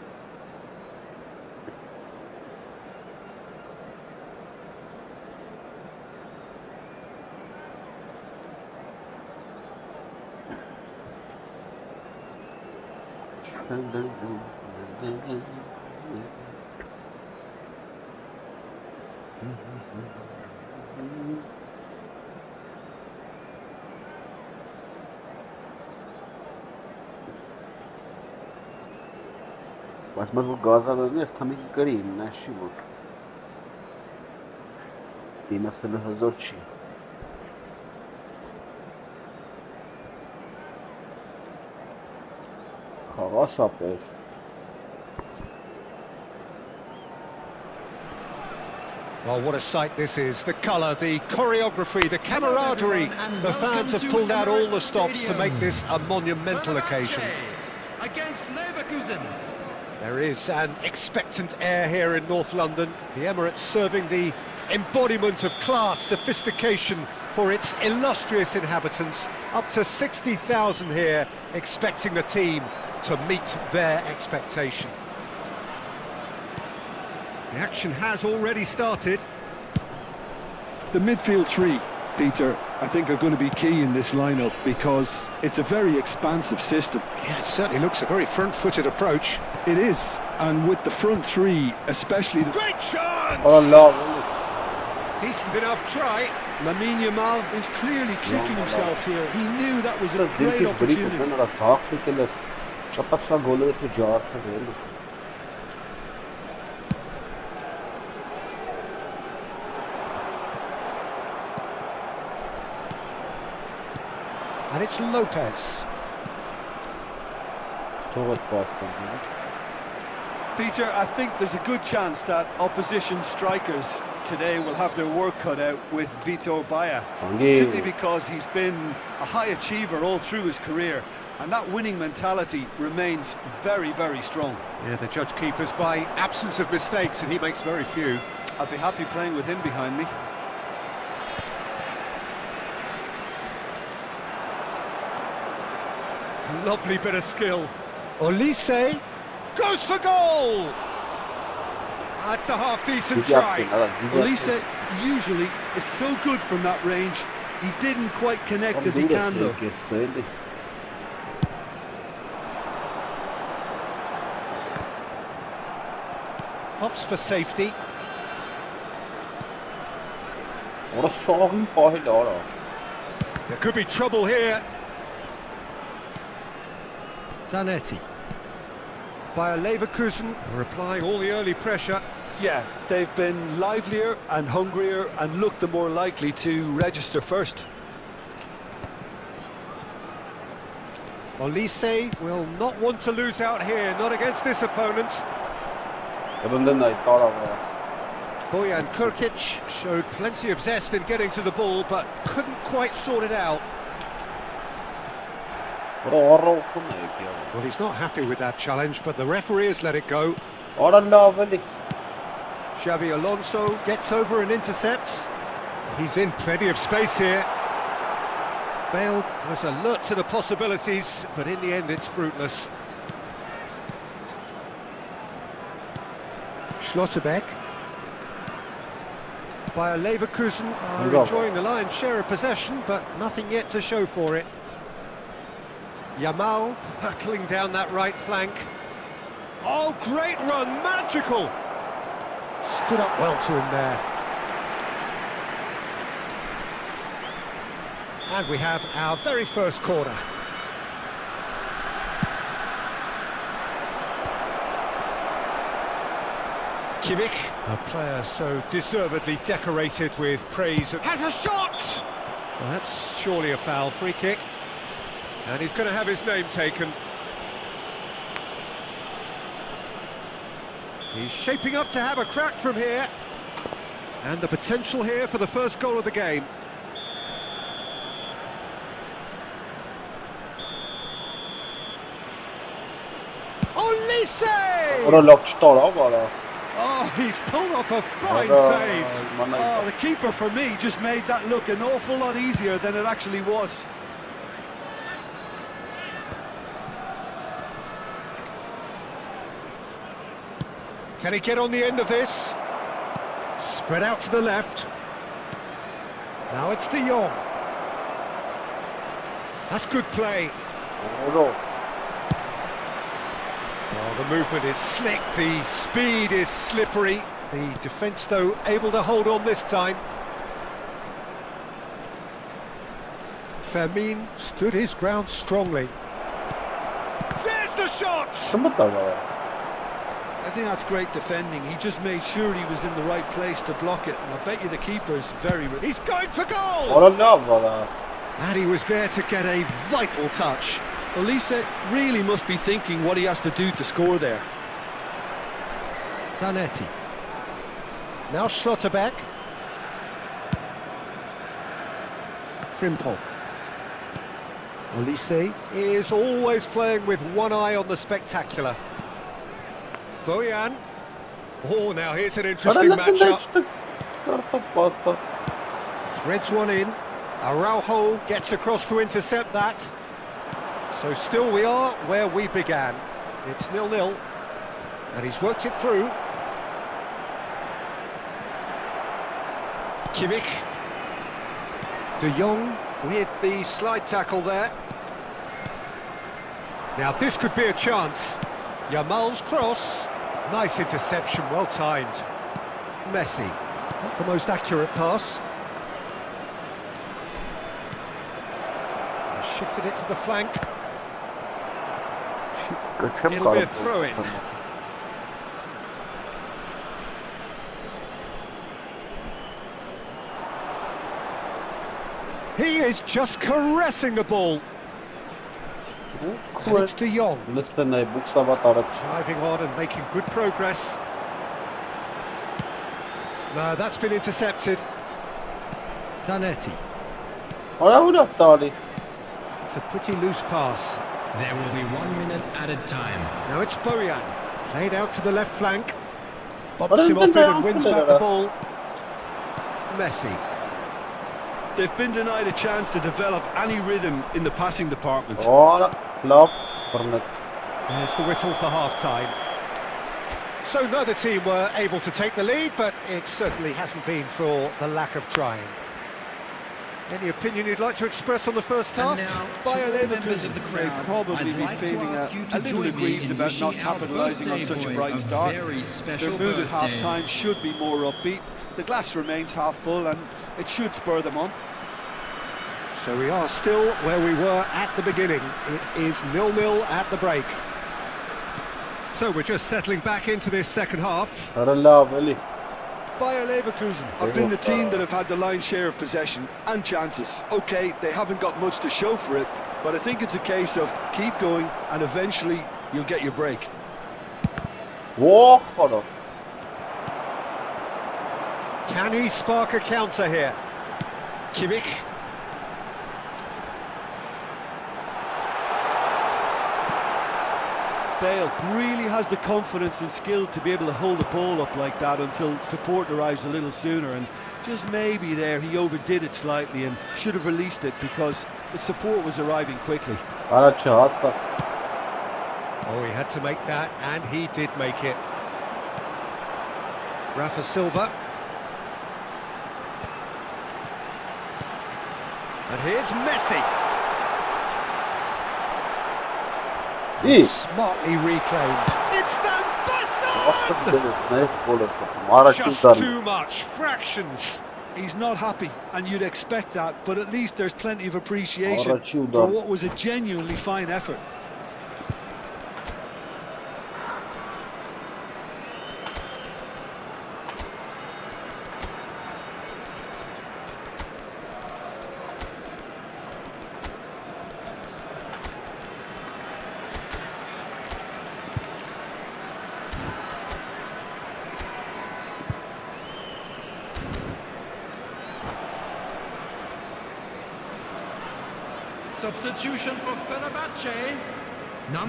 Բայց մոտ որ գազարարն ես թամիկի կրի իմ նաշի որ դիմասելը հզոր չի խաղաս ապեր Well, what a sight this is. The colour, the choreography, the camaraderie. The fans have pulled out all the stops to make this a monumental occasion. Against Leverkusen. There is an expectant air here in North London. The Emirates serving the embodiment of class, sophistication for its illustrious inhabitants. Up to 60,000 here, expecting the team to meet their expectation. The action has already started. The midfield three, Peter, I think are going to be key in this lineup because it's a very expansive system. Yeah, it certainly looks a very front-footed approach. It is, and with the front three, especially the... Great chance! Oh no! Decent enough try. Lamine Yamal is clearly kicking himself here. He knew that was a great opportunity. And it's Lopez. Peter, I think there's a good chance that opposition strikers today will have their work cut out with Vitor Baia, simply because he's been a high achiever all through his career, and that winning mentality remains very, very strong. Yeah, the judge keepers by absence of mistakes, and he makes very few. I'd be happy playing with him behind me. Lovely bit of skill. Olise goes for goal! That's a half-decent try. Olise usually is so good from that range. He didn't quite connect as he can though. Hops for safety. There could be trouble here. Zanetti. Bayer Leverkusen are applying all the early pressure. Yeah, they've been livelier and hungrier and looked the more likely to register first. Olise will not want to lose out here, not against this opponent. Bojan Kurkic showed plenty of zest in getting to the ball, but couldn't quite sort it out. Well, he's not happy with that challenge, but the referee has let it go. Xabi Alonso gets over and intercepts. He's in plenty of space here. Bale was alert to the possibilities, but in the end it's fruitless. Schlotterbeck. Bayer Leverkusen are enjoying the lion's share of possession, but nothing yet to show for it. Yamal hurtling down that right flank. Oh, great run, magical! Stood up well to him there. And we have our very first corner. Kimmich, a player so deservedly decorated with praise, has a shot! Well, that's surely a foul, free kick. And he's going to have his name taken. He's shaping up to have a crack from here. And the potential here for the first goal of the game. Olise! Oh, he's pulled off a fine save. Oh, the keeper for me just made that look an awful lot easier than it actually was. Can he get on the end of this? Spread out to the left. Now it's De Jong. That's good play. Oh, the movement is slick, the speed is slippery. The defence, though, able to hold on this time. Fermin stood his ground strongly. There's the shot! I think that's great defending. He just made sure he was in the right place to block it, and I bet you the keeper's very... He's going for goal! And he was there to get a vital touch. Olise really must be thinking what he has to do to score there. Zanetti. Now Schlotterbeck. Frimpong. Olise is always playing with one eye on the spectacular. Bojan. Oh, now here's an interesting matchup. Threads one in. Araujo gets across to intercept that. So still we are where we began. It's 0-0. And he's worked it through. Kimmich. De Jong with the slide tackle there. Now this could be a chance. Yamal's cross. Nice interception, well timed. Messi. Not the most accurate pass. Shifted it to the flank. It'll be a throw-in. He is just caressing the ball. And it's De Jong. Driving on and making good progress. No, that's been intercepted. Zanetti. It's a pretty loose pass. There will be 1 minute added time. Now it's Bojan. Played out to the left flank. Bobs him off it and wins back the ball. Messi. They've been denied a chance to develop any rhythm in the passing department. There's the whistle for half-time. So neither team were able to take the lead, but it certainly hasn't been for the lack of trying. Any opinion you'd like to express on the first half? Bayer Leverkusen may probably be feeling a little aggrieved about not capitalising on such a bright start. Their mood at half-time should be more upbeat. The glass remains half full and it should spur them on. So we are still where we were at the beginning. It is 0-0 at the break. So we're just settling back into this second half. Bayer Leverkusen have been the team that have had the lion's share of possession and chances. Okay, they haven't got much to show for it, but I think it's a case of keep going and eventually you'll get your break. Can he spark a counter here? Kimmich. Bale really has the confidence and skill to be able to hold the ball up like that until support arrives a little sooner, and just maybe there he overdid it slightly and should have released it because the support was arriving quickly. Oh, he had to make that, and he did make it. Rafa Silva. And here's Messi. Smartly reclaimed. It's Van Basten! Just too much. Fractions. He's not happy, and you'd expect that, but at least there's plenty of appreciation for what was a genuinely fine effort. Substitution for Fenerbahce.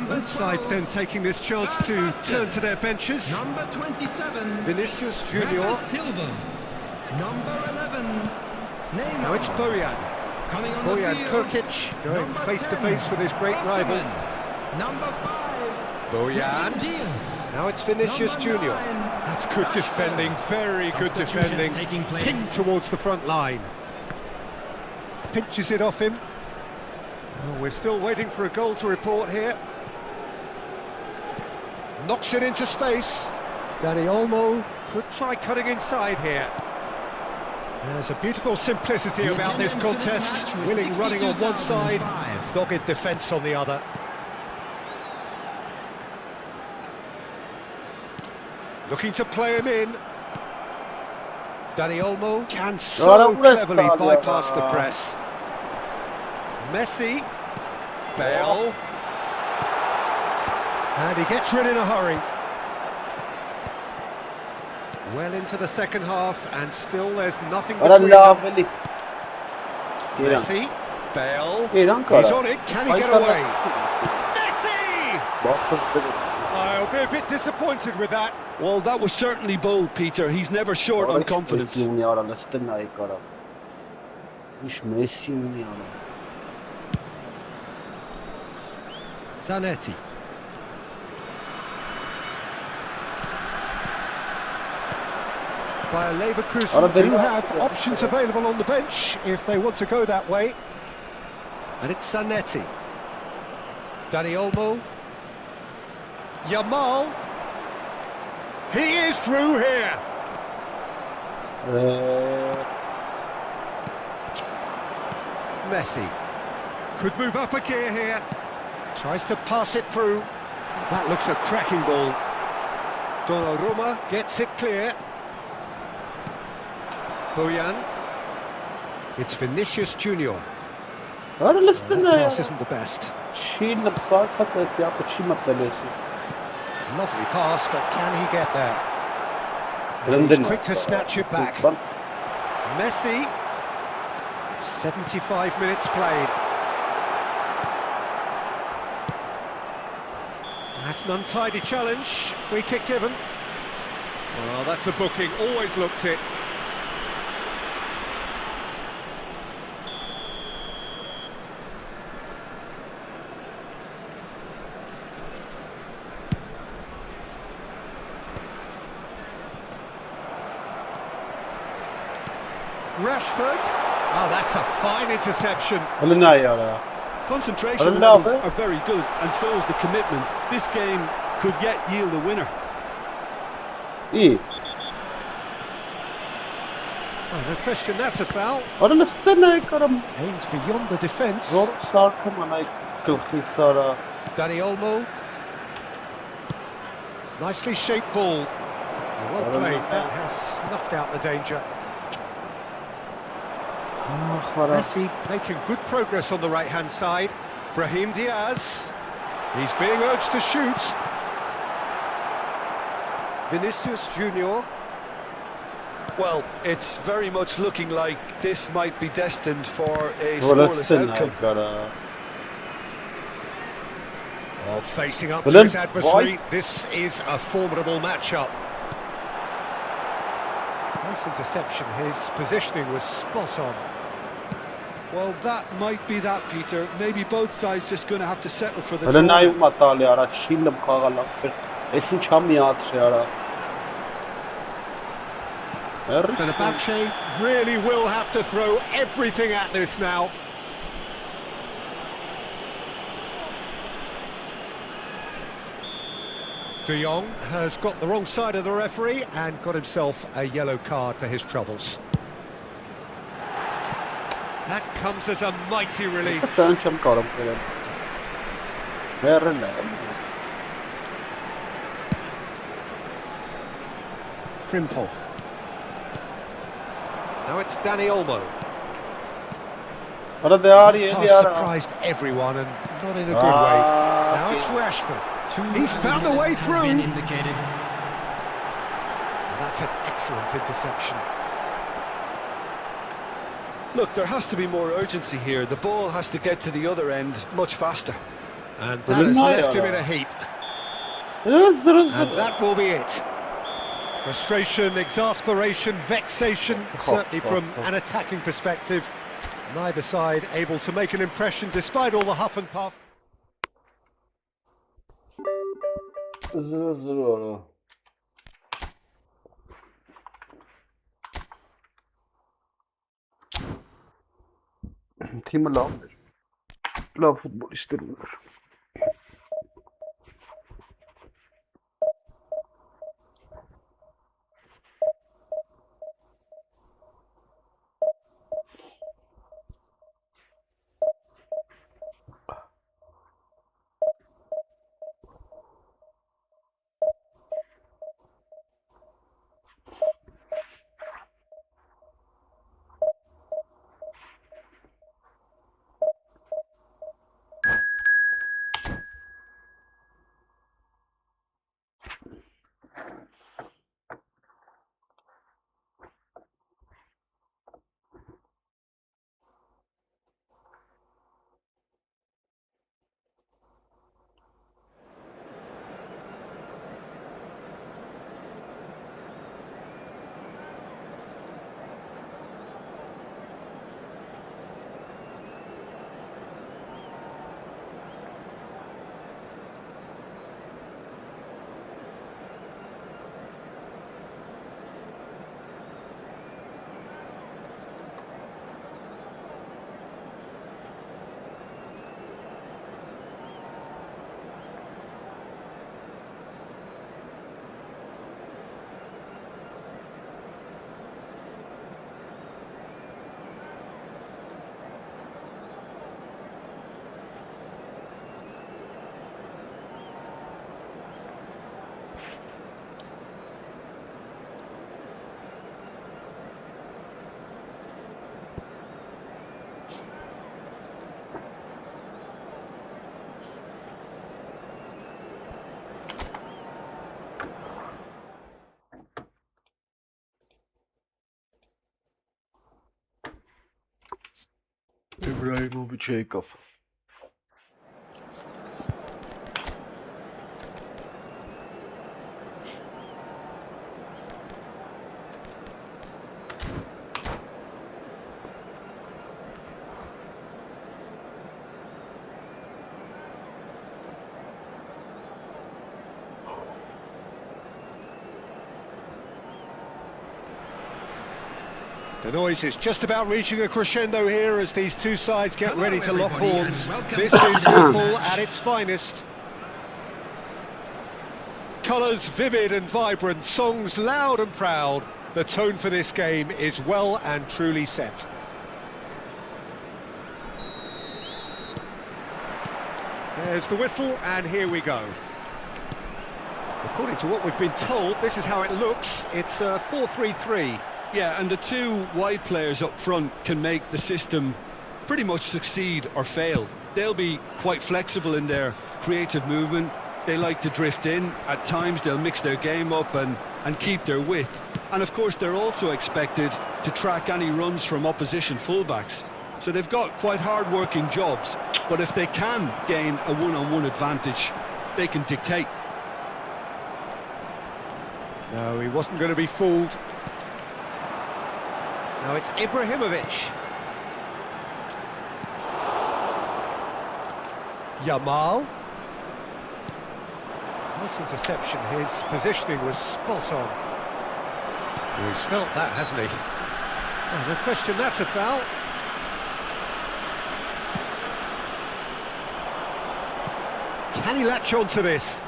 Both sides then taking this chance to turn to their benches. Number 27. Vinicius Junior. Silva. Number 11. Neymar. Now it's Bojan. Coming on Bojan the field. Kurkic going Number face to 10. face with his great rival. Osimhen. Number 5. Bojan. Diaz. Now it's Vinicius Number Junior. 9. That's good defending, very good defending. Taking place. Pinged towards the front line. Pinches it off him. Oh, we're still waiting for a goal to report here. Knocks it into space. Dani Olmo could try cutting inside here. There's a beautiful simplicity The about this attendance to this contest. match was Willing running on one side, 62,005. dogged defence on the other. Looking to play him in. Dani Olmo can so cleverly bypass the press. Messi, Bale, and he gets rid in a hurry. Well into the second half, and still there's nothing between them. Messi, Bale, he's on it, can he get away? Messi! I'll be a bit disappointed with that. Well, that was certainly bold, Peter. He's never short on confidence. Zanetti. Bayer Leverkusen do have options available on the bench if they want to go that way. And it's Zanetti. Dani Olmo. Yamal. He is through here. Messi. Could move up a gear here. Tries to pass it through. That looks a cracking ball. Donnarumma gets it clear. Bojan. It's Vinicius Junior. That pass isn't the best. Lovely pass, but can he get there? And he's quick to snatch it back. Messi. 75 minutes played. That's an untidy challenge. Free kick given. Well, that's a booking. Always looked it. Rashford. Oh, that's a fine interception. Concentration levels are very good, and so is the commitment. This game could yet yield a winner. Oh, no question, that's a foul. Aims beyond the defence. Dani Olmo. Nicely shaped ball. Well played, that has snuffed out the danger. Messi making good progress on the right-hand side. Brahim Diaz. He's being urged to shoot. Vinicius Junior. Well, it's very much looking like this might be destined for a scoreless outcome. Oh, facing up to his adversary, this is a formidable matchup. Nice interception, his positioning was spot on. Well, that might be that, Peter. Maybe both sides just going to have to settle for the draw. Fenerbahce really will have to throw everything at this now. De Jong has got the wrong side of the referee and got himself a yellow card for his troubles. That comes as a mighty relief. Frimpong. Now it's Danny Olmo. That pass surprised everyone and not in a good way. Now it's Rashford. He's found a way through. And that's an excellent interception. Look, there has to be more urgency here. The ball has to get to the other end much faster. And that has left him in a heap. And that will be it. Frustration, exasperation, vexation, certainly from an attacking perspective. Neither side able to make an impression despite all the huff and puff. Timur lavdır. Lav futbolistler olur. İbrahimovic Cheykov. The noise is just about reaching a crescendo here as these two sides get ready to lock horns. This is football at its finest. Colours vivid and vibrant, songs loud and proud. The tone for this game is well and truly set. There's the whistle and here we go. According to what we've been told, this is how it looks. It's a 4-3-3. Yeah, and the two wide players up front can make the system pretty much succeed or fail. They'll be quite flexible in their creative movement. They like to drift in. At times they'll mix their game up and keep their width. And of course they're also expected to track any runs from opposition fullbacks. So they've got quite hard-working jobs, but if they can gain a one-on-one advantage, they can dictate. No, he wasn't going to be fooled. Now it's Ibrahimovic. Yamal. Nice interception. His positioning was spot on. Well, he's felt that, hasn't he? Oh, no question, that's a foul. Can he latch on to this?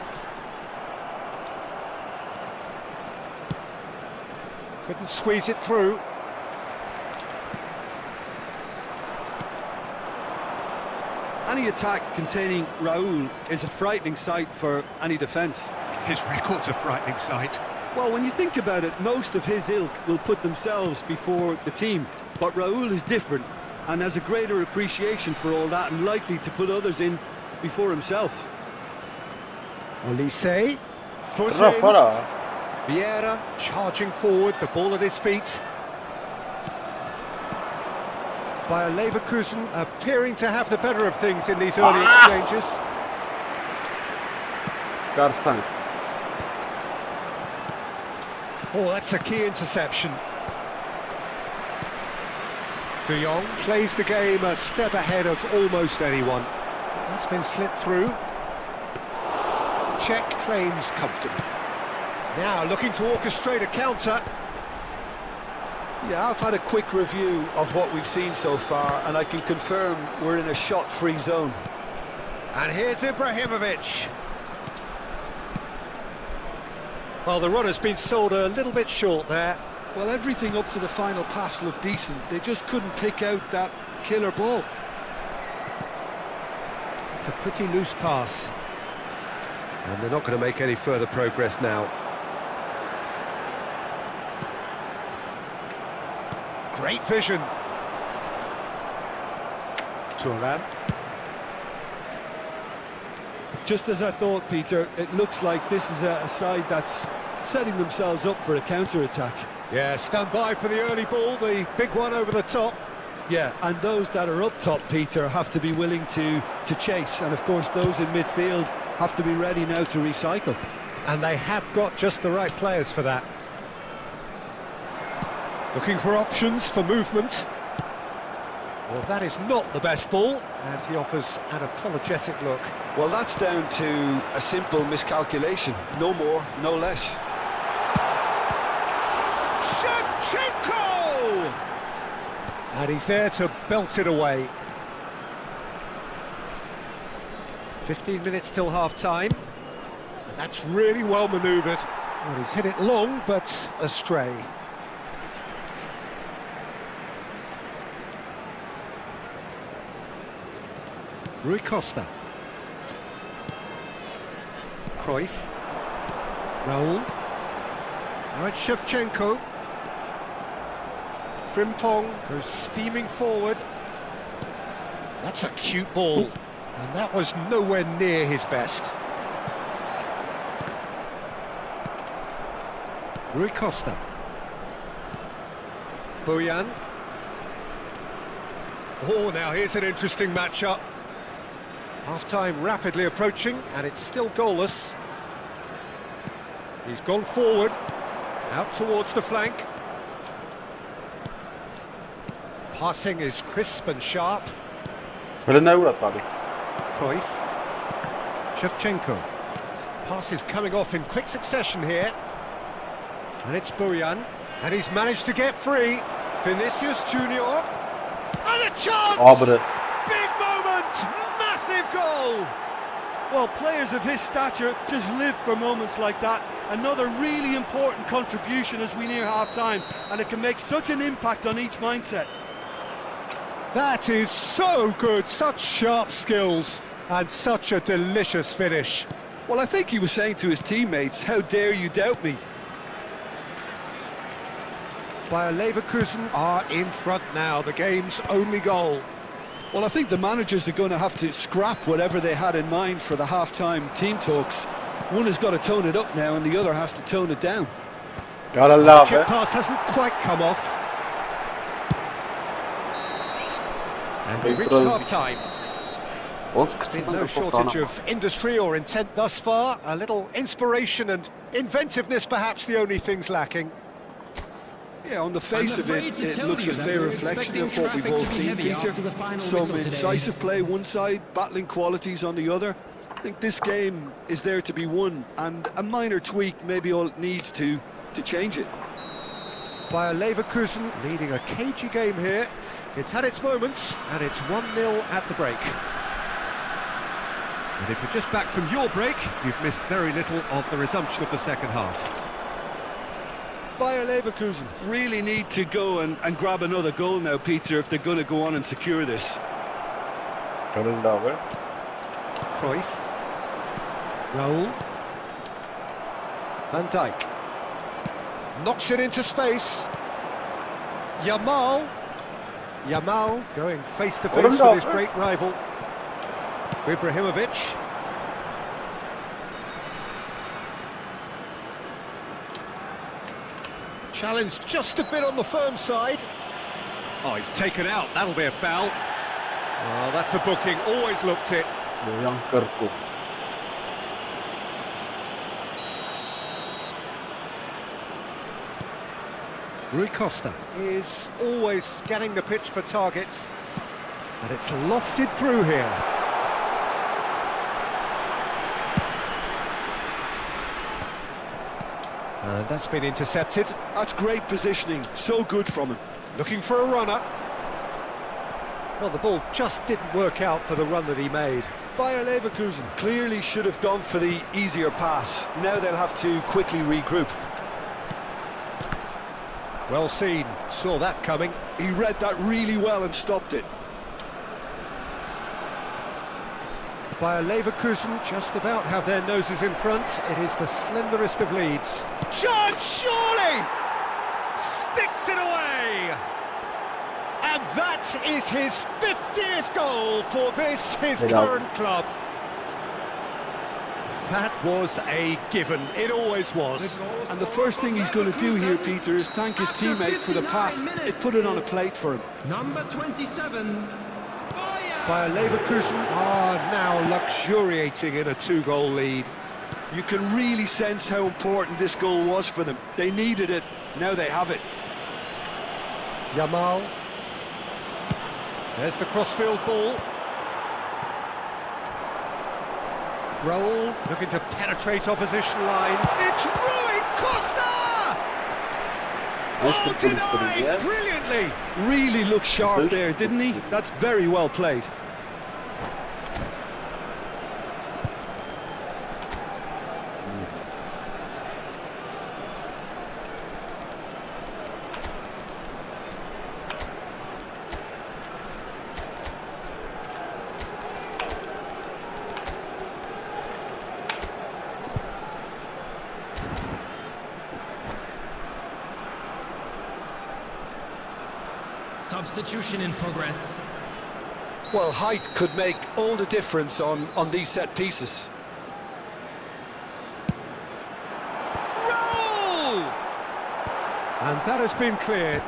Couldn't squeeze it through. Any attack containing Raul is a frightening sight for any defence. His record's a frightening sight. Well, when you think about it, most of his ilk will put themselves before the team. But Raul is different and has a greater appreciation for all that and likely to put others in before himself. Olise, foot Fora, in. fora. Vieira charging forward, the ball at his feet. Bayer Leverkusen appearing to have the better of things in these early exchanges. Garsan. Oh, that's a key interception. De Jong plays the game a step ahead of almost anyone. That's been slipped through. Check claims comfortably. Now looking to orchestrate a counter. Yeah, I've had a quick review of what we've seen so far, and I can confirm we're in a shot-free zone. And here's Ibrahimovic. Well, the run has been sold a little bit short there. Well, everything up to the final pass looked decent. They just couldn't pick out that killer ball. It's a pretty loose pass. And they're not going to make any further progress now. Great vision. Thuram. Just as I thought, Peter, it looks like this is a side that's setting themselves up for a counter-attack. Yeah, stand by for the early ball, the big one over the top. Yeah, and those that are up top, Peter, have to be willing to chase. And of course, those in midfield have to be ready now to recycle. And they have got just the right players for that. Looking for options for movement. Well, that is not the best ball, and he offers an apologetic look. Well, that's down to a simple miscalculation. No more, no less. Shevchenko! And he's there to belt it away. 15 minutes till half-time. And that's really well manoeuvred. Well, he's hit it long, but astray. Rui Costa. Cruyff. Raul. Now it's Shevchenko. Frimpong goes steaming forward. That's a cute ball. And that was nowhere near his best. Rui Costa. Bojan. Oh, now here's an interesting matchup. Half-time rapidly approaching, and it's still goalless. He's gone forward, out towards the flank. Passing is crisp and sharp. Cruyff. Shevchenko. Pass is coming off in quick succession here. And it's Bojan, and he's managed to get free. Vinicius Junior. And a chance! Big moment! Massive goal! Well, players of his stature just live for moments like that. Another really important contribution as we near half-time, and it can make such an impact on each mindset. That is so good, such sharp skills, and such a delicious finish. Well, I think he was saying to his teammates, how dare you doubt me? Bayer Leverkusen are in front now, the game's only goal. Well, I think the managers are going to have to scrap whatever they had in mind for the half-time team talks. One has got to tone it up now, and the other has to tone it down. Gotta love Chip it. pass hasn't quite come off. And we've reached half-time. There's been no shortage of industry or intent thus far. A little inspiration and inventiveness perhaps the only things lacking. Yeah, on the face of it, it looks a fair reflection of what we've all seen, Peter. Some incisive play one side, battling qualities on the other. I think this game is there to be won, and a minor tweak maybe all it needs to change it. Bayer Leverkusen leading a cagey game here. It's had its moments, and it's 1-0 at the break. And if you're just back from your break, you've missed very little of the resumption of the second half. Bayer Leverkusen really need to go and grab another goal now, Peter, if they're going to go on and secure this. Cruyff. Raul. Van Dijk. Knocks it into space. Yamal. Yamal going face to face with his great rival. Ibrahimovic. Challenge just a bit on the firm side. Oh, he's taken out. That'll be a foul. Oh, that's a booking. Always looked it. Rui Costa is always scanning the pitch for targets, and it's lofted through here. And that's been intercepted. That's great positioning, so good from him. Looking for a runner. Well, the ball just didn't work out for the run that he made. Bayer Leverkusen clearly should have gone for the easier pass. Now they'll have to quickly regroup. Well seen, saw that coming. He read that really well and stopped it. Bayer Leverkusen just about have their noses in front. It is the slenderest of leads. Chance, surely! Sticks it away! And that is his 50th goal for this, his current club. That was a given, it always was. And the first thing he's going to do here, Peter, is thank his teammate for the pass. It put it on a plate for him. Number 27, Bayer Leverkusen are now luxuriating in a 2-goal lead. You can really sense how important this goal was for them. They needed it, now they have it. Yamal. There's the crossfield ball. Raul looking to penetrate opposition lines. It's Rui Costa! Oh, denied brilliantly! Really looked sharp there, didn't he? That's very well played. Substitution in progress. Well, height could make all the difference on these set pieces. Roll! And that has been cleared.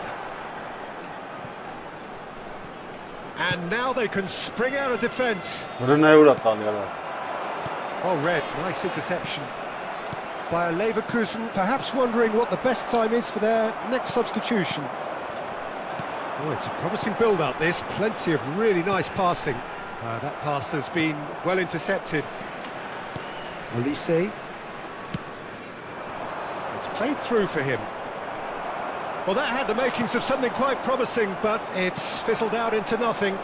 And now they can spring out of defence. Oh, red, nice interception. Bayer Leverkusen perhaps wondering what the best time is for their next substitution. Oh, it's a promising build-up, this. Plenty of really nice passing. That pass has been well intercepted. Olise. It's played through for him. Well, that had the makings of something quite promising, but it's fizzled out into nothing.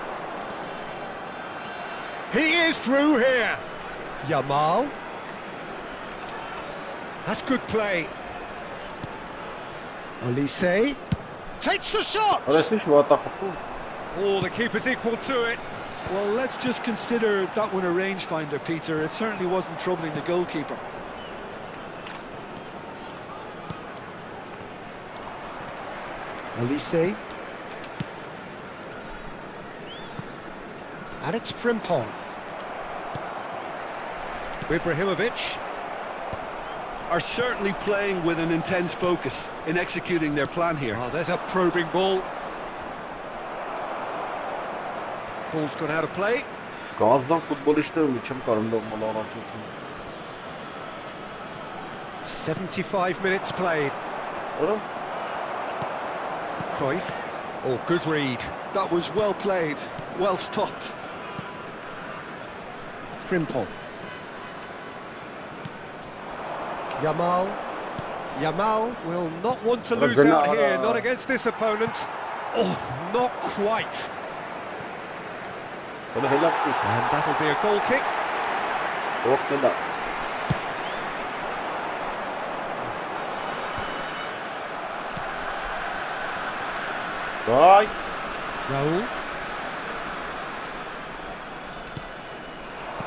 He is through here. Yamal. That's good play. Olise. Takes the shot! Oh, the keeper's equal to it. Well, let's just consider that one a rangefinder, Peter. It certainly wasn't troubling the goalkeeper. Olise. And it's Frimpong. Ibrahimovic. Are certainly playing with an intense focus in executing their plan here. Oh, there's a probing ball. Ball's gone out of play. 75 minutes played. Cruyff. Oh, good read. That was well played, well stopped. Frimpong. Yamal. Yamal will not want to lose out here, not against this opponent. Oh, not quite. And that'll be a goal kick. Vay. Raul.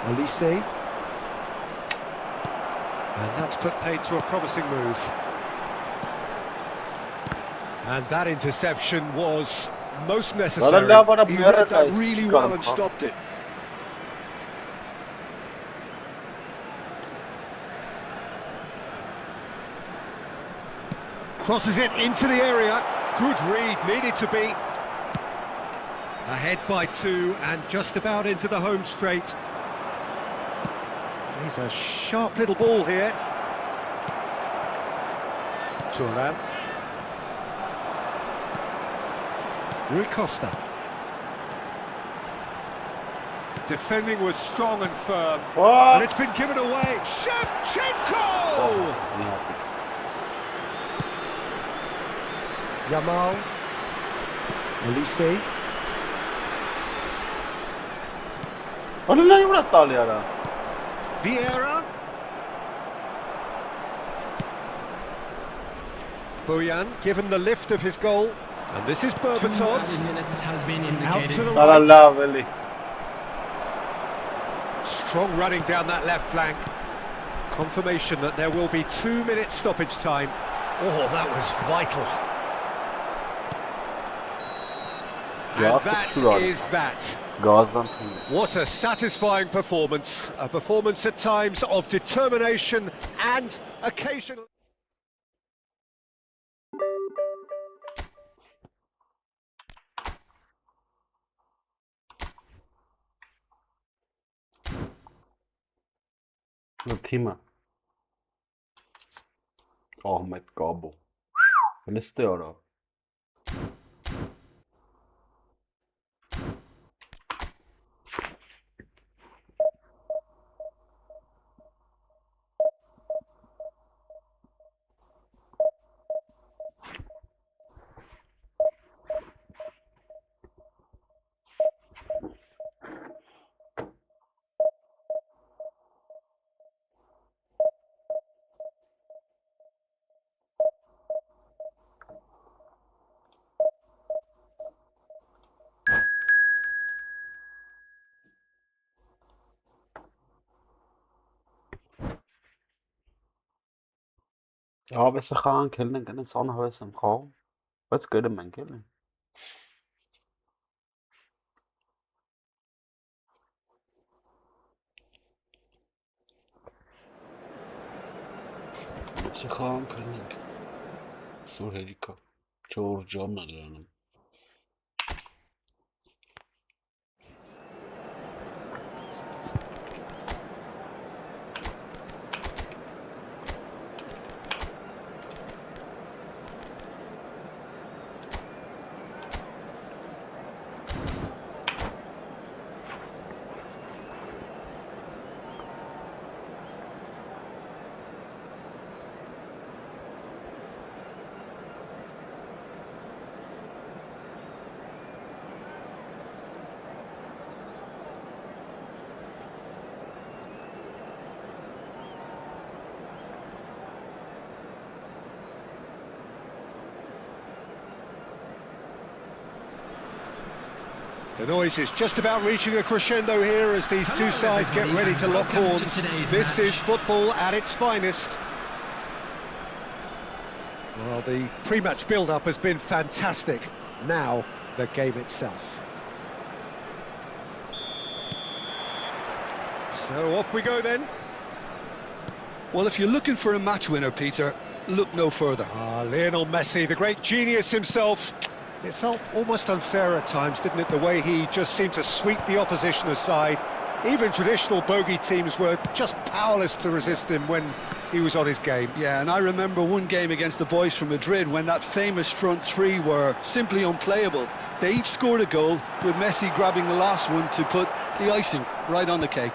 Olise. And that's put paid to a promising move. And that interception was most necessary. He read that really well and stopped it. Crosses it into the area. Good read, needed to be. Ahead by 2 and just about into the home straight. He's a sharp little ball here. Turan. Rui Costa. Defending was strong and firm. What? And it's been given away. Shevchenko! Yamal. Olise. Olha lá, eu Itália. Vieira. Bojan given the lift of his goal. And this is 2 Berbatov. added minutes has been Out to the indicated. Olha right. lá, velho. Strong running down that left flank. Confirmation that there will be 2 minutes stoppage time. Oh, that was vital. Yeah, And that for sure. is that. Gaziantep. What a satisfying performance. A performance at times of determination and occasionally... The team. Ahmet Gabo. Liste ara. Ja, hvis jeg kan killen kan en sånn høy som kom. What's good at man killing? Hvis jeg kan killing. Så herika. Georgiana diyorum. The noise is just about reaching a crescendo here as these two sides get ready to lock horns. This is football at its finest. Well, the pre-match build-up has been fantastic. Now, the game itself. So off we go then. Well, if you're looking for a match winner, Peter, look no further. Lionel Messi, the great genius himself. It felt almost unfair at times, didn't it, the way he just seemed to sweep the opposition aside. Even traditional bogey teams were just powerless to resist him when he was on his game. Yeah, and I remember one game against the boys from Madrid when that famous front three were simply unplayable. They each scored a goal, with Messi grabbing the last one to put the icing right on the cake.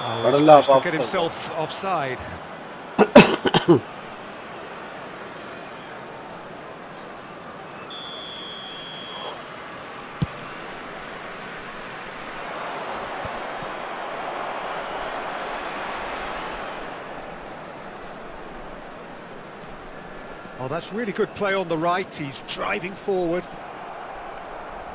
Oh, he's managed to get himself offside. Oh, that's really good play on the right. He's driving forward.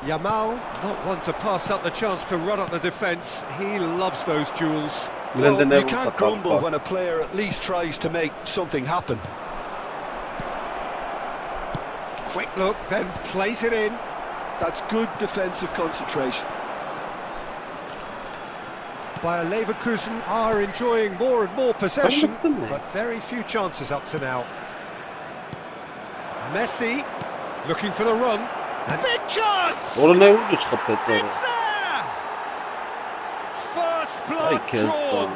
Yamal, not one to pass up the chance to run up the defence. He loves those duels. Well, you can't grumble when a player at least tries to make something happen. Quick look, then plays it in. That's good defensive concentration. Bayer Leverkusen are enjoying more and more possession, but very few chances up to now. Messi, looking for the run. And big chance! It's there! First blood drawn.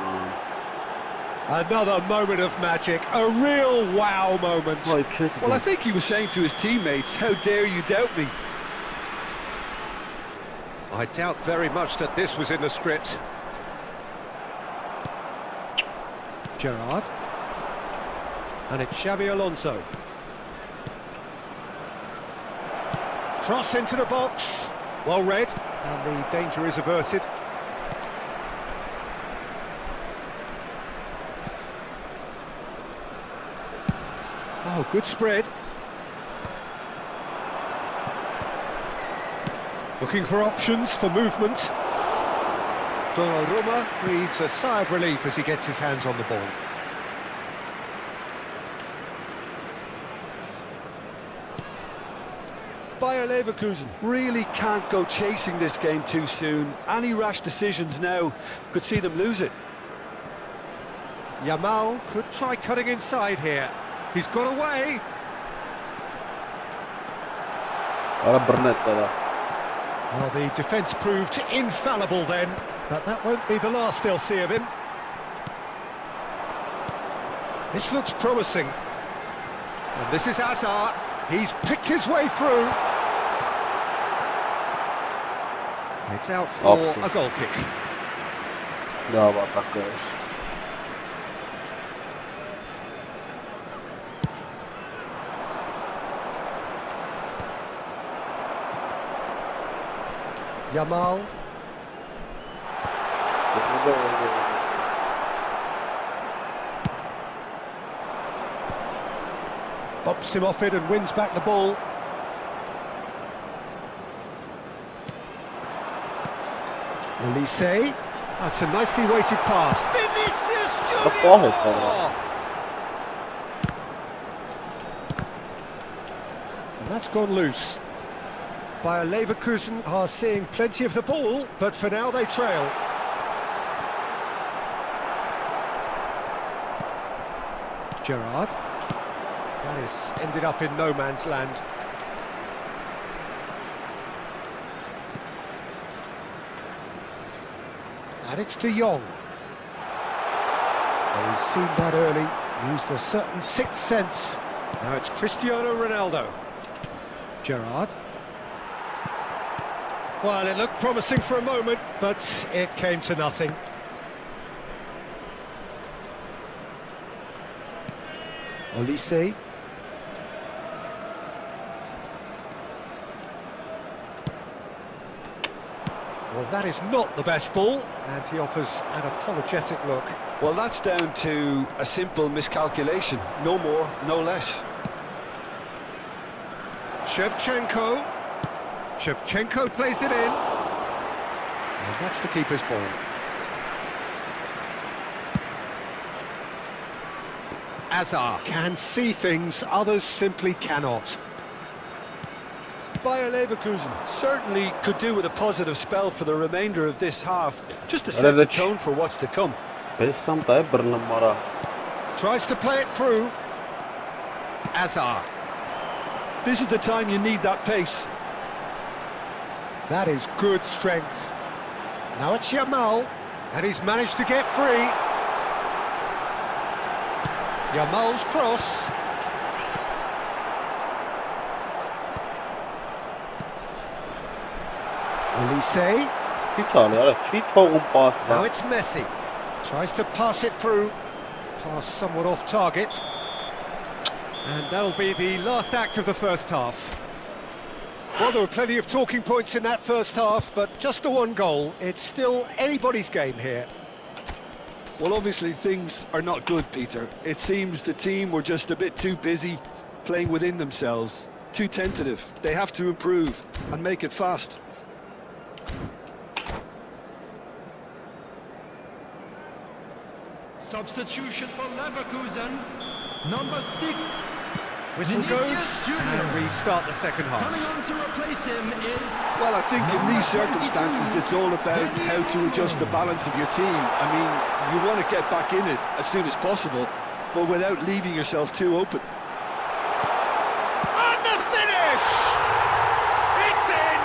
Another moment of magic, a real wow moment. Well, I think he was saying to his teammates, how dare you doubt me? I doubt very much that this was in the script. Gerrard. And it's Xabi Alonso. Cross into the box. Well read. And the danger is averted. Oh, good spread. Looking for options for movement. Donnarumma breathes a sigh of relief as he gets his hands on the ball. Bayer Leverkusen really can't go chasing this game too soon. Any rash decisions now could see them lose it. Yamal could try cutting inside here. He's got away. Well, the defence proved infallible then, but that won't be the last they'll see of him. This looks promising. And this is Hazard. He's picked his way through. It's out for a goal kick. Yamal. Bops him off it and wins back the ball. Elise. That's a nicely weighted pass. Vinicius Junior! And that's gone loose. Bayer Leverkusen are seeing plenty of the ball, but for now they trail. Gerrard. That has ended up in no man's land. And it's De Jong. Well, he's seen that early, used a certain sixth sense. Now it's Cristiano Ronaldo. Gerrard. Well, it looked promising for a moment, but it came to nothing. Olise. Well, that is not the best ball, and he offers an apologetic look. Well, that's down to a simple miscalculation. No more, no less. Shevchenko. Shevchenko plays it in. And that's the keeper's ball. Hazard can see things others simply cannot. Bayer Leverkusen certainly could do with a positive spell for the remainder of this half, just to set the tone for what's to come. Tries to play it through. Hazard. This is the time you need that pace. That is good strength. Now it's Yamal, and he's managed to get free. Yamal's cross. Elise. Now it's Messi. Tries to pass it through. Pass somewhat off target. And that'll be the last act of the first half. Well, there were plenty of talking points in that first half, but just the one goal. It's still anybody's game here. Well, obviously things are not good, Peter. It seems the team were just a bit too busy playing within themselves. Too tentative. They have to improve and make it fast. Substitution for Leverkusen, number 6. Whistle goes, and we start the second half. Coming on to replace him is... Well, I think in these circumstances, it's all about how to adjust the balance of your team. I mean, you want to get back in it as soon as possible, but without leaving yourself too open. And the finish! It's in!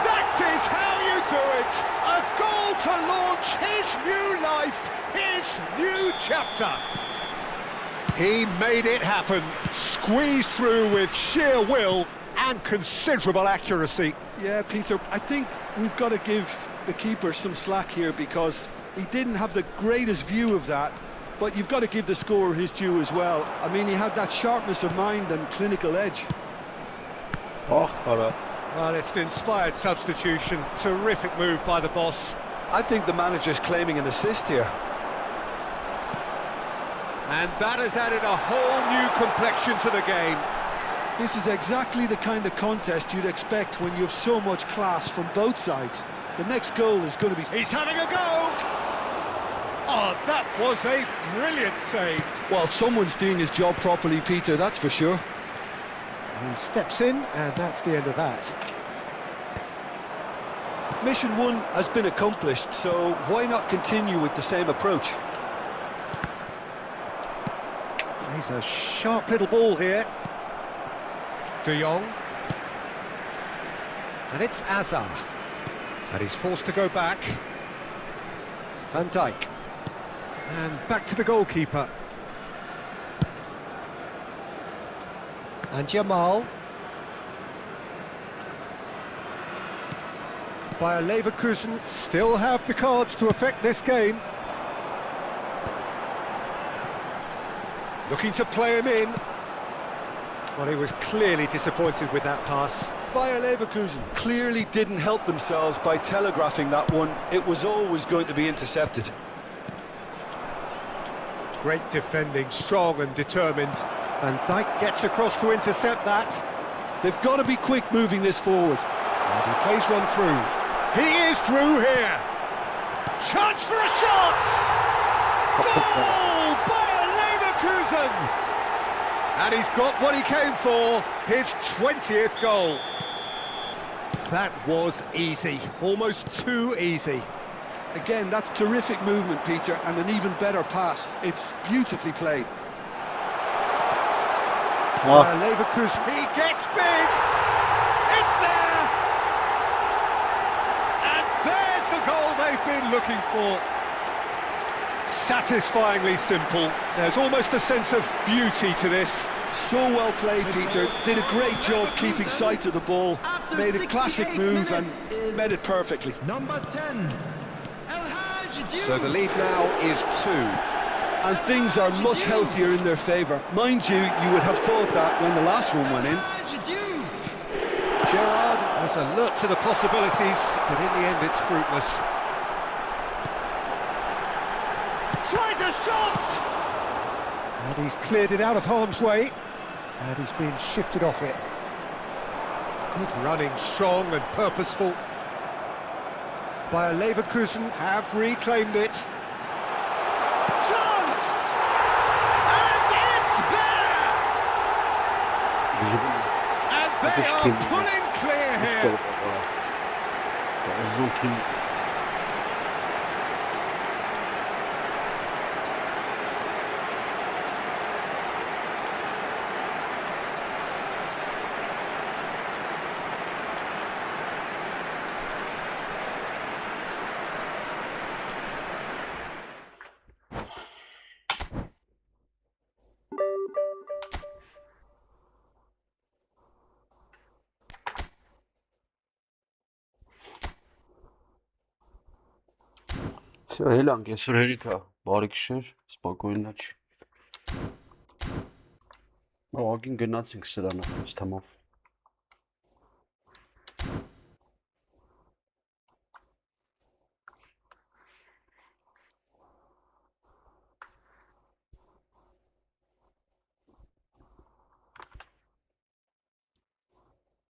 That is how you do it! A goal to launch his new life, his new chapter. He made it happen, squeezed through with sheer will and considerable accuracy. Yeah, Peter, I think we've got to give the keeper some slack here because he didn't have the greatest view of that, but you've got to give the scorer his due as well. I mean, he had that sharpness of mind and clinical edge. Oh, Well, it's an inspired substitution. Terrific move by the boss. I think the manager's claiming an assist here. And that has added a whole new complexion to the game. This is exactly the kind of contest you'd expect when you have so much class from both sides. The next goal is going to be... He's having a go! Oh, that was a brilliant save. Well, someone's doing his job properly, Peter, that's for sure. He steps in, and that's the end of that. Mission 1 has been accomplished, so why not continue with the same approach? He's a sharp little ball here. De Jong. And it's Azar. And he's forced to go back. Van Dijk. And back to the goalkeeper. And Jamal. Bayer Leverkusen still have the cards to affect this game. Looking to play him in. Well, he was clearly disappointed with that pass. Bayer Leverkusen clearly didn't help themselves by telegraphing that one. It was always going to be intercepted. Great defending, strong and determined. And Dijk gets across to intercept that. They've got to be quick moving this forward. And he plays one through. He is through here. Chance for a shot! Goal! Bayer Leverkusen! And he's got what he came for, his 20th goal. That was easy, almost too easy. Again, that's terrific movement, Peter, and an even better pass. It's beautifully played. Leverkusen, he gets big! It's there! And there's the goal they've been looking for. Satisfyingly simple. There's almost a sense of beauty to this. So well played, Peter. Did a great job keeping sight of the ball. Made a classic move and made it perfectly. Number 10. So the lead now is 2. And things are much healthier in their favour. Mind you, you would have thought that when the last one went in. Gerrard was alert to the possibilities, but in the end it's fruitless. Tries a shot! And he's cleared it out of harm's way. And he's been shifted off it. Good running, strong and purposeful. Bayer Leverkusen have reclaimed it. Chance! And it's there! And they are pulling clear here. Все, Elang, այսօր հերիք է, բարի գիշեր, սպокойной ночи։ Ագին գնացինք սրանը, թիմով։